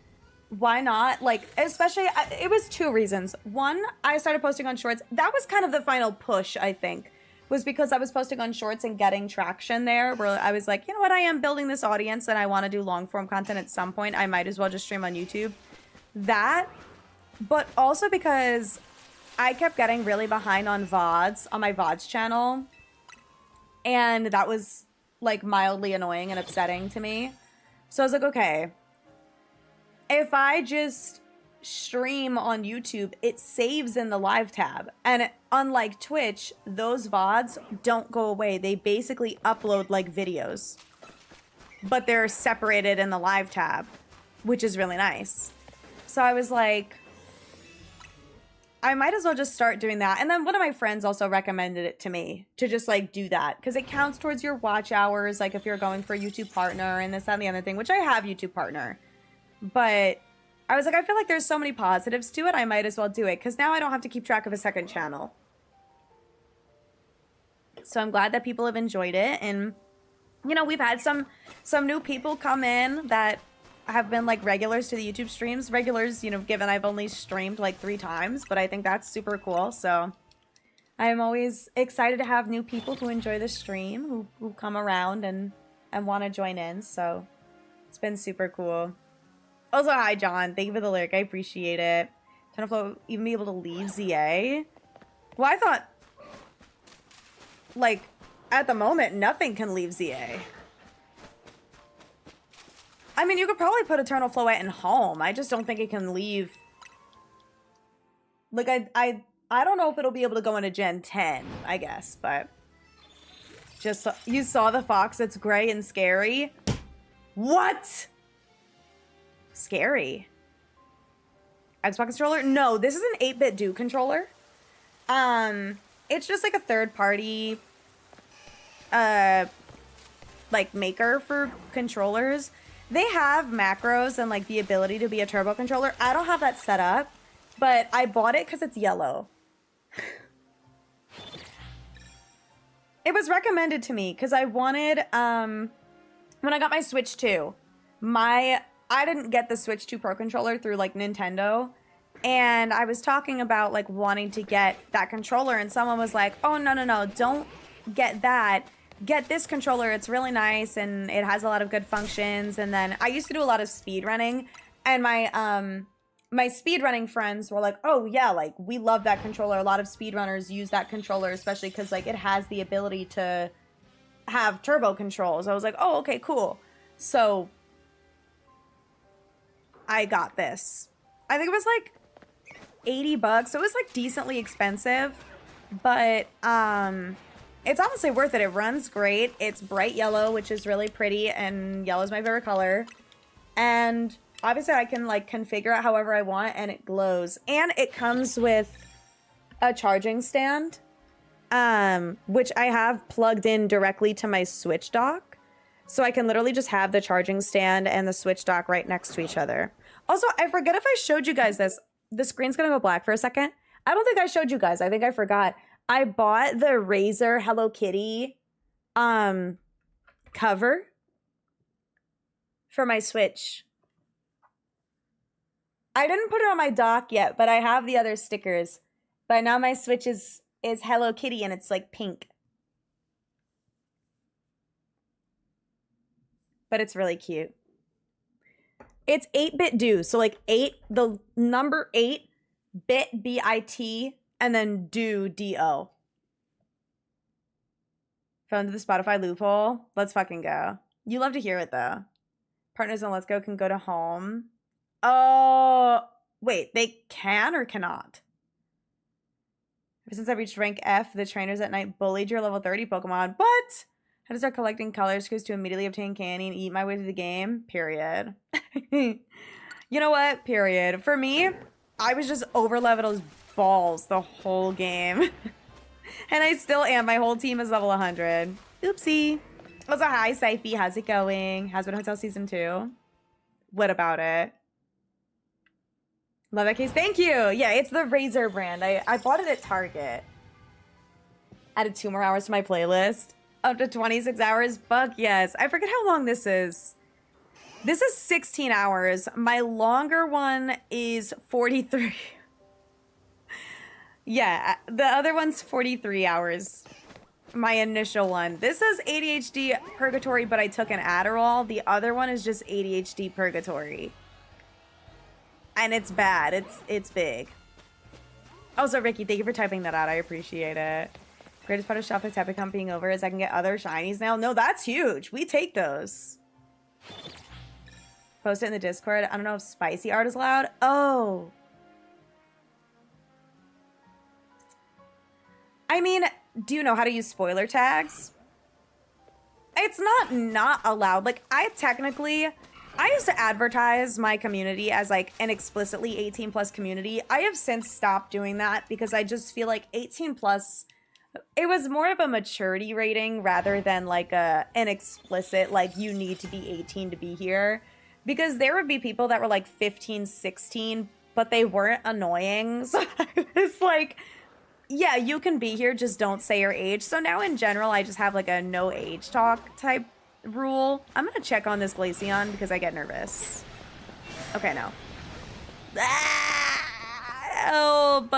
Why not? Like, especially, it was two reasons. One, I started posting on shorts. That was kind of the final push, I think. Was because I was posting on shorts and getting traction there, where I was like, you know what, I am building this audience and I want to do long form content at some point. I might as well just stream on YouTube. That, but also because I kept getting really behind on VODs, on my VODs channel. And that was like mildly annoying and upsetting to me. So I was like, okay, if I just stream on YouTube, it saves in the live tab, and unlike Twitch, those VODs don't go away. They basically upload like videos, but they're separated in the live tab, which is really nice. So I was like, I might as well just start doing that. And then one of my friends also recommended it to me to just like do that because it counts towards your watch hours, like if you're going for YouTube Partner and this, that, and the other thing, which I have YouTube Partner, but I was like, I feel like there's so many positives to it, I might as well do it, because now I don't have to keep track of a second channel. So I'm glad that people have enjoyed it, and, you know, we've had some new people come in that have been, like, regulars to the YouTube streams. Regulars, you know, given I've only streamed, like, 3 times, but I think that's super cool, so I'm always excited to have new people who enjoy the stream, who come around and want to join in, so it's been super cool. Also, hi, John. Thank you for the lyric. I appreciate it. Tenaflo even be able to leave ZA? Well, I thought, like, at the moment, nothing can leave ZA. I mean, you could probably put Eternal Floette in home. I just don't think it can leave. Like, I don't know if it'll be able to go into Gen 10, I guess, but just, you saw the fox that's gray and scary? What? Scary. Xbox controller? No, this is an 8-bit do controller. It's just like a third party like maker for controllers. They have macros and like the ability to be a turbo controller. I don't have that set up, but I bought it because it's yellow. It was recommended to me because I wanted, when I got my Switch 2, I didn't get the Switch 2 Pro controller through like Nintendo. And I was talking about like wanting to get that controller, and someone was like, oh, no, don't get that. Get this controller. It's really nice and it has a lot of good functions. And then I used to do a lot of speed running, and my speed running friends were like, oh yeah, like we love that controller. A lot of speedrunners use that controller, especially because like it has the ability to have turbo controls. I was like, oh, okay, cool. So I got this. I think it was like $80, so it was like decently expensive, but it's honestly worth it. It runs great. It's bright yellow, which is really pretty, and yellow is my favorite color. And obviously I can like configure it however I want, and it glows. And it comes with a charging stand, which I have plugged in directly to my Switch dock. So I can literally just have the charging stand and the Switch dock right next to each other. Also, I forget if I showed you guys this. The screen's gonna go black for a second. I don't think I showed you guys. I think I forgot. I bought the Razer Hello Kitty cover for my Switch. I didn't put it on my dock yet, but I have the other stickers. But now my Switch is Hello Kitty, and it's like pink. But it's really cute. It's 8-bit do. So like 8, the number 8, bit, B-I-T, and then do, D-O. Fell into the Spotify loophole. Let's fucking go. You love to hear it though. Partners in Let's Go can go to home. Oh, wait, they can or cannot? Ever since I reached rank F, the trainers at night bullied your level 30 Pokemon. But I had to start collecting color screws to immediately obtain candy and eat my way through the game. Period. You know what? Period. For me, I was just over-leveled as balls the whole game. And I still am. My whole team is level 100. Oopsie. Also, hi, Syfy. How's it going? Hazbin Hotel Season 2. What about it? Love that case. Thank you. Yeah, it's the Razer brand. I bought it at Target. Added 2 more hours to my playlist. Up to 26 hours. Fuck yes. I forget how long this is. This is 16 hours. My longer one is 43. Yeah, the other one's 43 hours. My initial one. This is ADHD Purgatory, but I took an Adderall. The other one is just ADHD Purgatory. And it's bad. It's big. Also, Ricky, thank you for typing that out. I appreciate it. Greatest part of Shopify Tappy Comp being over is I can get other shinies now. No, that's huge. We take those. Post it in the Discord. I don't know if spicy art is allowed. Oh. I mean, do you know how to use spoiler tags? It's not allowed. Like, I used to advertise my community as like an explicitly 18 plus community. I have since stopped doing that because I just feel like 18 plus, it was more of a maturity rating rather than like an explicit, like you need to be 18 to be here. Because there would be people that were like 15, 16, but they weren't annoying. So it's like, yeah, you can be here, just don't say your age. So now in general, I just have like a no age talk type rule. I'm gonna check on this Glaceon because I get nervous. Okay, no. Help!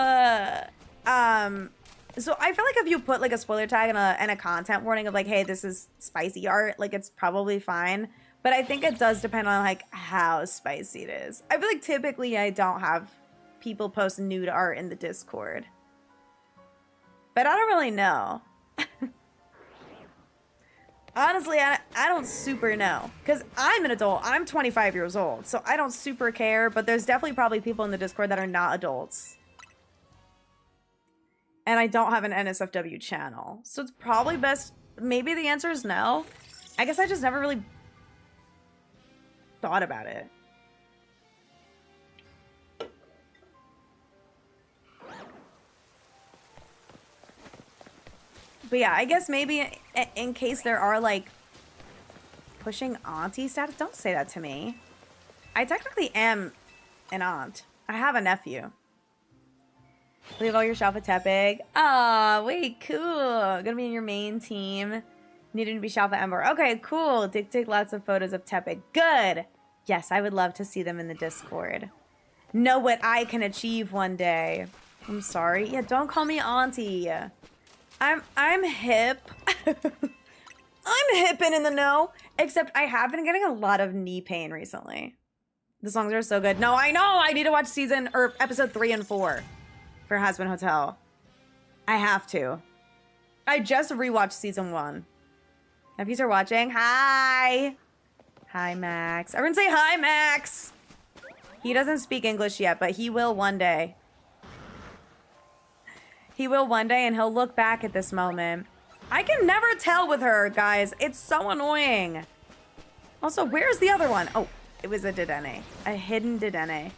So I feel like if you put like a spoiler tag and a content warning of like, hey, this is spicy art, like it's probably fine. But I think it does depend on like how spicy it is. I feel like typically I don't have people post nude art in the Discord. But I don't really know. Honestly, I don't super know. Because I'm an adult. I'm 25 years old. So I don't super care. But there's definitely probably people in the Discord that are not adults. And I don't have an NSFW channel. So it's probably best... Maybe the answer is no. I guess I just never really thought about it. But yeah, I guess maybe in case there are like pushing auntie status, don't say that to me. I technically am an aunt. I have a nephew. Leave all your shop at Tepig. Aw, wait, cool. Gonna be in your main team. Needing to be shop at Ember. Okay, cool. Take lots of photos of Tepig. Good. Yes, I would love to see them in the Discord. Know what I can achieve one day. I'm sorry. Yeah, don't call me auntie. I'm hip. I'm hip and in the know. Except I have been getting a lot of knee pain recently. The songs are so good. No, I know. I need to watch episode 3 and 4 for Hazbin Hotel. I have to. I just rewatched season 1. If you are watching, hi. Hi, Max. Everyone say hi, Max. He doesn't speak English yet, but he will one day. He will one day, and he'll look back at this moment. I can never tell with her, guys. It's so annoying. Also, where's the other one? Oh, it was a Dedenne. A hidden Dedenne.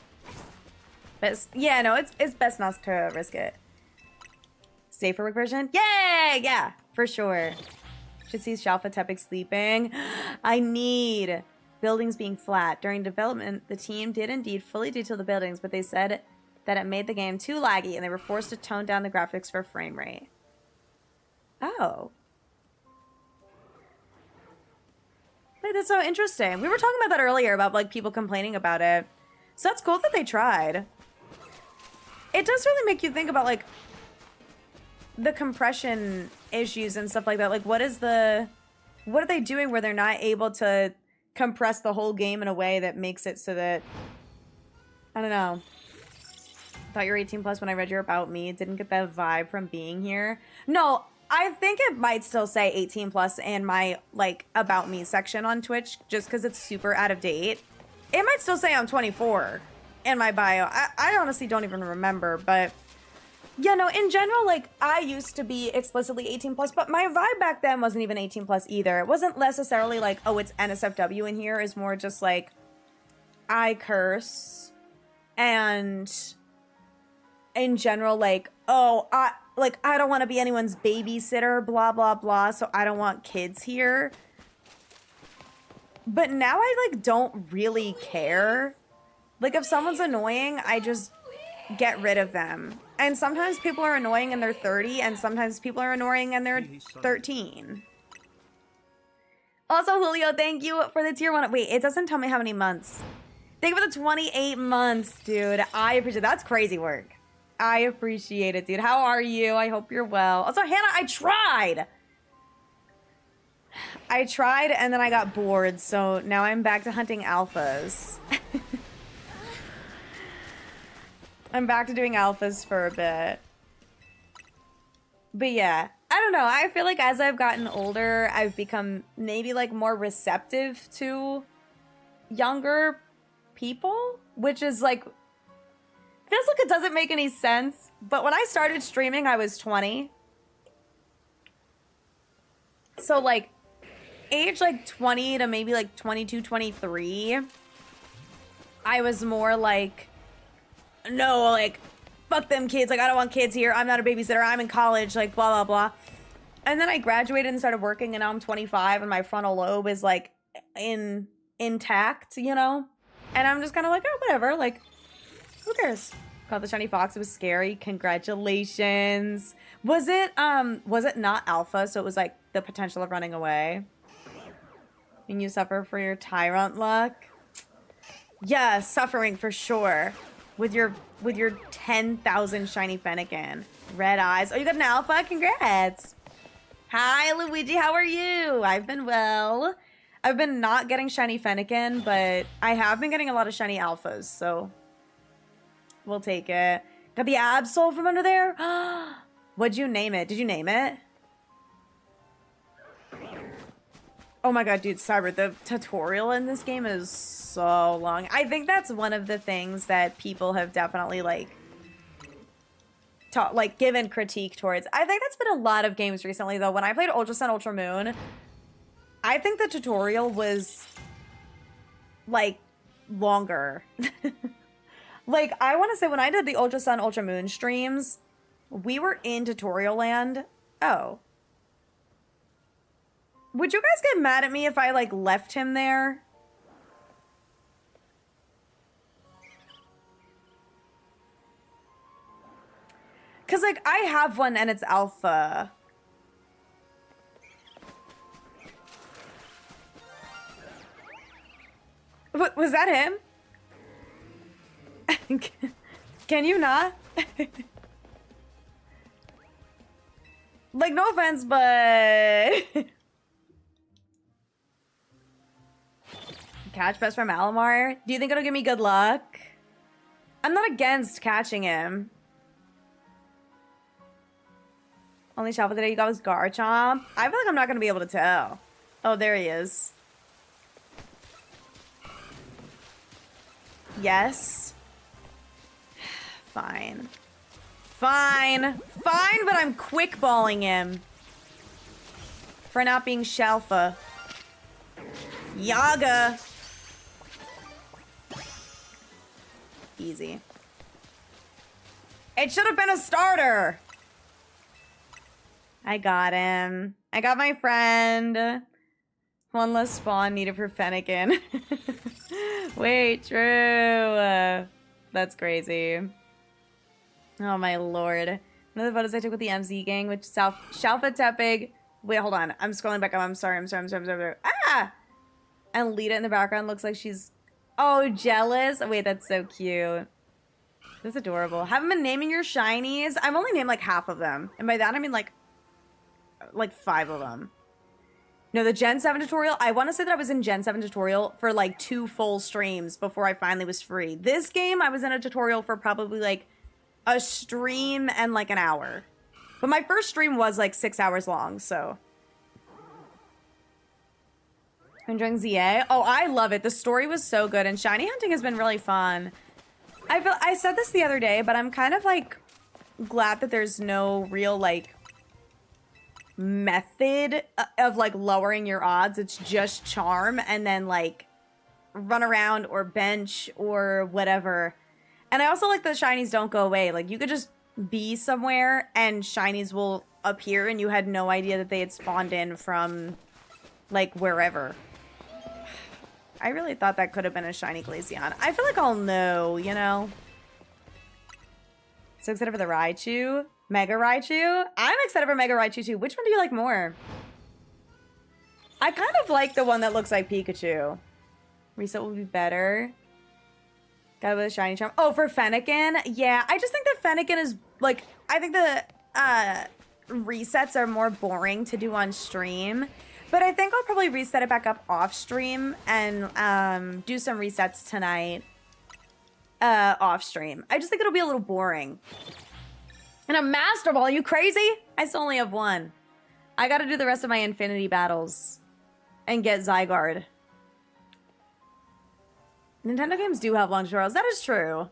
But yeah, no, it's best not to risk it. Safer work version? Yay! Yeah, for sure. Should see Shalfa Tepig sleeping. I need buildings being flat. During development, the team did indeed fully detail the buildings, but they said that it made the game too laggy and they were forced to tone down the graphics for frame rate. Oh. Like, that's so interesting. We were talking about that earlier, about like people complaining about it. So that's cool that they tried. It does really make you think about like the compression issues and stuff like that. Like, what are they doing where they're not able to compress the whole game in a way that makes it so that, I don't know. Thought you were 18 plus when I read your about me. Didn't get that vibe from being here. No, I think it might still say 18 plus in my like about me section on Twitch, just because it's super out of date. It might still say I'm 24 in my bio. I honestly don't even remember, but yeah, no, in general, like, I used to be explicitly 18 plus, but my vibe back then wasn't even 18 plus either. It wasn't necessarily like, oh, it's NSFW in here. It's more just like, I curse, and in general, like, oh, I don't want to be anyone's babysitter, blah, blah, blah, so I don't want kids here. But now I, like, don't really care. Like, if someone's annoying, I just get rid of them. And sometimes people are annoying and they're 30, and sometimes people are annoying and they're 13. Also, Julio, thank you for the tier 1. Wait, it doesn't tell me how many months. Thank you for the 28 months, dude. I appreciate it. That's crazy work. I appreciate it, dude. How are you? I hope you're well. Also, Hannah, I tried and then I got bored, so now I'm back to hunting alphas. I'm back to doing alphas for a bit. But yeah, I don't know. I feel like as I've gotten older, I've become maybe like more receptive to younger people, which is like, feels like it doesn't make any sense. But when I started streaming, I was 20. So like age like 20 to maybe like 22, 23, I was more like, no, like, fuck them kids. Like, I don't want kids here. I'm not a babysitter. I'm in college. Like, blah, blah, blah. And then I graduated and started working, and now I'm 25, and my frontal lobe is, like, intact, you know? And I'm just kind of like, oh, whatever. Like, who cares? Caught the shiny fox. It was scary. Congratulations. Was it not alpha? So it was, like, the potential of running away? And you suffer for your tyrant luck? Yeah, suffering for sure. With your 10,000 shiny Fennekin. Red eyes. Oh, you got an alpha? Congrats. Hi, Luigi. How are you? I've been well. I've been not getting shiny Fennekin, but I have been getting a lot of shiny alphas, so we'll take it. Got the Absol from under there? What'd you name it? Did you name it? Oh my god, dude, Cyber, the tutorial in this game is so long. I think that's one of the things that people have definitely, like, given critique towards. I think that's been a lot of games recently, though. When I played Ultra Sun, Ultra Moon, I think the tutorial was, like, longer. Like, I want to say when I did the Ultra Sun, Ultra Moon streams, we were in tutorial land. Oh. Would you guys get mad at me if I, like, left him there? Because, like, I have one and it's alpha. What, was that him? Can you not? Like, no offense, but... Catch best from Alamar? Do you think it'll give me good luck? I'm not against catching him. Only shot for the day you got was Garchomp. I feel like I'm not going to be able to tell. Oh, there he is. Yes. Fine. Fine. Fine, but I'm quick balling him. For not being Shalfa. Yaga. Easy. It should have been a starter. I got him. I got my friend. One less spawn needed for Fennekin. Wait, true. That's crazy. Oh my lord. One of the photos I took with the MZ gang, which Shalfa Tepig. Wait, hold on. I'm scrolling back up. I'm sorry. Ah! And Lita in the background looks like she's... Oh, jealous? Oh, wait, that's so cute. That's adorable. Haven't been naming your shinies? I've only named like half of them. And by that, I mean like 5 of them. No, the Gen 7 tutorial, I want to say that I was in Gen 7 tutorial for like 2 full streams before I finally was free. This game, I was in a tutorial for probably like a stream and like an hour. But my first stream was like 6 hours long, so. Enjoying ZA? Oh, I love it. The story was so good, and shiny hunting has been really fun. I said this the other day, but I'm kind of like glad that there's no real like method of like lowering your odds. It's just charm and then like run around or bench or whatever. And I also like that shinies don't go away. Like you could just be somewhere and shinies will appear and you had no idea that they had spawned in from like wherever. I really thought that could have been a shiny Glaceon. I feel like I'll know, you know? So excited for the Raichu. Mega Raichu? I'm excited for Mega Raichu too. Which one do you like more? I kind of like the one that looks like Pikachu. Reset will be better. Got with a shiny charm. Oh, for Fennekin? Yeah, I just think that Fennekin is like... I think the resets are more boring to do on stream. But I think I'll probably reset it back up off stream and do some resets tonight off stream. I just think it'll be a little boring. And a Master Ball, you crazy? I still only have one. I gotta do the rest of my Infinity battles and get Zygarde. Nintendo games do have long tutorials. That is true.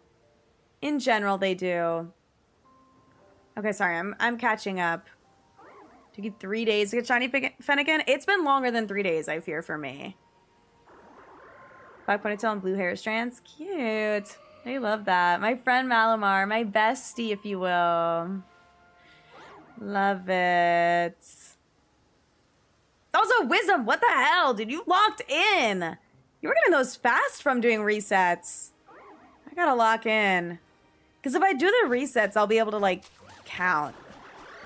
In general, they do. Okay, sorry, I'm catching up. Took you 3 days to get shiny Fennekin? It's been longer than 3 days, I fear, for me. Black ponytail and blue hair strands. Cute. I love that. My friend Malamar. My bestie, if you will. Love it. Also, Wisdom, what the hell? Dude, you locked in. You were getting those fast from doing resets. I gotta lock in. Because if I do the resets, I'll be able to, like, count.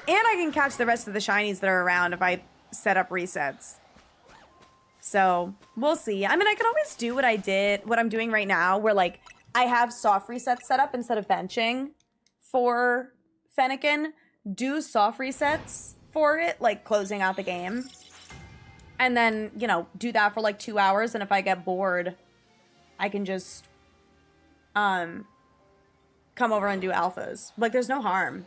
And I can catch the rest of the shinies that are around if I set up resets. So, we'll see. I mean, I could always do what I'm doing right now, where, like, I have soft resets set up instead of benching for Fennekin. Do soft resets for it, like, closing out the game. And then, you know, do that for, like, 2 hours, and if I get bored, I can just, come over and do alphas. Like, there's no harm.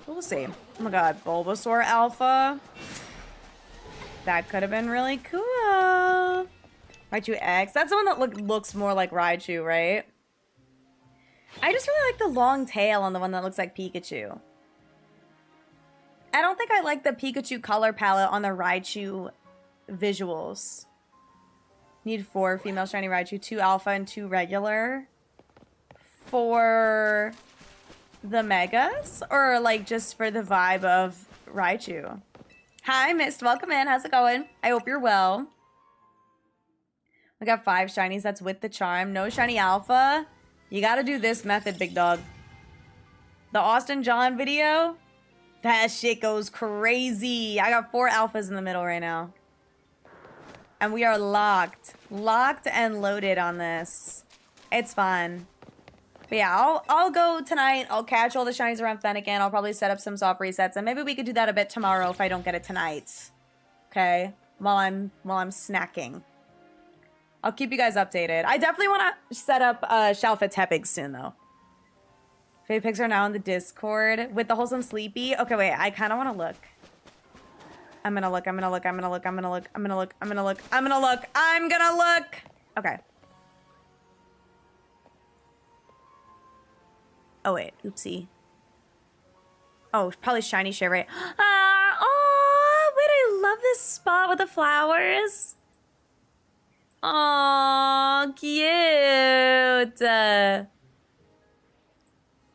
We'll see. Oh my god, Bulbasaur Alpha. That could have been really cool. Raichu X. That's the one that looks more like Raichu, right? I just really like the long tail on the one that looks like Pikachu. I don't think I like the Pikachu color palette on the Raichu visuals. Need 4 female shiny Raichu, 2 alpha and 2 regular. For the megas or like just for the vibe of Raichu? Hi, Mist. Welcome in. How's it going? I hope you're well. We got 5 shinies. That's with the charm. No shiny alpha. You gotta do this method, big dog. The Austin John video. That shit goes crazy. I got 4 alphas in the middle right now. And we are locked. Locked and loaded on this. It's fun. But yeah, I'll go tonight. I'll catch all the shinies around Fennekin. I'll probably set up some soft resets. And maybe we could do that a bit tomorrow if I don't get it tonight. Okay? While I'm snacking. I'll keep you guys updated. I definitely want to set up Shalfit's Tepig soon, though. Fave pics are now in the Discord with the Wholesome Sleepy. Okay, wait. I kind of want to look. I'm gonna look. Okay. Oh, wait. Oopsie. Oh, probably shiny shit, right? Oh, wait. I love this spot with the flowers. Oh, cute.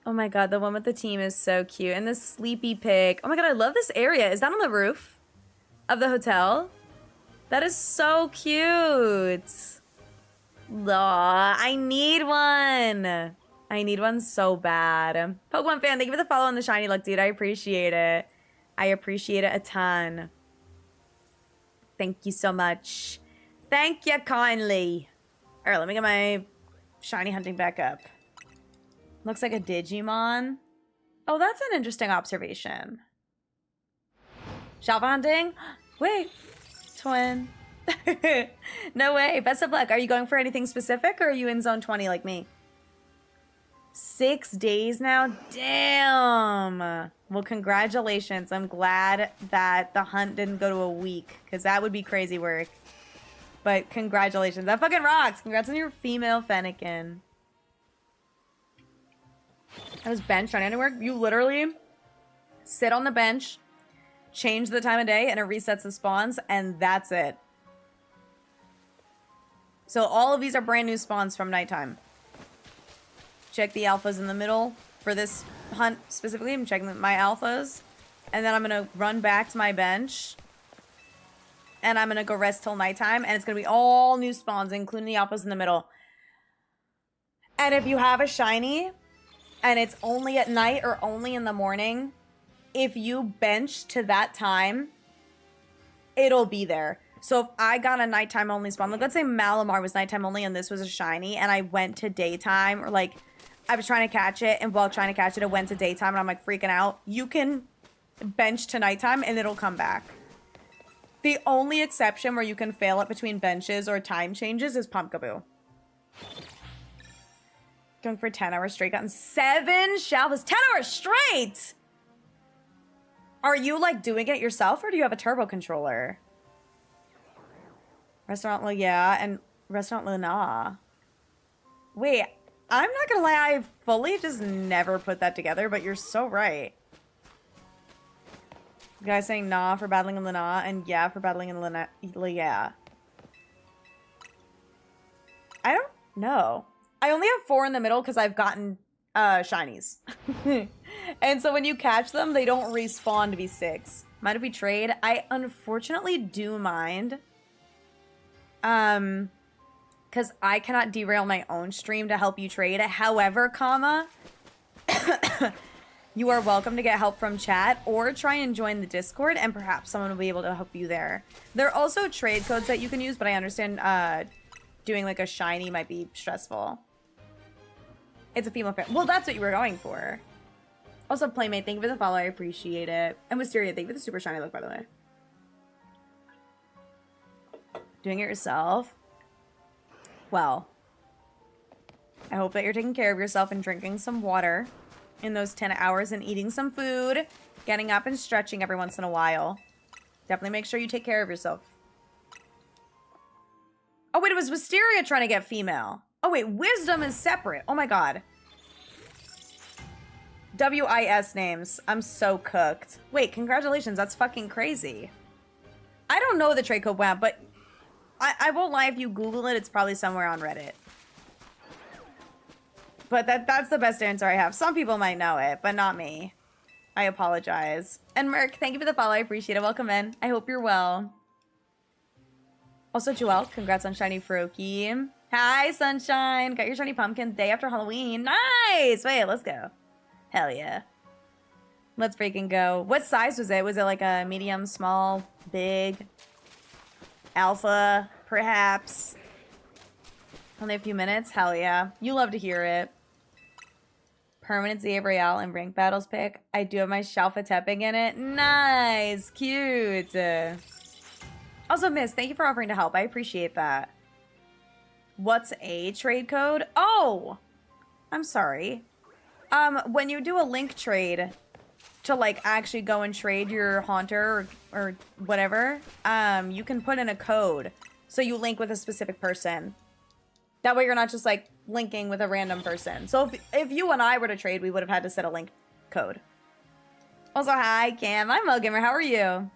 Oh my god, the one with the team is so cute. And this sleepy pig. Oh my god, I love this area. Is that on the roof of the hotel? That is so cute. Aw, I need one. I need one so bad. Pokemon fan, thank you for the follow on the shiny luck, dude. I appreciate it. I appreciate it a ton. Thank you so much. Thank you kindly. All right, let me get my shiny hunting back up. Looks like a Digimon. Oh, that's an interesting observation. Shalva hunting? Wait, twin. No way. Best of luck. Are you going for anything specific or are you in zone 20 like me? 6 days now? Damn. Well, congratulations. I'm glad that the hunt didn't go to a week because that would be crazy work. But congratulations. That fucking rocks. Congrats on your female Fennekin. That was bench on anywhere. You literally sit on the bench, change the time of day, and it resets the spawns, and that's it. So all of these are brand new spawns from nighttime. Check the alphas in the middle for this hunt specifically. I'm checking my alphas. And then I'm going to run back to my bench. And I'm going to go rest till nighttime. And it's going to be all new spawns, including the alphas in the middle. And if you have a shiny, and it's only at night or only in the morning, if you bench to that time, it'll be there. So if I got a nighttime only spawn, like let's say Malamar was nighttime only and this was a shiny, and I went to daytime, or like I was trying to catch it, and while trying to catch it, it went to daytime, and I'm like freaking out. You can bench to nighttime, and it'll come back. The only exception where you can fail it between benches or time changes is Pumpkaboo. Going for 10 hours straight, gotten 7 Shalvas. 10 hours straight! Are you like doing it yourself, or do you have a turbo controller? Restaurant La yeah, and Restaurant Luna. Wait, I'm not gonna lie, I fully just never put that together, but you're so right. You guys saying nah for battling in Luna, and yeah for battling in Luna, yeah. I don't know. I only have 4 in the middle because I've gotten shinies. And so when you catch them, they don't respawn to be 6. Mind if we trade? I unfortunately do mind. Because I cannot derail my own stream to help you trade. However, comma, you are welcome to get help from chat or try and join the Discord, and perhaps someone will be able to help you there. There are also trade codes that you can use, but I understand doing like a shiny might be stressful. It's a female fan. Well, that's what you were going for. Also, Playmate, thank you for the follow. I appreciate it. And Wisteria, thank you for the super shiny look, by the way. Doing it yourself? Well, I hope that you're taking care of yourself and drinking some water in those 10 hours and eating some food, getting up and stretching every once in a while. Definitely make sure you take care of yourself. Oh, wait, it was Wisteria trying to get female. Oh, wait, Wisdom is separate. Oh, my God. WIS names. I'm so cooked. Wait, congratulations. That's fucking crazy. I don't know the trade code web, but I won't lie. If you Google it, it's probably somewhere on Reddit. But that's the best answer I have. Some people might know it, but not me. I apologize. And Merc, thank you for the follow. I appreciate it. Welcome in. I hope you're well. Also, Joelle, congrats on Shiny Froakie. Hi, Sunshine. Got your Shiny Pumpkin day after Halloween. Nice. Wait, let's go. Hell yeah. Let's freaking go. What size was it? Was it like a medium, small, big, alpha, perhaps? Only a few minutes? Hell yeah. You love to hear it. Permanent Zabriel and rank battles pick. I do have my Shalfa Tepping in it. Nice. Cute. Also, Miss, thank you for offering to help. I appreciate that. What's a trade code? Oh! I'm sorry. When you do a link trade to, like, actually go and trade your Haunter or whatever, you can put in a code. So you link with a specific person. That way you're not just, like, linking with a random person. So if you and I were to trade, we would have had to set a link code. Also, hi, Cam. I'm Gamer. How are you?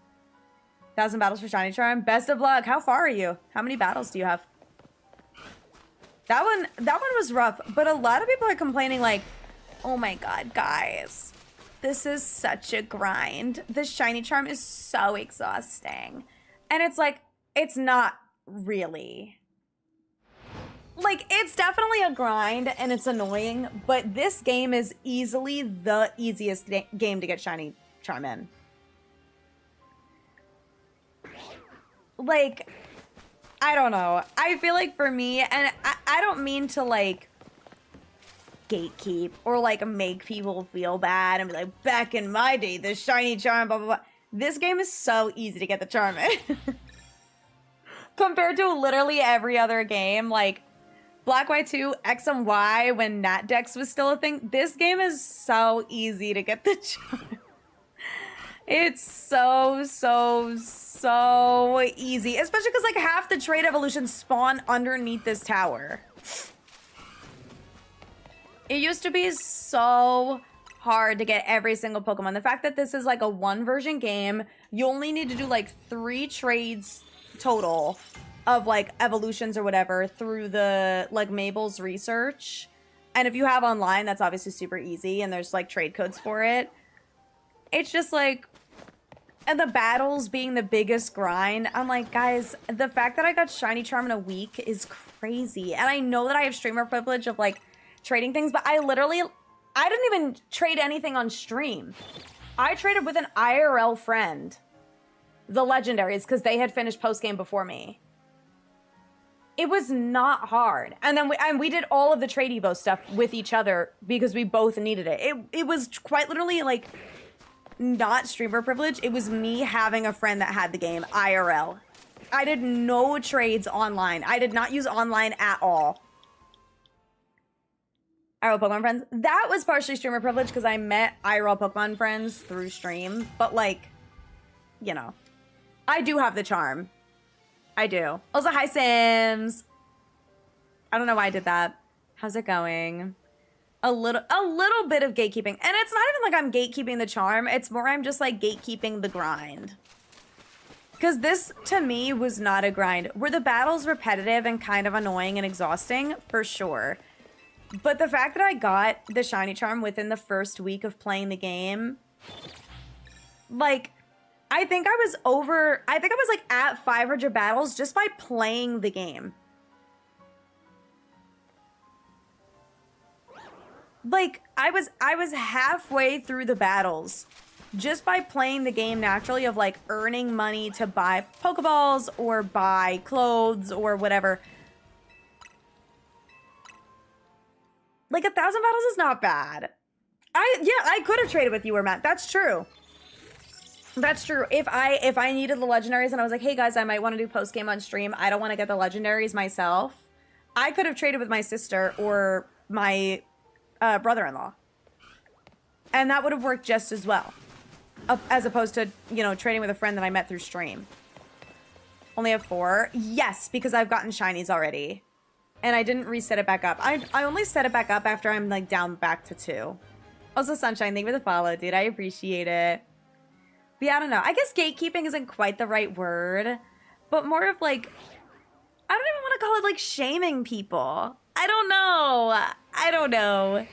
1,000 battles for Shiny Charm. Best of luck. How far are you? How many battles do you have? That one was rough. But a lot of people are complaining like, oh my god, guys. This is such a grind. This Shiny Charm is so exhausting. And it's like, it's not really. Like, it's definitely a grind and it's annoying, but this game is easily the easiest game to get Shiny Charm in. Like, I don't know. I feel like for me, and I don't mean to, like, gatekeep or, like, make people feel bad and be like, back in my day, the Shiny Charm, blah, blah, blah. This game is so easy to get the charm in. Compared to literally every other game, like, Black White 2, X and Y, when NatDex was still a thing, this game is so easy to get the charm. It's so easy. Especially because, like, half the trade evolutions spawn underneath this tower. It used to be so hard to get every single Pokemon. The fact that this is, like, a one-version game, you only need to do, like, 3 trades total of, like, evolutions or whatever through the, like, Mabel's research. And if you have online, that's obviously super easy, and there's, like, trade codes for it. It's just, like... And the battles being the biggest grind, I'm like, guys, the fact that I got Shiny Charm in a week is crazy. And I know that I have streamer privilege of, like, trading things, but I didn't even trade anything on stream. I traded with an IRL friend, the legendaries, because they had finished post-game before me. It was not hard. And then we did all of the trade Evo stuff with each other because we both needed it. It was quite literally, like... not streamer privilege. It was me having a friend that had the game IRL. I did no trades online. I did not use online at all. IRL Pokemon friends. That was partially streamer privilege because I met IRL Pokemon friends through stream. But, like, you know, I do have the charm. I do. Also, hi Sims. I don't know why I did that. How's it going? A little bit of gatekeeping. And it's not even like I'm gatekeeping the charm. It's more I'm just, like, gatekeeping the grind. Because this, to me, was not a grind. Were the battles repetitive and kind of annoying and exhausting? For sure. But the fact that I got the Shiny Charm within the first week of playing the game... like, I think I was like, at 500 battles just by playing the game. Like, I was halfway through the battles just by playing the game naturally of, like, earning money to buy Pokeballs or buy clothes or whatever. Like, 1,000 battles is not bad. I could have traded with you or Matt. That's true. That's true. If I needed the legendaries and I was like, hey guys, I might want to do post game on stream. I don't want to get the legendaries myself. I could have traded with my sister or my brother-in-law. And that would have worked just as well. As opposed to, you know, trading with a friend that I met through stream. Only have 4? Yes, because I've gotten shinies already. And I didn't reset it back up. I only set it back up after I'm, like, down back to 2. Also, Sunshine, thank you for the follow, dude. I appreciate it. But yeah, I don't know. I guess gatekeeping isn't quite the right word. But more of, like... I don't even want to call it, like, shaming people. I don't know. I don't know.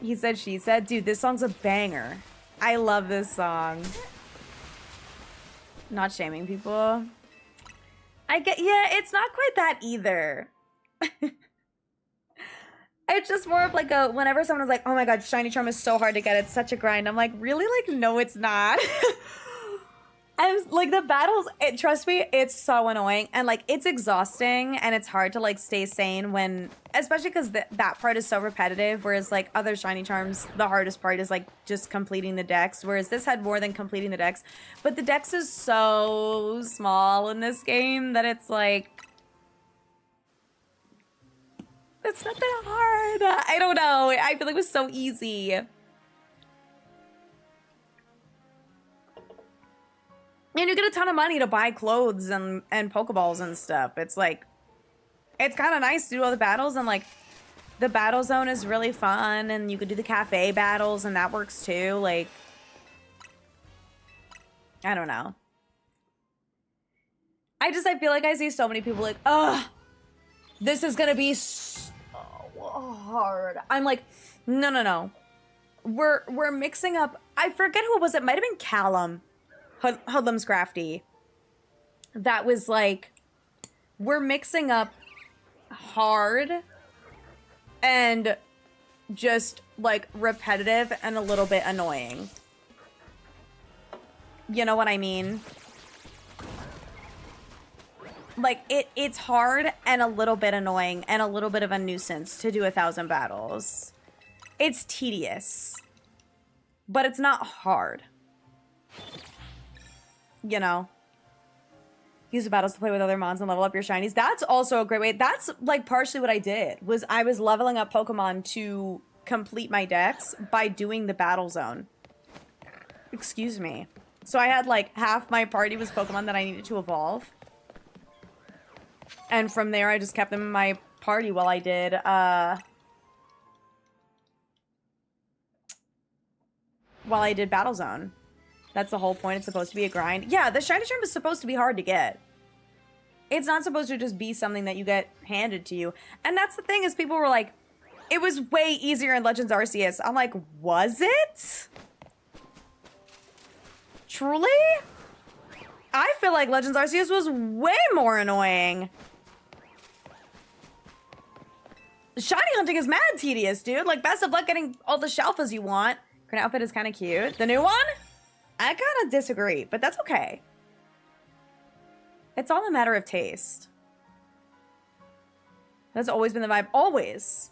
He said, she said. Dude, this song's a banger. I love this song. Not shaming people. Yeah, it's not quite that either. It's just more of like whenever someone is like, oh my god, Shiny Charm is so hard to get, it's such a grind. I'm like, really? Like, no, it's not. I'm like, the battles, trust me, it's so annoying. And like, it's exhausting and it's hard to like stay sane when, especially because that part is so repetitive. Whereas like other Shiny Charms, the hardest part is like just completing the dex. Whereas this had more than completing the dex. But the dex is so small in this game that it's like, it's not that hard. I don't know. I feel like it was so easy. And you get a ton of money to buy clothes and Pokeballs and stuff. It's like, it's kind of nice to do all the battles. And like, the battle zone is really fun. And you could do the cafe battles and that works too. Like, I don't know. I feel like I see so many people like, ugh, this is gonna be so hard. I'm like, no. We're mixing up. I forget who it was. It might have been Callum. Hoodlum's Crafty. That was like, we're mixing up hard and just like repetitive and a little bit annoying. You know what I mean? Like, it's hard and a little bit annoying and a little bit of a nuisance to do 1,000 battles. It's tedious, but it's not hard. You know? Use the battles to play with other mons and level up your shinies. That's also a great way. That's like partially what I did, was I was leveling up Pokemon to complete my dex by doing the battle zone. Excuse me. So I had like half my party was Pokemon that I needed to evolve. And from there, I just kept them in my party while I did, Battle Zone. That's the whole point. It's supposed to be a grind. Yeah, the Shiny Charm is supposed to be hard to get. It's not supposed to just be something that you get handed to you. And that's the thing, is people were like, it was way easier in Legends Arceus. I'm like, was it? Truly? I feel like Legends Arceus was way more annoying. Shiny hunting is mad tedious, dude. Like, best of luck getting all the Shelfas you want. Current outfit is kind of cute. The new one? I kind of disagree, but that's okay. It's all a matter of taste. That's always been the vibe. Always.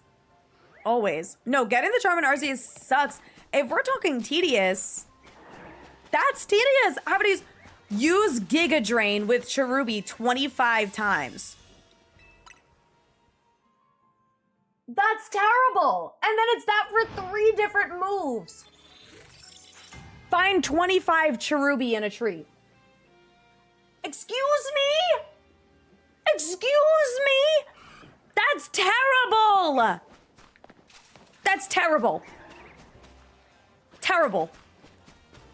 Always. No, getting the Charm in Arceus sucks. If we're talking tedious, that's tedious. How about use Giga Drain with Cherubi 25 times? That's terrible. And then it's that for 3 different moves. Find 25 Cherubi in a tree. Excuse me? Excuse me? That's terrible. That's terrible. Terrible.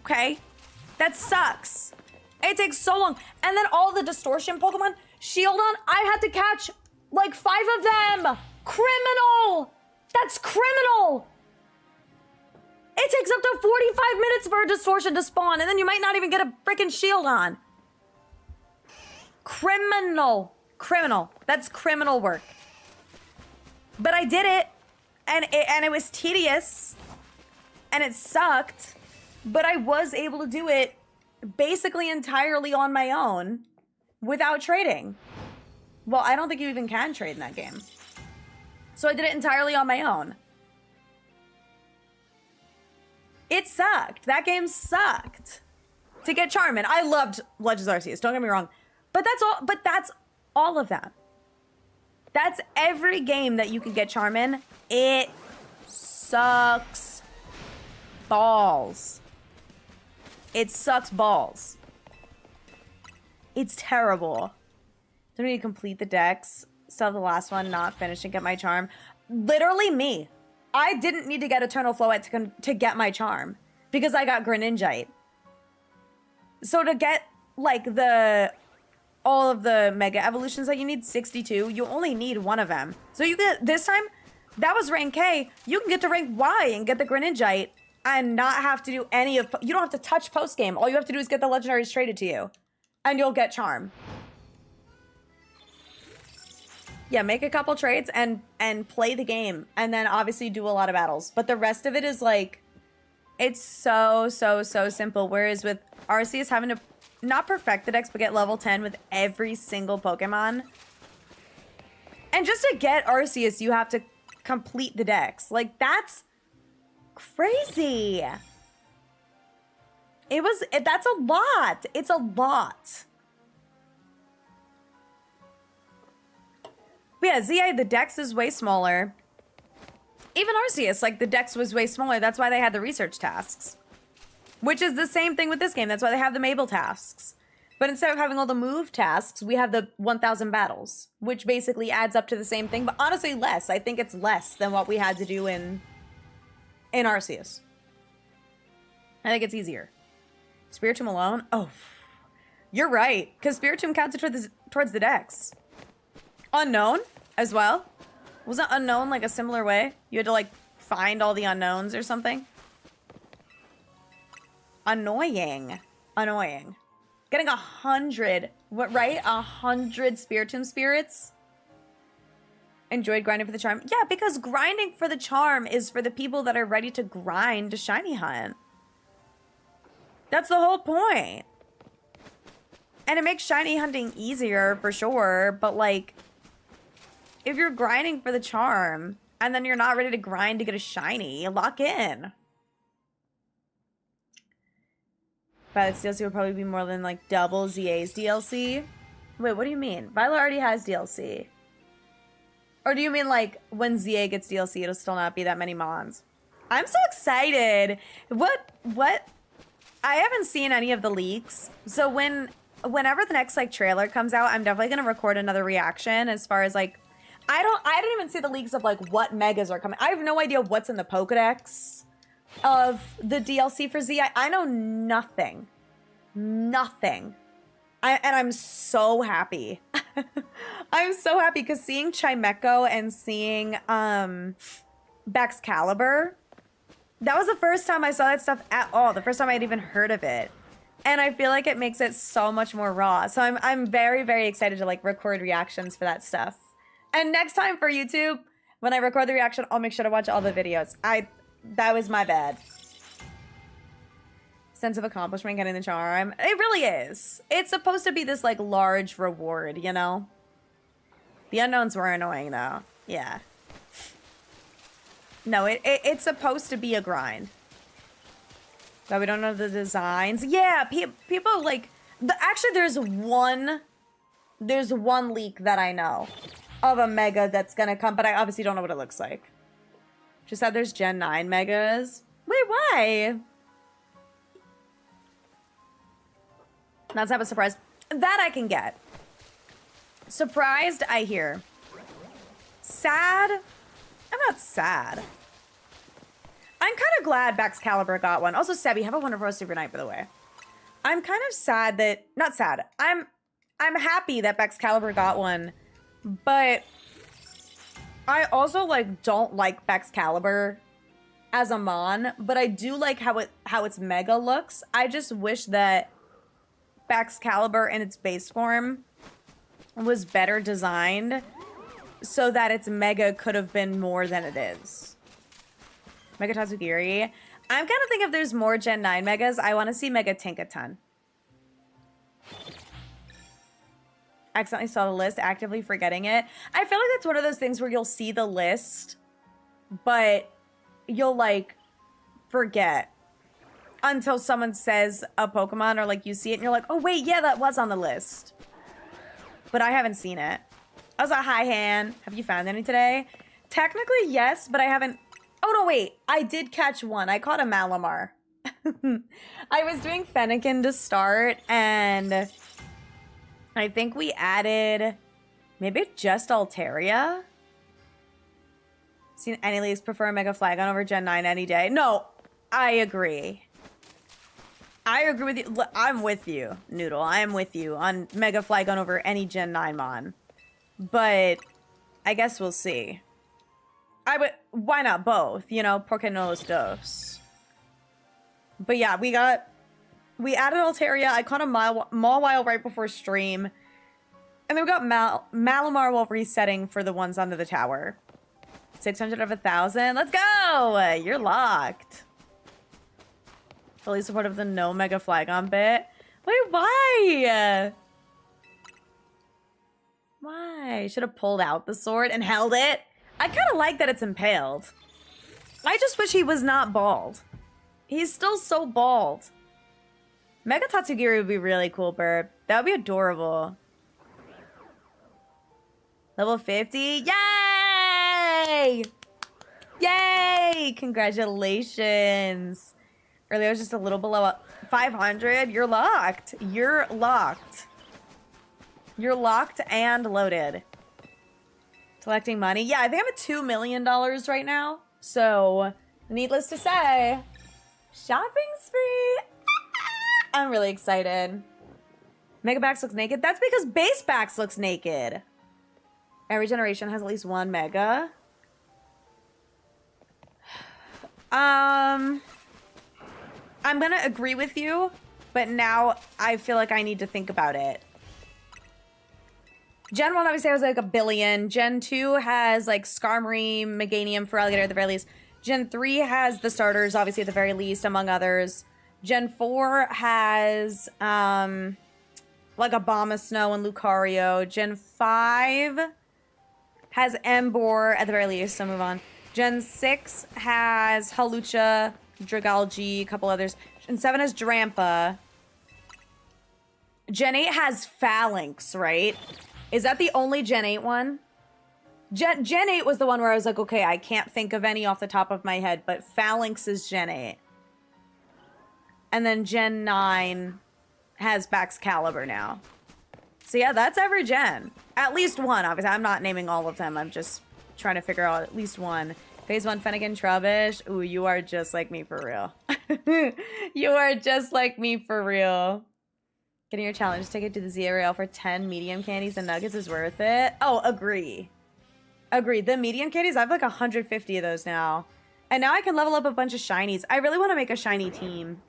Okay? That sucks. It takes so long. And then all the distortion Pokemon, Shieldon, I had to catch like 5 of them. Criminal! That's criminal! It takes up to 45 minutes for a distortion to spawn, and then you might not even get a freaking Shieldon. Criminal. Criminal. That's criminal work. But I did it, and it was tedious, and it sucked, but I was able to do it basically entirely on my own without trading. Well, I don't think you even can trade in that game. So I did it entirely on my own. It sucked. That game sucked. To get Charmin. I loved Legends Arceus, don't get me wrong. But that's all of them. That's every game that you can get Charmin. It sucks balls. It sucks balls. It's terrible. Don't need to complete the decks. Still have the last one, not finish and get my charm. Literally me. I didn't need to get Eternal Floette to get my charm because I got Greninjite. So to get like the all of the mega evolutions that you need, 62. You only need one of them. So you get, this time, that was rank K. You can get to rank Y and get the Greninjite and not have to do any of, you don't have to touch post game. All you have to do is get the legendaries traded to you and you'll get Charm. Yeah, make a couple trades and play the game and then obviously do a lot of battles. But the rest of it is like, it's so simple. Whereas with Arceus having to not perfect the dex, but get level 10 with every single Pokemon. And just to get Arceus, you have to complete the dex. Like, that's crazy. That's a lot. It's a lot. But yeah, ZA, the dex is way smaller. Even Arceus, like, the dex was way smaller. That's why they had the research tasks. Which is the same thing with this game. That's why they have the Mabel tasks. But instead of having all the move tasks, we have the 1,000 battles. Which basically adds up to the same thing. But honestly, less. I think it's less than what we had to do in Arceus. I think it's easier. Spiritomb alone? Oh. You're right. Because Spiritomb counted towards the dex. Unknown as well. Wasn't Unknown like a similar way? You had to like find all the unknowns or something? Annoying. Annoying. Getting 100, what, right? 100 Spiritomb spirits? Enjoyed grinding for the charm? Yeah, because grinding for the charm is for the people that are ready to grind to shiny hunt. That's the whole point. And it makes shiny hunting easier for sure, but like, if you're grinding for the charm and then you're not ready to grind to get a shiny, lock in. Violet's DLC will probably be more than like double ZA's DLC. Wait, what do you mean? Violet already has DLC. Or do you mean like when ZA gets DLC, it'll still not be that many mons? I'm so excited. What? I haven't seen any of the leaks. So whenever the next like trailer comes out, I'm definitely gonna record another reaction as far as like, I didn't even see the leaks of like what megas are coming. I have no idea what's in the Pokedex of the DLC for Z. I know nothing. Nothing. And I'm so happy. I'm so happy because seeing Chimecho and seeing Baxcalibur, that was the first time I saw that stuff at all. The first time I'd even heard of it. And I feel like it makes it so much more raw. So I'm very, very excited to like record reactions for that stuff. And next time for YouTube, when I record the reaction, I'll make sure to watch all the videos. That was my bad. Sense of accomplishment getting the charm. It really is. It's supposed to be this like large reward, you know? The unknowns were annoying though. Yeah. No, it's supposed to be a grind. But we don't know the designs. Yeah, people like... Actually, there's one leak that I know of a mega that's gonna come, but I obviously don't know what it looks like. Just said there's Gen 9 megas. Wait, why? That's not a surprise. That I can get. Surprised, I hear. Sad? I'm not sad. I'm kind of glad Baxcalibur got one. Also, Sebi, have a wonderful rest of your night, by the way. I'm kind of sad that... Not sad. I'm happy that Baxcalibur got one, but I also, like, don't like Baxcalibur as a mon, but I do like how its mega looks. I just wish that Baxcalibur in its base form was better designed so that its mega could have been more than it is. Mega Tatsugiri. I'm kind of thinking if there's more Gen 9 megas, I want to see Mega Tinkaton. Accidentally saw the list, actively forgetting it. I feel like that's one of those things where you'll see the list, but you'll, like, forget until someone says a Pokemon or, like, you see it and you're like, oh, wait, yeah, that was on the list. But I haven't seen it. I was like, hi, Han. Have you found any today? Technically, yes, but I haven't... Oh, no, wait. I did catch one. I caught a Malamar. I was doing Fennekin to start, and I think we added maybe just Altaria. Seen any leagues prefer Mega Flagon over Gen 9 any day? No, I agree. I agree with you. I'm with you, Noodle. I am with you on Mega Flygon over any Gen 9 Mon. But I guess we'll see. Why not both? You know, porque no los dos? But yeah, we added Altaria. I caught a Mawile right before stream. And then we got Malamar while resetting for the ones under the tower. 600 of 1,000. Let's go! You're locked. Fully supportive of the no Mega Flygon bit. Wait, why? Why? Should have pulled out the sword and held it. I kind of like that it's impaled. I just wish he was not bald. He's still so bald. Mega Tatsugiri would be really cool, Burb. That would be adorable. Level 50? Yay! Yay! Congratulations. Earlier was just a little below 500. You're locked. You're locked. You're locked and loaded. Collecting money. Yeah, I think I'm at $2 million right now. So, needless to say, shopping spree. I'm really excited. Mega Bax looks naked. That's because Base Bax looks naked. Every generation has at least one Mega. I'm gonna agree with you, but now I feel like I need to think about it. Gen 1 obviously has like 1 billion. Gen 2 has like Skarmory, Meganium, Feraligatr at the very least. Gen 3 has the starters, obviously at the very least, among others. Gen 4 has like Abomasnow and Lucario. Gen 5 has Emboar at the very least, so move on. Gen 6 has Hawlucha, Dragalge, a couple others. Gen 7 has Drampa. Gen 8 has Phalanx, right? Is that the only Gen 8 one? Gen 8 was the one where I was like, okay, I can't think of any off the top of my head, but Phalanx is Gen 8. And then Gen 9 has Baxcalibur now. So yeah, that's every gen. At least one, obviously. I'm not naming all of them. I'm just trying to figure out at least one. Phase 1 Fennekin Trubbish. Ooh, you are just like me for real. You are just like me for real. Getting your challenge ticket to the ZRL for 10 medium candies and nuggets is worth it. Oh, agree. Agree. The medium candies, I have like 150 of those now. And now I can level up a bunch of shinies. I really want to make a shiny team.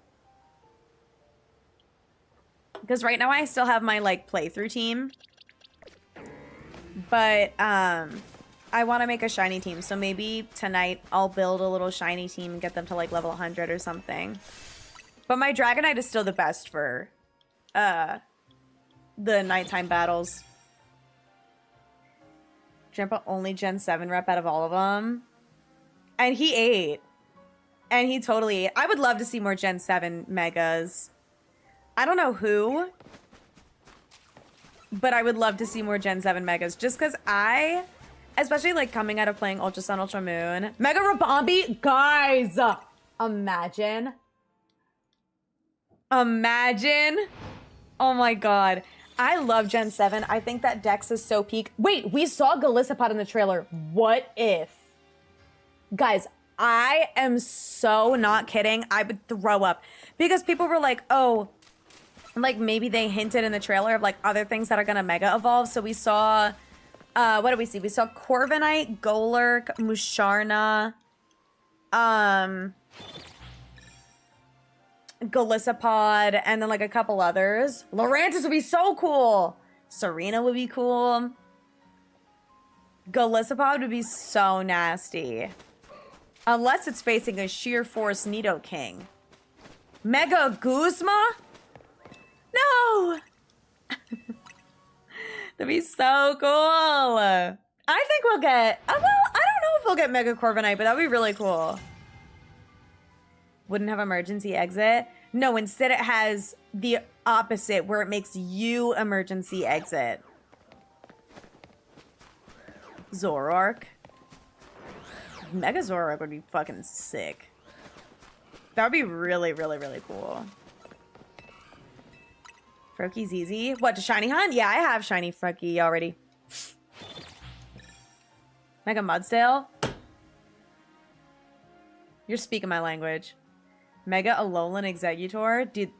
Because right now I still have my like playthrough team. But I want to make a shiny team. So maybe tonight I'll build a little shiny team and get them to like level 100 or something. But my Dragonite is still the best for the nighttime battles. Drampa only Gen 7 rep out of all of them. And he ate. And he totally ate. I would love to see more Gen 7 Megas. I don't know who. But I would love to see more Gen 7 Megas. Just because especially like coming out of playing Ultra Sun, Ultra Moon. Mega Rabombi? Guys! Imagine. Imagine. Oh my god. I love Gen 7. I think that Dex is so peak. Wait, we saw Golisopod in the trailer. What if? Guys, I am so not kidding. I would throw up. Because people were like, oh, like maybe they hinted in the trailer of like other things that are gonna Mega Evolve. So we saw, what did we see? We saw Corviknight, Golurk, Musharna, Golisopod, and then like a couple others. Lurantis would be so cool. Serena would be cool. Golisopod would be so nasty. Unless it's facing a Sheer Force Nidoking. Mega Guzma? No! That'd be so cool. I think we'll get... well, I don't know if we'll get Mega Corviknight, but that'd be really cool. Wouldn't have emergency exit? No, instead it has the opposite, where it makes you emergency exit. Zoroark. Mega Zoroark would be fucking sick. That would be really, really, really cool. Froakie ZZ? What, to Shiny Hunt? Yeah, I have Shiny Froakie already. Mega Mudsdale? You're speaking my language. Mega Alolan Exeggutor? Dude,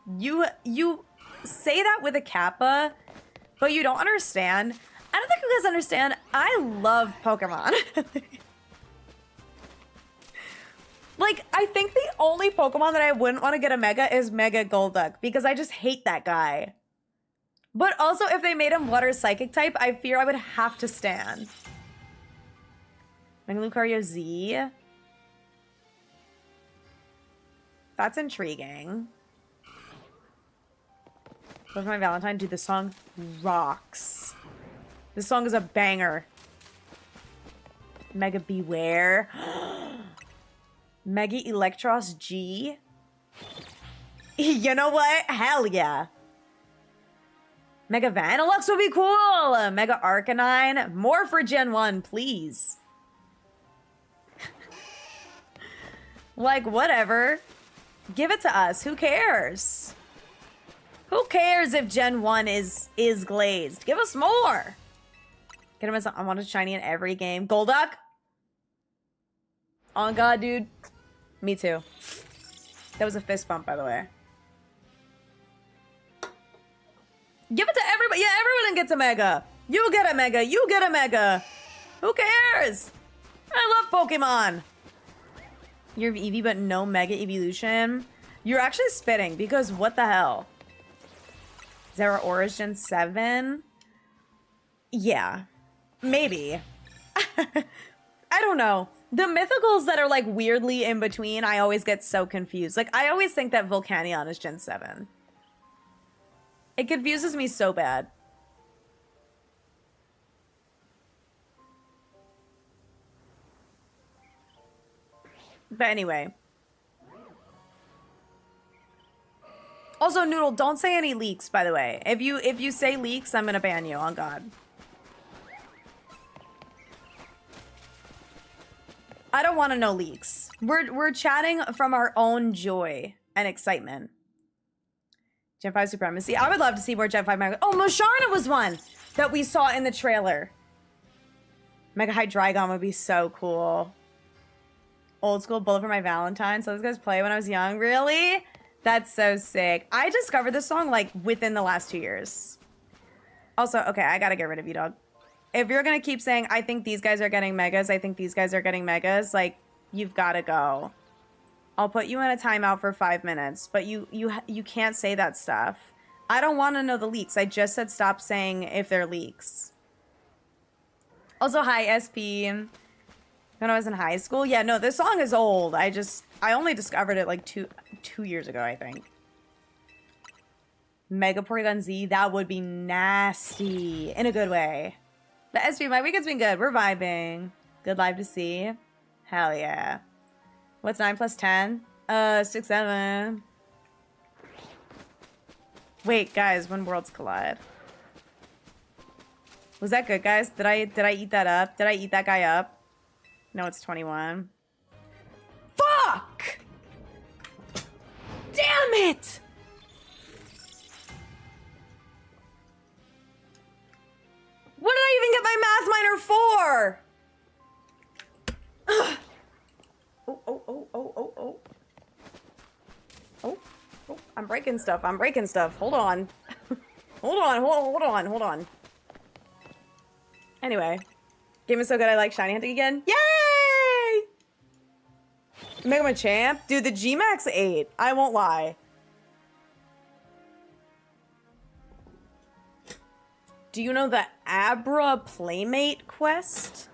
You say that with a kappa, but you don't understand. I don't think you guys understand. I love Pokemon. Like, I think the only Pokemon that I wouldn't want to get a Mega is Mega Golduck, because I just hate that guy. But also, if they made him Water Psychic type, I fear I would have to stand. Mega Lucario Z. That's intriguing. With my Valentine, dude, this song rocks. This song is a banger. Mega Beware. Mega Electros G. You know what? Hell yeah. Mega Vanillux would be cool. Mega Arcanine. More for Gen 1, please. Like, whatever. Give it to us. Who cares? Who cares if Gen 1 is glazed? Give us more. Get him as I want a shiny in every game. Golduck? On God, dude. Me too. That was a fist bump, by the way. Give it to everybody. Yeah, everyone gets a Mega. You get a Mega. You get a Mega. Who cares? I love Pokemon. You have Eevee, but no Mega Evolution. You're actually spitting, because what the hell? Zeraora Gen 7? Yeah. Maybe. I don't know. The mythicals that are like weirdly in between, I always get so confused. Like, I always think that Volcanion is Gen 7. It confuses me so bad. But anyway. Also, Noodle, don't say any leaks, by the way. If you say leaks, I'm gonna ban you, on God. I don't want to know leaks. We're chatting from our own joy and excitement. Gen 5 Supremacy. I would love to see more Gen 5 Mega. Oh, Musharna was one that we saw in the trailer. Mega Hydreigon would be so cool. Old school Bullet for my Valentine. So those guys play when I was young. Really? That's so sick. I discovered this song like within the last 2 years. Also, okay, I gotta get rid of you, dog. If you're gonna keep saying, I think these guys are getting Megas, I think these guys are getting Megas, like, you've gotta go. I'll put you in a timeout for 5 minutes, but you can't say that stuff. I don't want to know the leaks. I just said stop saying if they're leaks. Also, hi, SP. When I was in high school. Yeah, no, this song is old. I only discovered it like two years ago, I think. Mega Porygon Z, that would be nasty. In a good way. But SP, my weekend's been good. We're vibing. Good live to see. Hell yeah. What's 9 plus 10? 6, 7. Wait, guys, when worlds collide. Was that good, guys? Did I eat that up? Did I eat that guy up? No, it's 21. Fuck! Damn it! What did I even get my math minor for? Ugh. Oh, I'm breaking stuff. Hold on. Hold on. Anyway. Game is so good, I like shiny hunting again. Yay! Mega Man Champ? Dude, the G-Max 8. I won't lie. Do you know the Abra Playmate quest?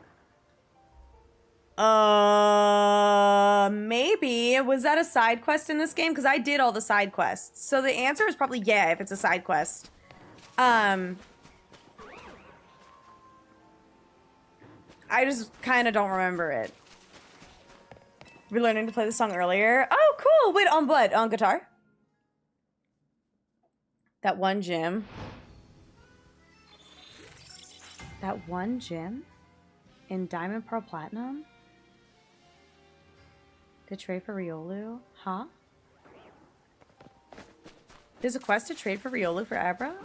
Maybe. Was that a side quest in this game? Because I did all the side quests. So the answer is probably yeah, if it's a side quest. I just kind of don't remember it. We're learning to play the song earlier. Oh, cool. Wait, on what? On guitar? That one gym. That one gym? In Diamond Pearl Platinum? To trade for Riolu? Huh? There's a quest to trade for Riolu for Abra?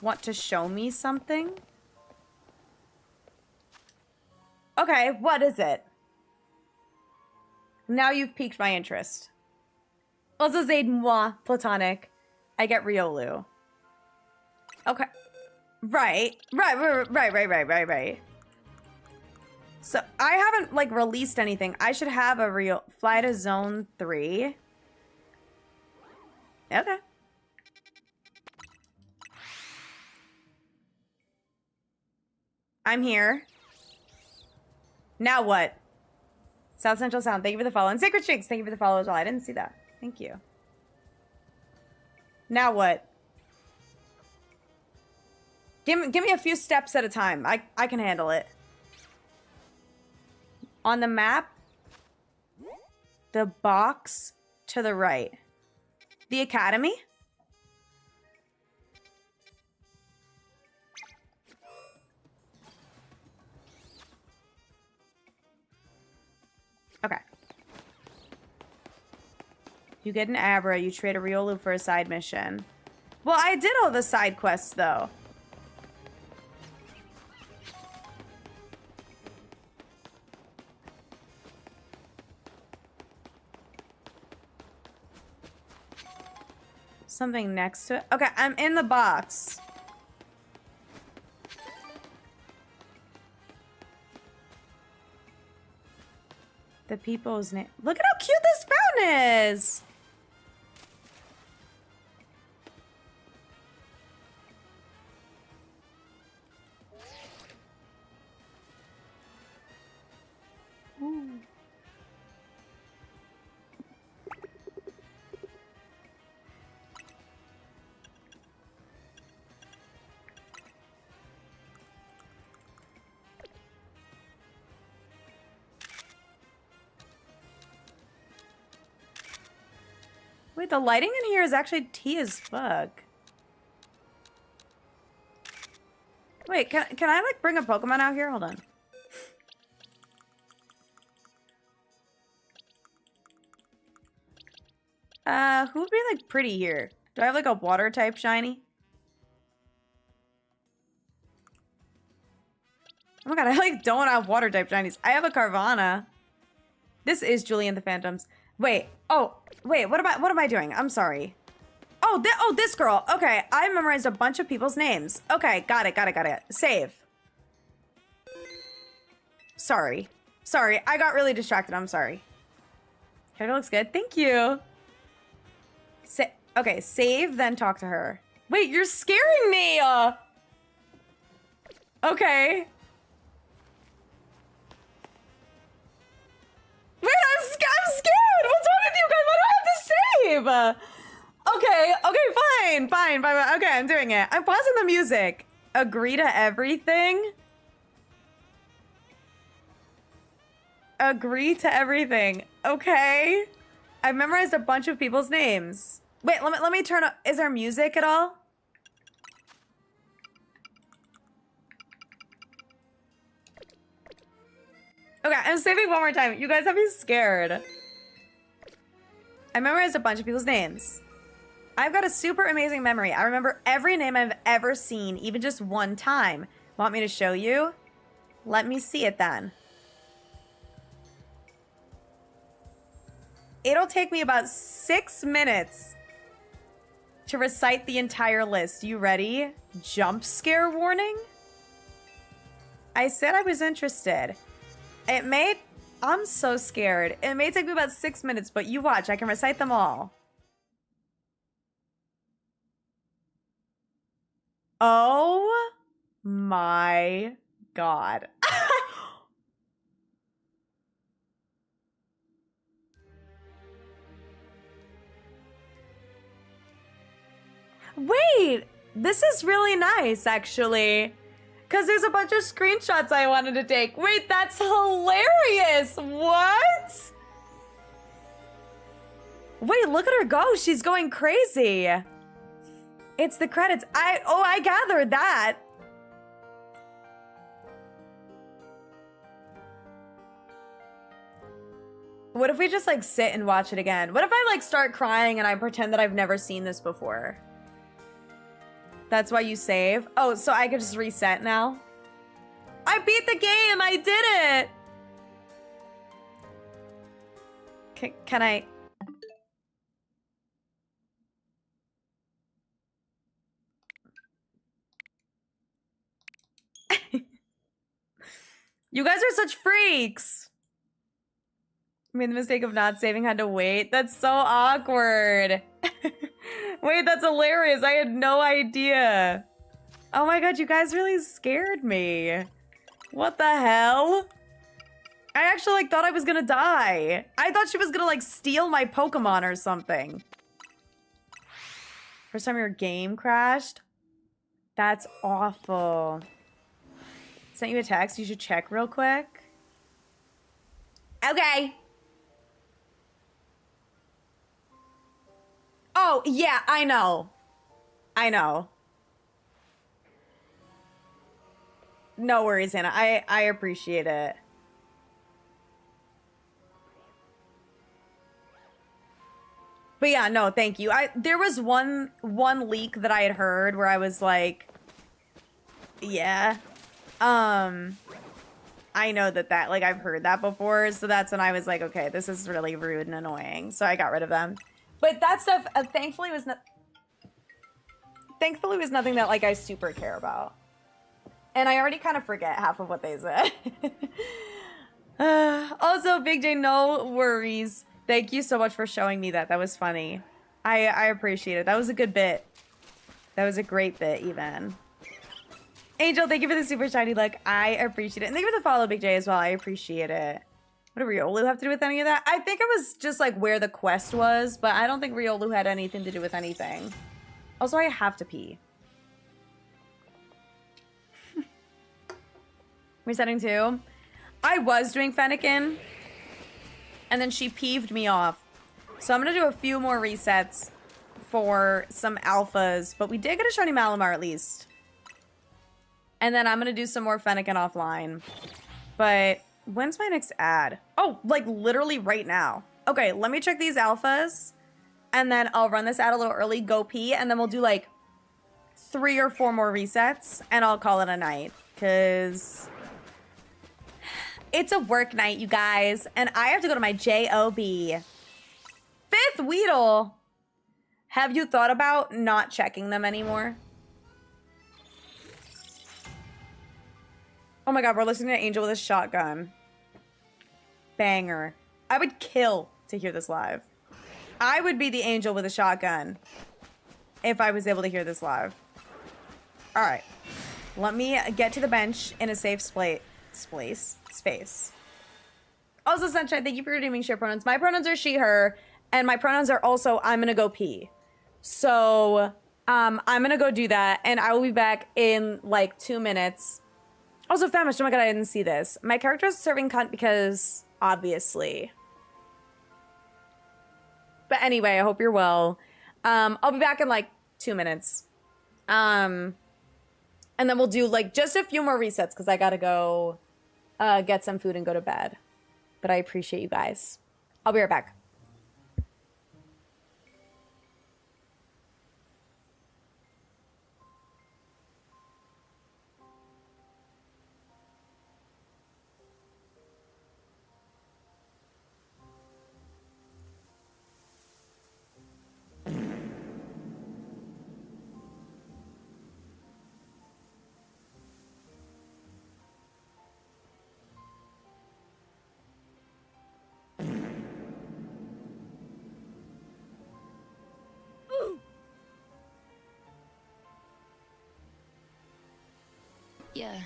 Want to show me something? Okay, what is it? Now you've piqued my interest. Also, Zaid moi, platonic. I get Riolu. Okay. Right. So I haven't like released anything. I should have a real fly to zone 3. Okay. I'm here. Now what? South Central Sound, thank you for the follow. And Sacred Shakes, thank you for the follow as well. I didn't see that. Thank you. Now what? Give me a few steps at a time. I can handle it. On the map, the box to the right. The academy? Okay. You get an Abra, you trade a Riolu for a side mission. Well, I did all the side quests, though. Something next to it. Okay, I'm in the box. The people's name. Look at how cute this fountain is. Ooh. Wait, the lighting in here is actually tea as fuck. Wait, can I like bring a Pokemon out here? Hold on. Who would be like pretty here? Do I have like a water type shiny? Oh my god, I like don't have water type shinies. I have a Carvana. This is Julian the Phantoms. Wait. Oh, wait. What am I doing? I'm sorry. Oh, this girl. Okay, I memorized a bunch of people's names. Okay, got it. Save. Sorry. I got really distracted. I'm sorry. Character looks good. Thank you. Okay, save, then talk to her. Wait, you're scaring me. Okay. Wait, I'm scared! What's wrong with you guys? Why do I have to save? Okay, fine. Okay, I'm doing it. I'm pausing the music. Agree to everything? Agree to everything. Okay. I've memorized a bunch of people's names. Wait, let me turn up. Is there music at all? Okay, I'm saving one more time. You guys have me scared. I memorized a bunch of people's names. I've got a super amazing memory. I remember every name I've ever seen, even just one time. Want me to show you? Let me see it then. It'll take me about 6 minutes to recite the entire list. You ready? Jump scare warning? I said I was interested. I'm so scared. It may take me about 6 minutes, but you watch. I can recite them all. Oh my god. Wait, this is really nice, actually. Because there's a bunch of screenshots I wanted to take. Wait, that's hilarious. What? Wait, look at her go. She's going crazy. It's the credits. I gathered that. What if we just like sit and watch it again? What if I like start crying and I pretend that I've never seen this before? That's why you save? Oh, so I could just reset now? I beat the game! I did it! Can I... You guys are such freaks. Made the mistake of not saving, had to wait. That's so awkward. Wait, that's hilarious. I had no idea. Oh my god, you guys really scared me. What the hell? I actually like thought I was gonna die. I thought she was gonna like steal my Pokemon or something. First time your game crashed? That's awful. Sent you a text, you should check real quick. Okay. Oh, yeah, I know. I know. No worries, Hannah. I appreciate it. But yeah, no, thank you. There was one leak that I had heard where I was like, yeah. I know that like I've heard that before, so that's when I was like, okay, this is really rude and annoying. So I got rid of them. But that stuff thankfully was nothing that like I super care about. And I already kind of forget half of what they said. Also, Big J, no worries. Thank you so much for showing me that. That was funny. I appreciate it. That was a good bit. That was a great bit, even. Angel, thank you for the super shiny look. I appreciate it. And thank you for the follow, Big J, as well. I appreciate it. What did Riolu have to do with any of that? I think it was just, like, where the quest was, but I don't think Riolu had anything to do with anything. Also, I have to pee. Resetting too. I was doing Fennekin, and then she peeved me off. So I'm going to do a few more resets for some alphas, but we did get a shiny Malamar at least. And then I'm going to do some more Fennekin offline. But when's my next ad? Oh, like literally right now. Okay, let me check these alphas, and then I'll run this ad a little early, go pee, and then we'll do like 3 or 4 more resets, and I'll call it a night. Because it's a work night, you guys, and I have to go to my job. 5th Weedle. Have you thought about not checking them anymore? Oh my god, we're listening to Angel with a shotgun. Banger. I would kill to hear this live. I would be the Angel with a shotgun if I was able to hear this live. Alright. Let me get to the bench in a safe space. Also, Sunshine, thank you for redeeming share pronouns. My pronouns are she, her, and my pronouns are also I'm gonna go pee. So, I'm gonna go do that, and I will be back in like 2 minutes. Also, famished. Oh my god, I didn't see this. My character is serving cunt because, obviously. But anyway, I hope you're well. I'll be back in like 2 minutes. And then we'll do like just a few more resets because I gotta go get some food and go to bed. But I appreciate you guys. I'll be right back. Yeah.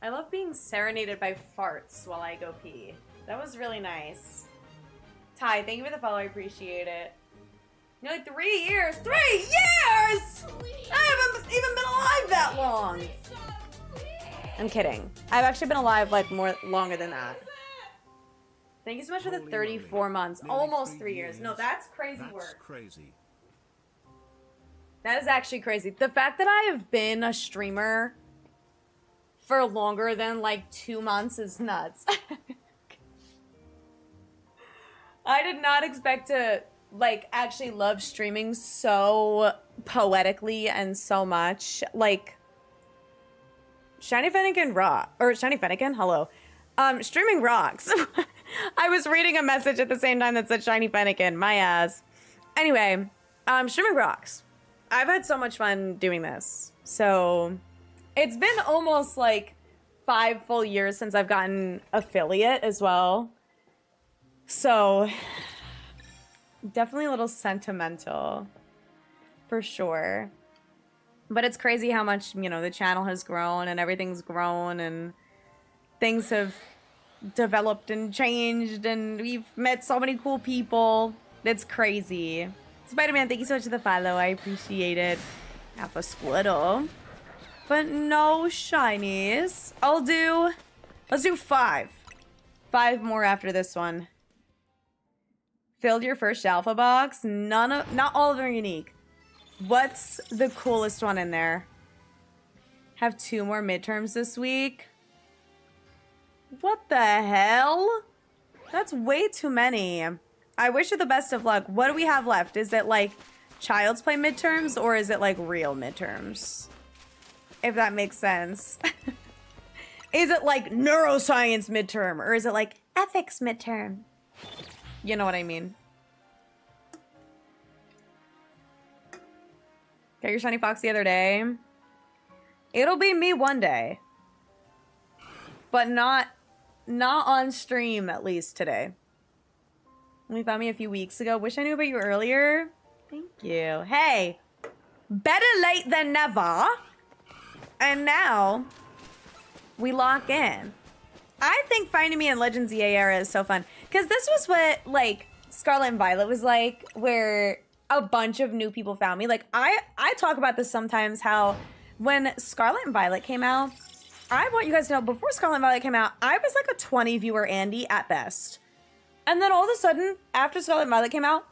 I love being serenaded by farts while I go pee. That was really nice. Ty, thank you for the follow. I appreciate it. You're like 3 years. 3 years! I haven't even been alive that long. I'm kidding. I've actually been alive like longer than that. Thank you so much for the 34 months. Almost 3 years. No, that's crazy That's work. crazy. That is actually crazy. The fact that I have been a streamer for longer than like 2 months is nuts. I did not expect to like actually love streaming so poetically and so much. Like Shiny Fennekin Shiny Fennekin, hello. Streaming rocks. I was reading a message at the same time that said Shiny Fennekin, my ass. Anyway, streaming rocks. I've had so much fun doing this. So it's been almost like 5 full years since I've gotten affiliate as well. So definitely a little sentimental for sure. But it's crazy how much, you know, the channel has grown and everything's grown and things have developed and changed and we've met so many cool people. It's crazy. Spider-Man, thank you so much for the follow. I appreciate it. Half a Squirtle. But no shinies. Let's do 5. 5 more after this one. Filled your first alpha box? Not all of them are unique. What's the coolest one in there? Have 2 more midterms this week? What the hell? That's way too many. I wish you the best of luck. What do we have left? Is it like Child's Play midterms or is it like real midterms? If that makes sense. Is it like neuroscience midterm or is it like ethics midterm? You know what I mean. Got your shiny fox the other day. It'll be me one day. But not on stream, at least today. You found me a few weeks ago. Wish I knew about you earlier. Thank you. Hey, better late than never. And now, we lock in. I think finding me in Legends EA era is so fun. Because this was what, like, Scarlet and Violet was like, where a bunch of new people found me. Like, I talk about this sometimes, how when Scarlet and Violet came out, I want you guys to know, before Scarlet and Violet came out, I was like a 20 viewer Andy at best. And then all of a sudden, after Scarlet and Violet came out,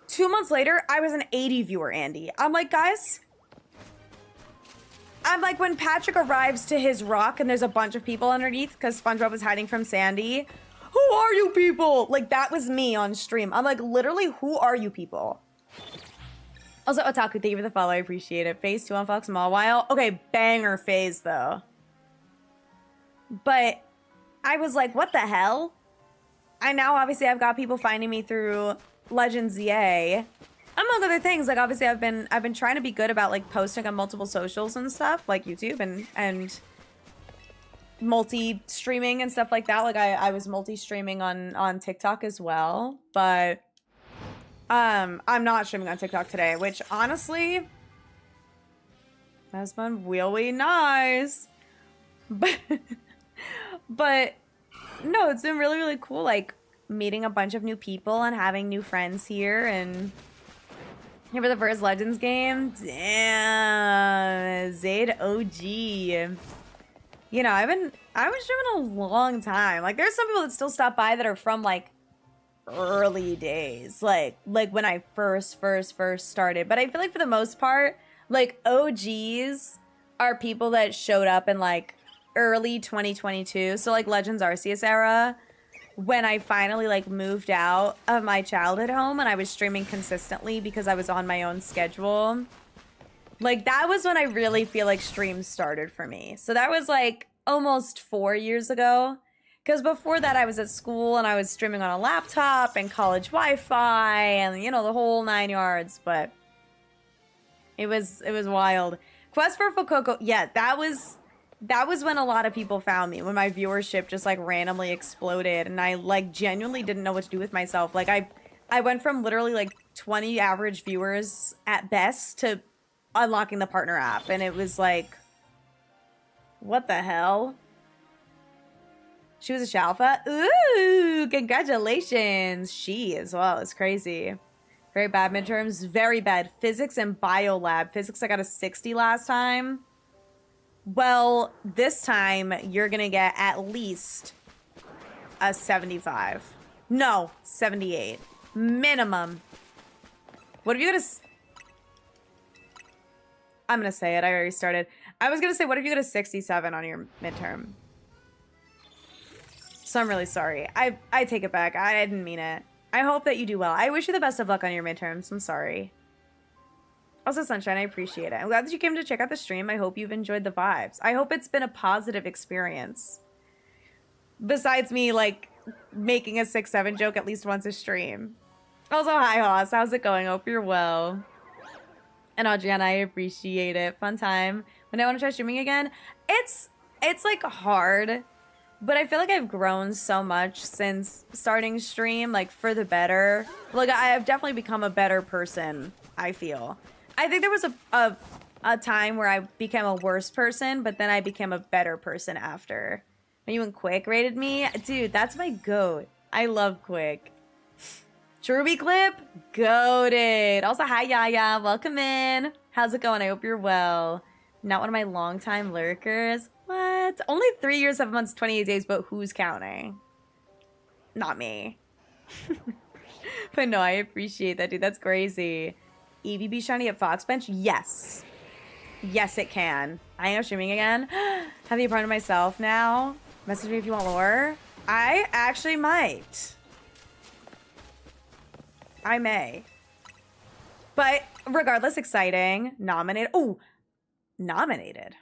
2 months later, I was an 80 viewer Andy. I'm like, guys, I'm like, when Patrick arrives to his rock and there's a bunch of people underneath because SpongeBob was hiding from Sandy. Who are you people? Like, that was me on stream. I'm like, literally, who are you people? Also, Otaku, thank you for the follow. I appreciate it. Phase 2 on Fox Mawile. Okay, banger phase, though. But I was like, what the hell? I now, obviously, I've got people finding me through Legends EA. Among other things, like, obviously, I've been trying to be good about, like, posting on multiple socials and stuff, like YouTube and multi-streaming and stuff like that. Like, I was multi-streaming on TikTok as well, but I'm not streaming on TikTok today, which, honestly, has been really nice. But no, it's been really, really cool, like, meeting a bunch of new people and having new friends here, and here for the first Legends game. Damn, Zaid OG. You know, I've been streaming a long time. Like, there's some people that still stop by that are from, like, early days, like when I first started. But I feel like for the most part, like, OGs are people that showed up in, like, early 2022, so like Legends Arceus era, when I finally like moved out of my childhood home and I was streaming consistently because I was on my own schedule. Like, that was when I really feel like streams started for me. So that was like almost 4 years ago, because before that I was at school and I was streaming on a laptop and college Wi-Fi and, you know, the whole 9 yards. But it was wild. Quest for Fuecoco, yeah, that was when a lot of people found me, when my viewership just like randomly exploded and I like genuinely didn't know what to do with myself. Like, I went from literally like 20 average viewers at best to unlocking the partner app, and it was like, what the hell? She was a Shalfa. Ooh, congratulations. She as well is crazy. Very bad midterms. Very bad. Physics and biolab. Physics, I got a 60 last time. Well, this time you're going to get at least a 75. No, 78. Minimum. What if you got a... I'm going to say it. I already started. I was going to say, what if you got a 67 on your midterm? So I'm really sorry. I take it back. I didn't mean it. I hope that you do well. I wish you the best of luck on your midterms. I'm sorry. Also, Sunshine, I appreciate it. I'm glad that you came to check out the stream. I hope you've enjoyed the vibes. I hope it's been a positive experience. Besides me, like, making a 6-7 joke at least once a stream. Also, hi, Hoss. How's it going? Hope you're well. And Adriana, I appreciate it. Fun time. When I want to try streaming again, it's like hard. But I feel like I've grown so much since starting stream, like, for the better. Like, I have definitely become a better person, I feel. I think there was a time where I became a worse person, but then I became a better person after. When you and Quick rated me, dude, that's my goat. I love Quick. Cherubi Clip, goated. Also, hi, Yaya. Welcome in. How's it going? I hope you're well. Not one of my longtime lurkers. What? Only 3 years, 7 months, 28 days, but who's counting? Not me. But no, I appreciate that, dude. That's crazy. Eevee be shiny at Foxbench? Yes. Yes, it can. I am streaming again. Have you partnered myself now? Message me if you want lore. I actually might. I may. But regardless, exciting. Nominated. Oh, nominated.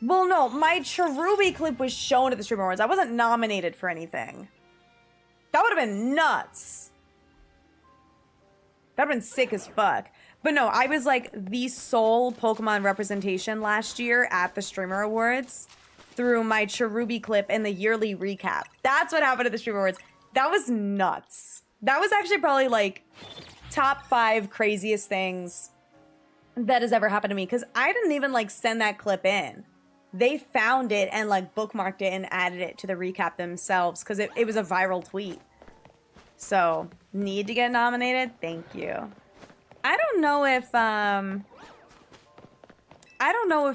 Well, no, my Cherubi clip was shown at the Stream Awards. I wasn't nominated for anything. That would have been nuts. That would have been sick as fuck. But no, I was like the sole Pokemon representation last year at the Streamer Awards through my Cherubi clip in the yearly recap. That's what happened at the Streamer Awards. That was nuts. That was actually probably like top 5 craziest things that has ever happened to me, because I didn't even like send that clip in. They found it and like bookmarked it and added it to the recap themselves because it was a viral tweet. So, need to get nominated? Thank you. I don't know if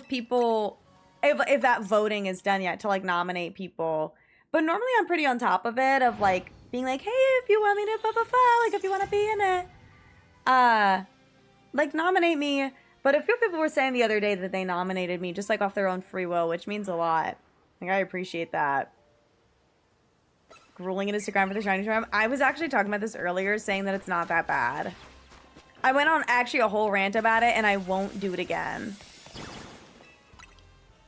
people, if that voting is done yet to like nominate people. But normally I'm pretty on top of it, of like being like, hey, if you want me to like if you want to be in it, like nominate me. But a few people were saying the other day that they nominated me just like off their own free will, which means a lot. Like, I appreciate that. Grueling in Instagram for the shiny charm. I was actually talking about this earlier, saying that it's not that bad. I went on actually a whole rant about it, and I won't do it again.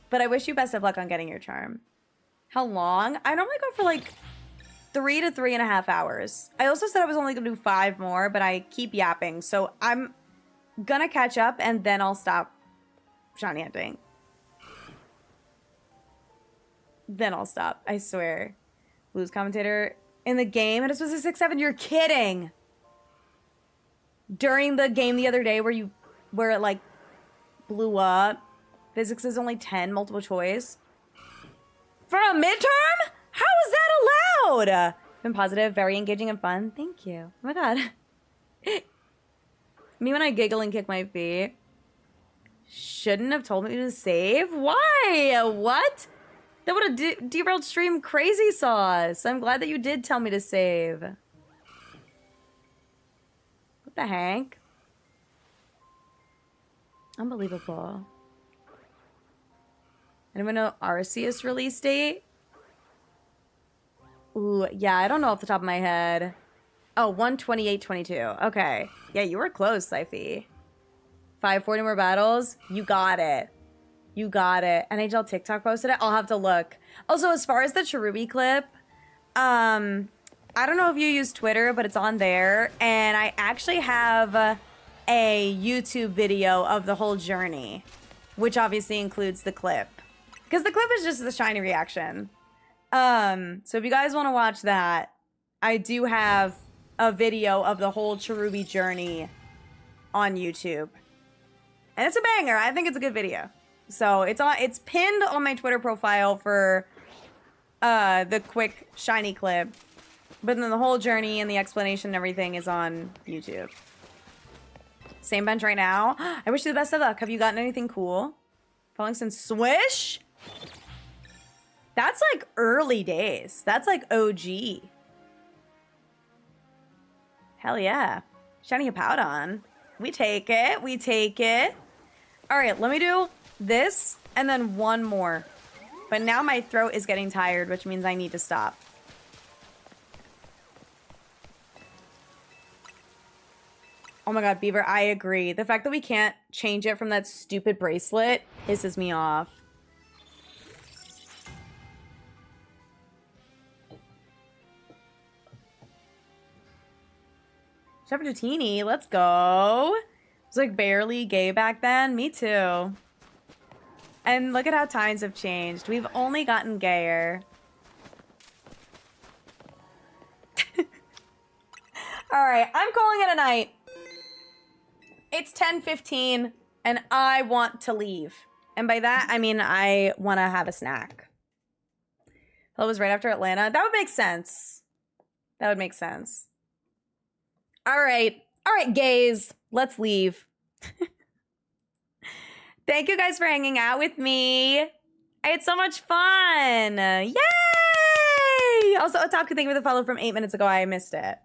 But I wish you best of luck on getting your charm. How long? I normally go for like 3 to 3.5 hours. I also said I was only going to do 5 more, but I keep yapping. So I'm gonna catch up, and then I'll stop shiny hunting. Then I'll stop. I swear. Blues commentator in the game, and it was a 6-7. You're kidding. During the game the other day where it like blew up, physics is only 10 multiple choice. For a midterm? How is that allowed? Been positive, very engaging and fun. Thank you. Oh my god. Me when I giggle and kick my feet. Shouldn't have told me to save? Why? What? That would have derailed stream crazy sauce. I'm glad that you did tell me to save. What the heck? Unbelievable. Anyone know Arceus release date? Ooh, yeah, I don't know off the top of my head. Oh, 1/28/22. Okay. Yeah, you were close, Syfy. 540 more battles. You got it. You got it. NHL TikTok posted it. I'll have to look. Also, as far as the Cherubi clip, I don't know if you use Twitter, but it's on there. And I actually have a YouTube video of the whole journey, which obviously includes the clip. Because the clip is just the shiny reaction. So if you guys want to watch that, I do have a video of the whole Cherubi journey on YouTube. And it's a banger. I think it's a good video. So it's pinned on my Twitter profile for the quick shiny clip. But then the whole journey and the explanation and everything is on YouTube. Same bench right now. I wish you the best of luck. Have you gotten anything cool? Falling since Swish? That's like early days. That's like OG. Hell yeah. Shiny Hippowdon. We take it. We take it. All right, let me do this and then one more. But now my throat is getting tired, which means I need to stop. Oh my god, Beaver, I agree. The fact that we can't change it from that stupid bracelet pisses me off. Shepardini, let's go. It was like barely gay back then. Me too. And look at how times have changed. We've only gotten gayer. All right, I'm calling it a night. It's 10:15 and I want to leave. And by that, I mean I want to have a snack. That was right after Atlanta. That would make sense. That would make sense. All right, gays, let's leave. Thank you guys for hanging out with me. I had so much fun. Yay! Also, Otaku, thank you for the follow from 8 minutes ago. I missed it.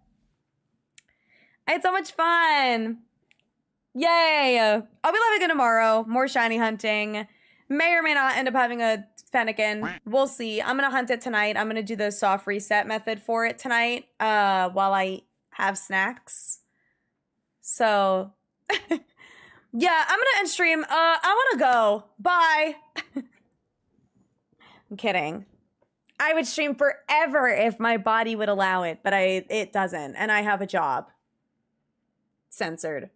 I had so much fun. Yay! I'll be living again tomorrow. More shiny hunting. May or may not end up having a Fennekin. We'll see. I'm gonna hunt it tonight. I'm gonna do the soft reset method for it tonight while I have snacks. So, yeah, I'm gonna end stream. I wanna go. Bye. I'm kidding. I would stream forever if my body would allow it, but it doesn't, and I have a job. Censored.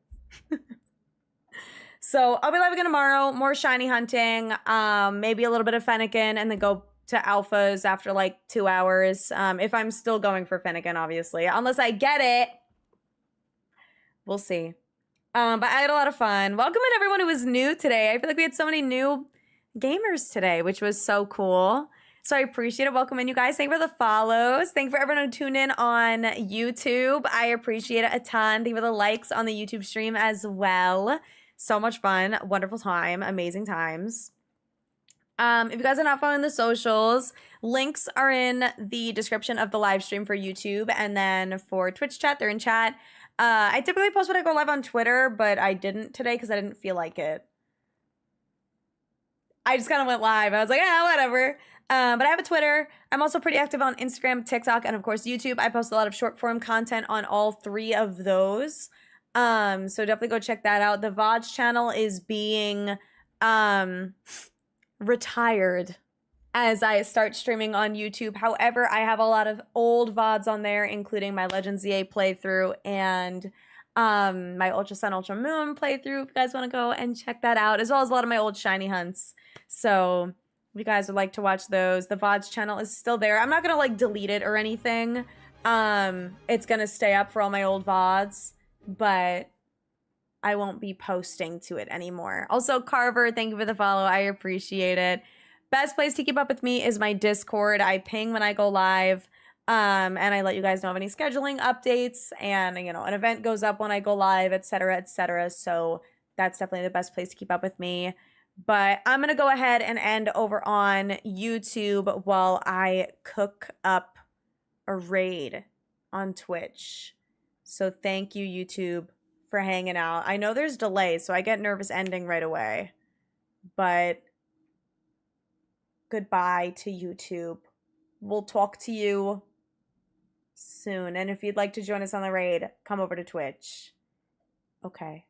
So I'll be live again tomorrow. More shiny hunting, maybe a little bit of Fennekin, and then go to alphas after like 2 hours. If I'm still going for Fennekin, obviously, unless I get it, we'll see. But I had a lot of fun. Welcome in everyone who was new today. I feel like we had so many new gamers today, which was so cool. So I appreciate it. Welcome in, you guys. Thank you for the follows. Thank you for everyone who tuned in on YouTube. I appreciate it a ton. Thank you for the likes on the YouTube stream as well. So much fun. Wonderful time. Amazing times. If you guys are not following the socials, links are in the description of the live stream for YouTube. And then for Twitch chat, they're in chat. I typically post when I go live on Twitter, but I didn't today because I didn't feel like it. I just kind of went live. I was like, yeah, whatever. But I have a Twitter. I'm also pretty active on Instagram, TikTok, and of course YouTube. I post a lot of short form content on all 3 of those. So definitely go check that out. The VODs channel is being retired as I start streaming on YouTube. However, I have a lot of old VODs on there, including my Legends EA playthrough and my Ultra Sun, Ultra Moon playthrough. If you guys want to go and check that out, as well as a lot of my old shiny hunts. So if you guys would like to watch those, the VODs channel is still there. I'm not gonna like delete it or anything. It's gonna stay up for all my old VODs, but I won't be posting to it anymore. Also, Carver, thank you for the follow. I appreciate it. Best place to keep up with me is my Discord. I ping when I go live, and I let you guys know of any scheduling updates, and you know, an event goes up when I go live, etc., etc. So that's definitely the best place to keep up with me. But I'm gonna go ahead and end over on YouTube while I cook up a raid on Twitch. So thank you, YouTube, for hanging out. I know there's delays, so I get nervous ending right away. But goodbye to YouTube. We'll talk to you soon. And if you'd like to join us on the raid, come over to Twitch. Okay.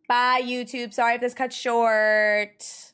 Bye, YouTube. Sorry if this cut short.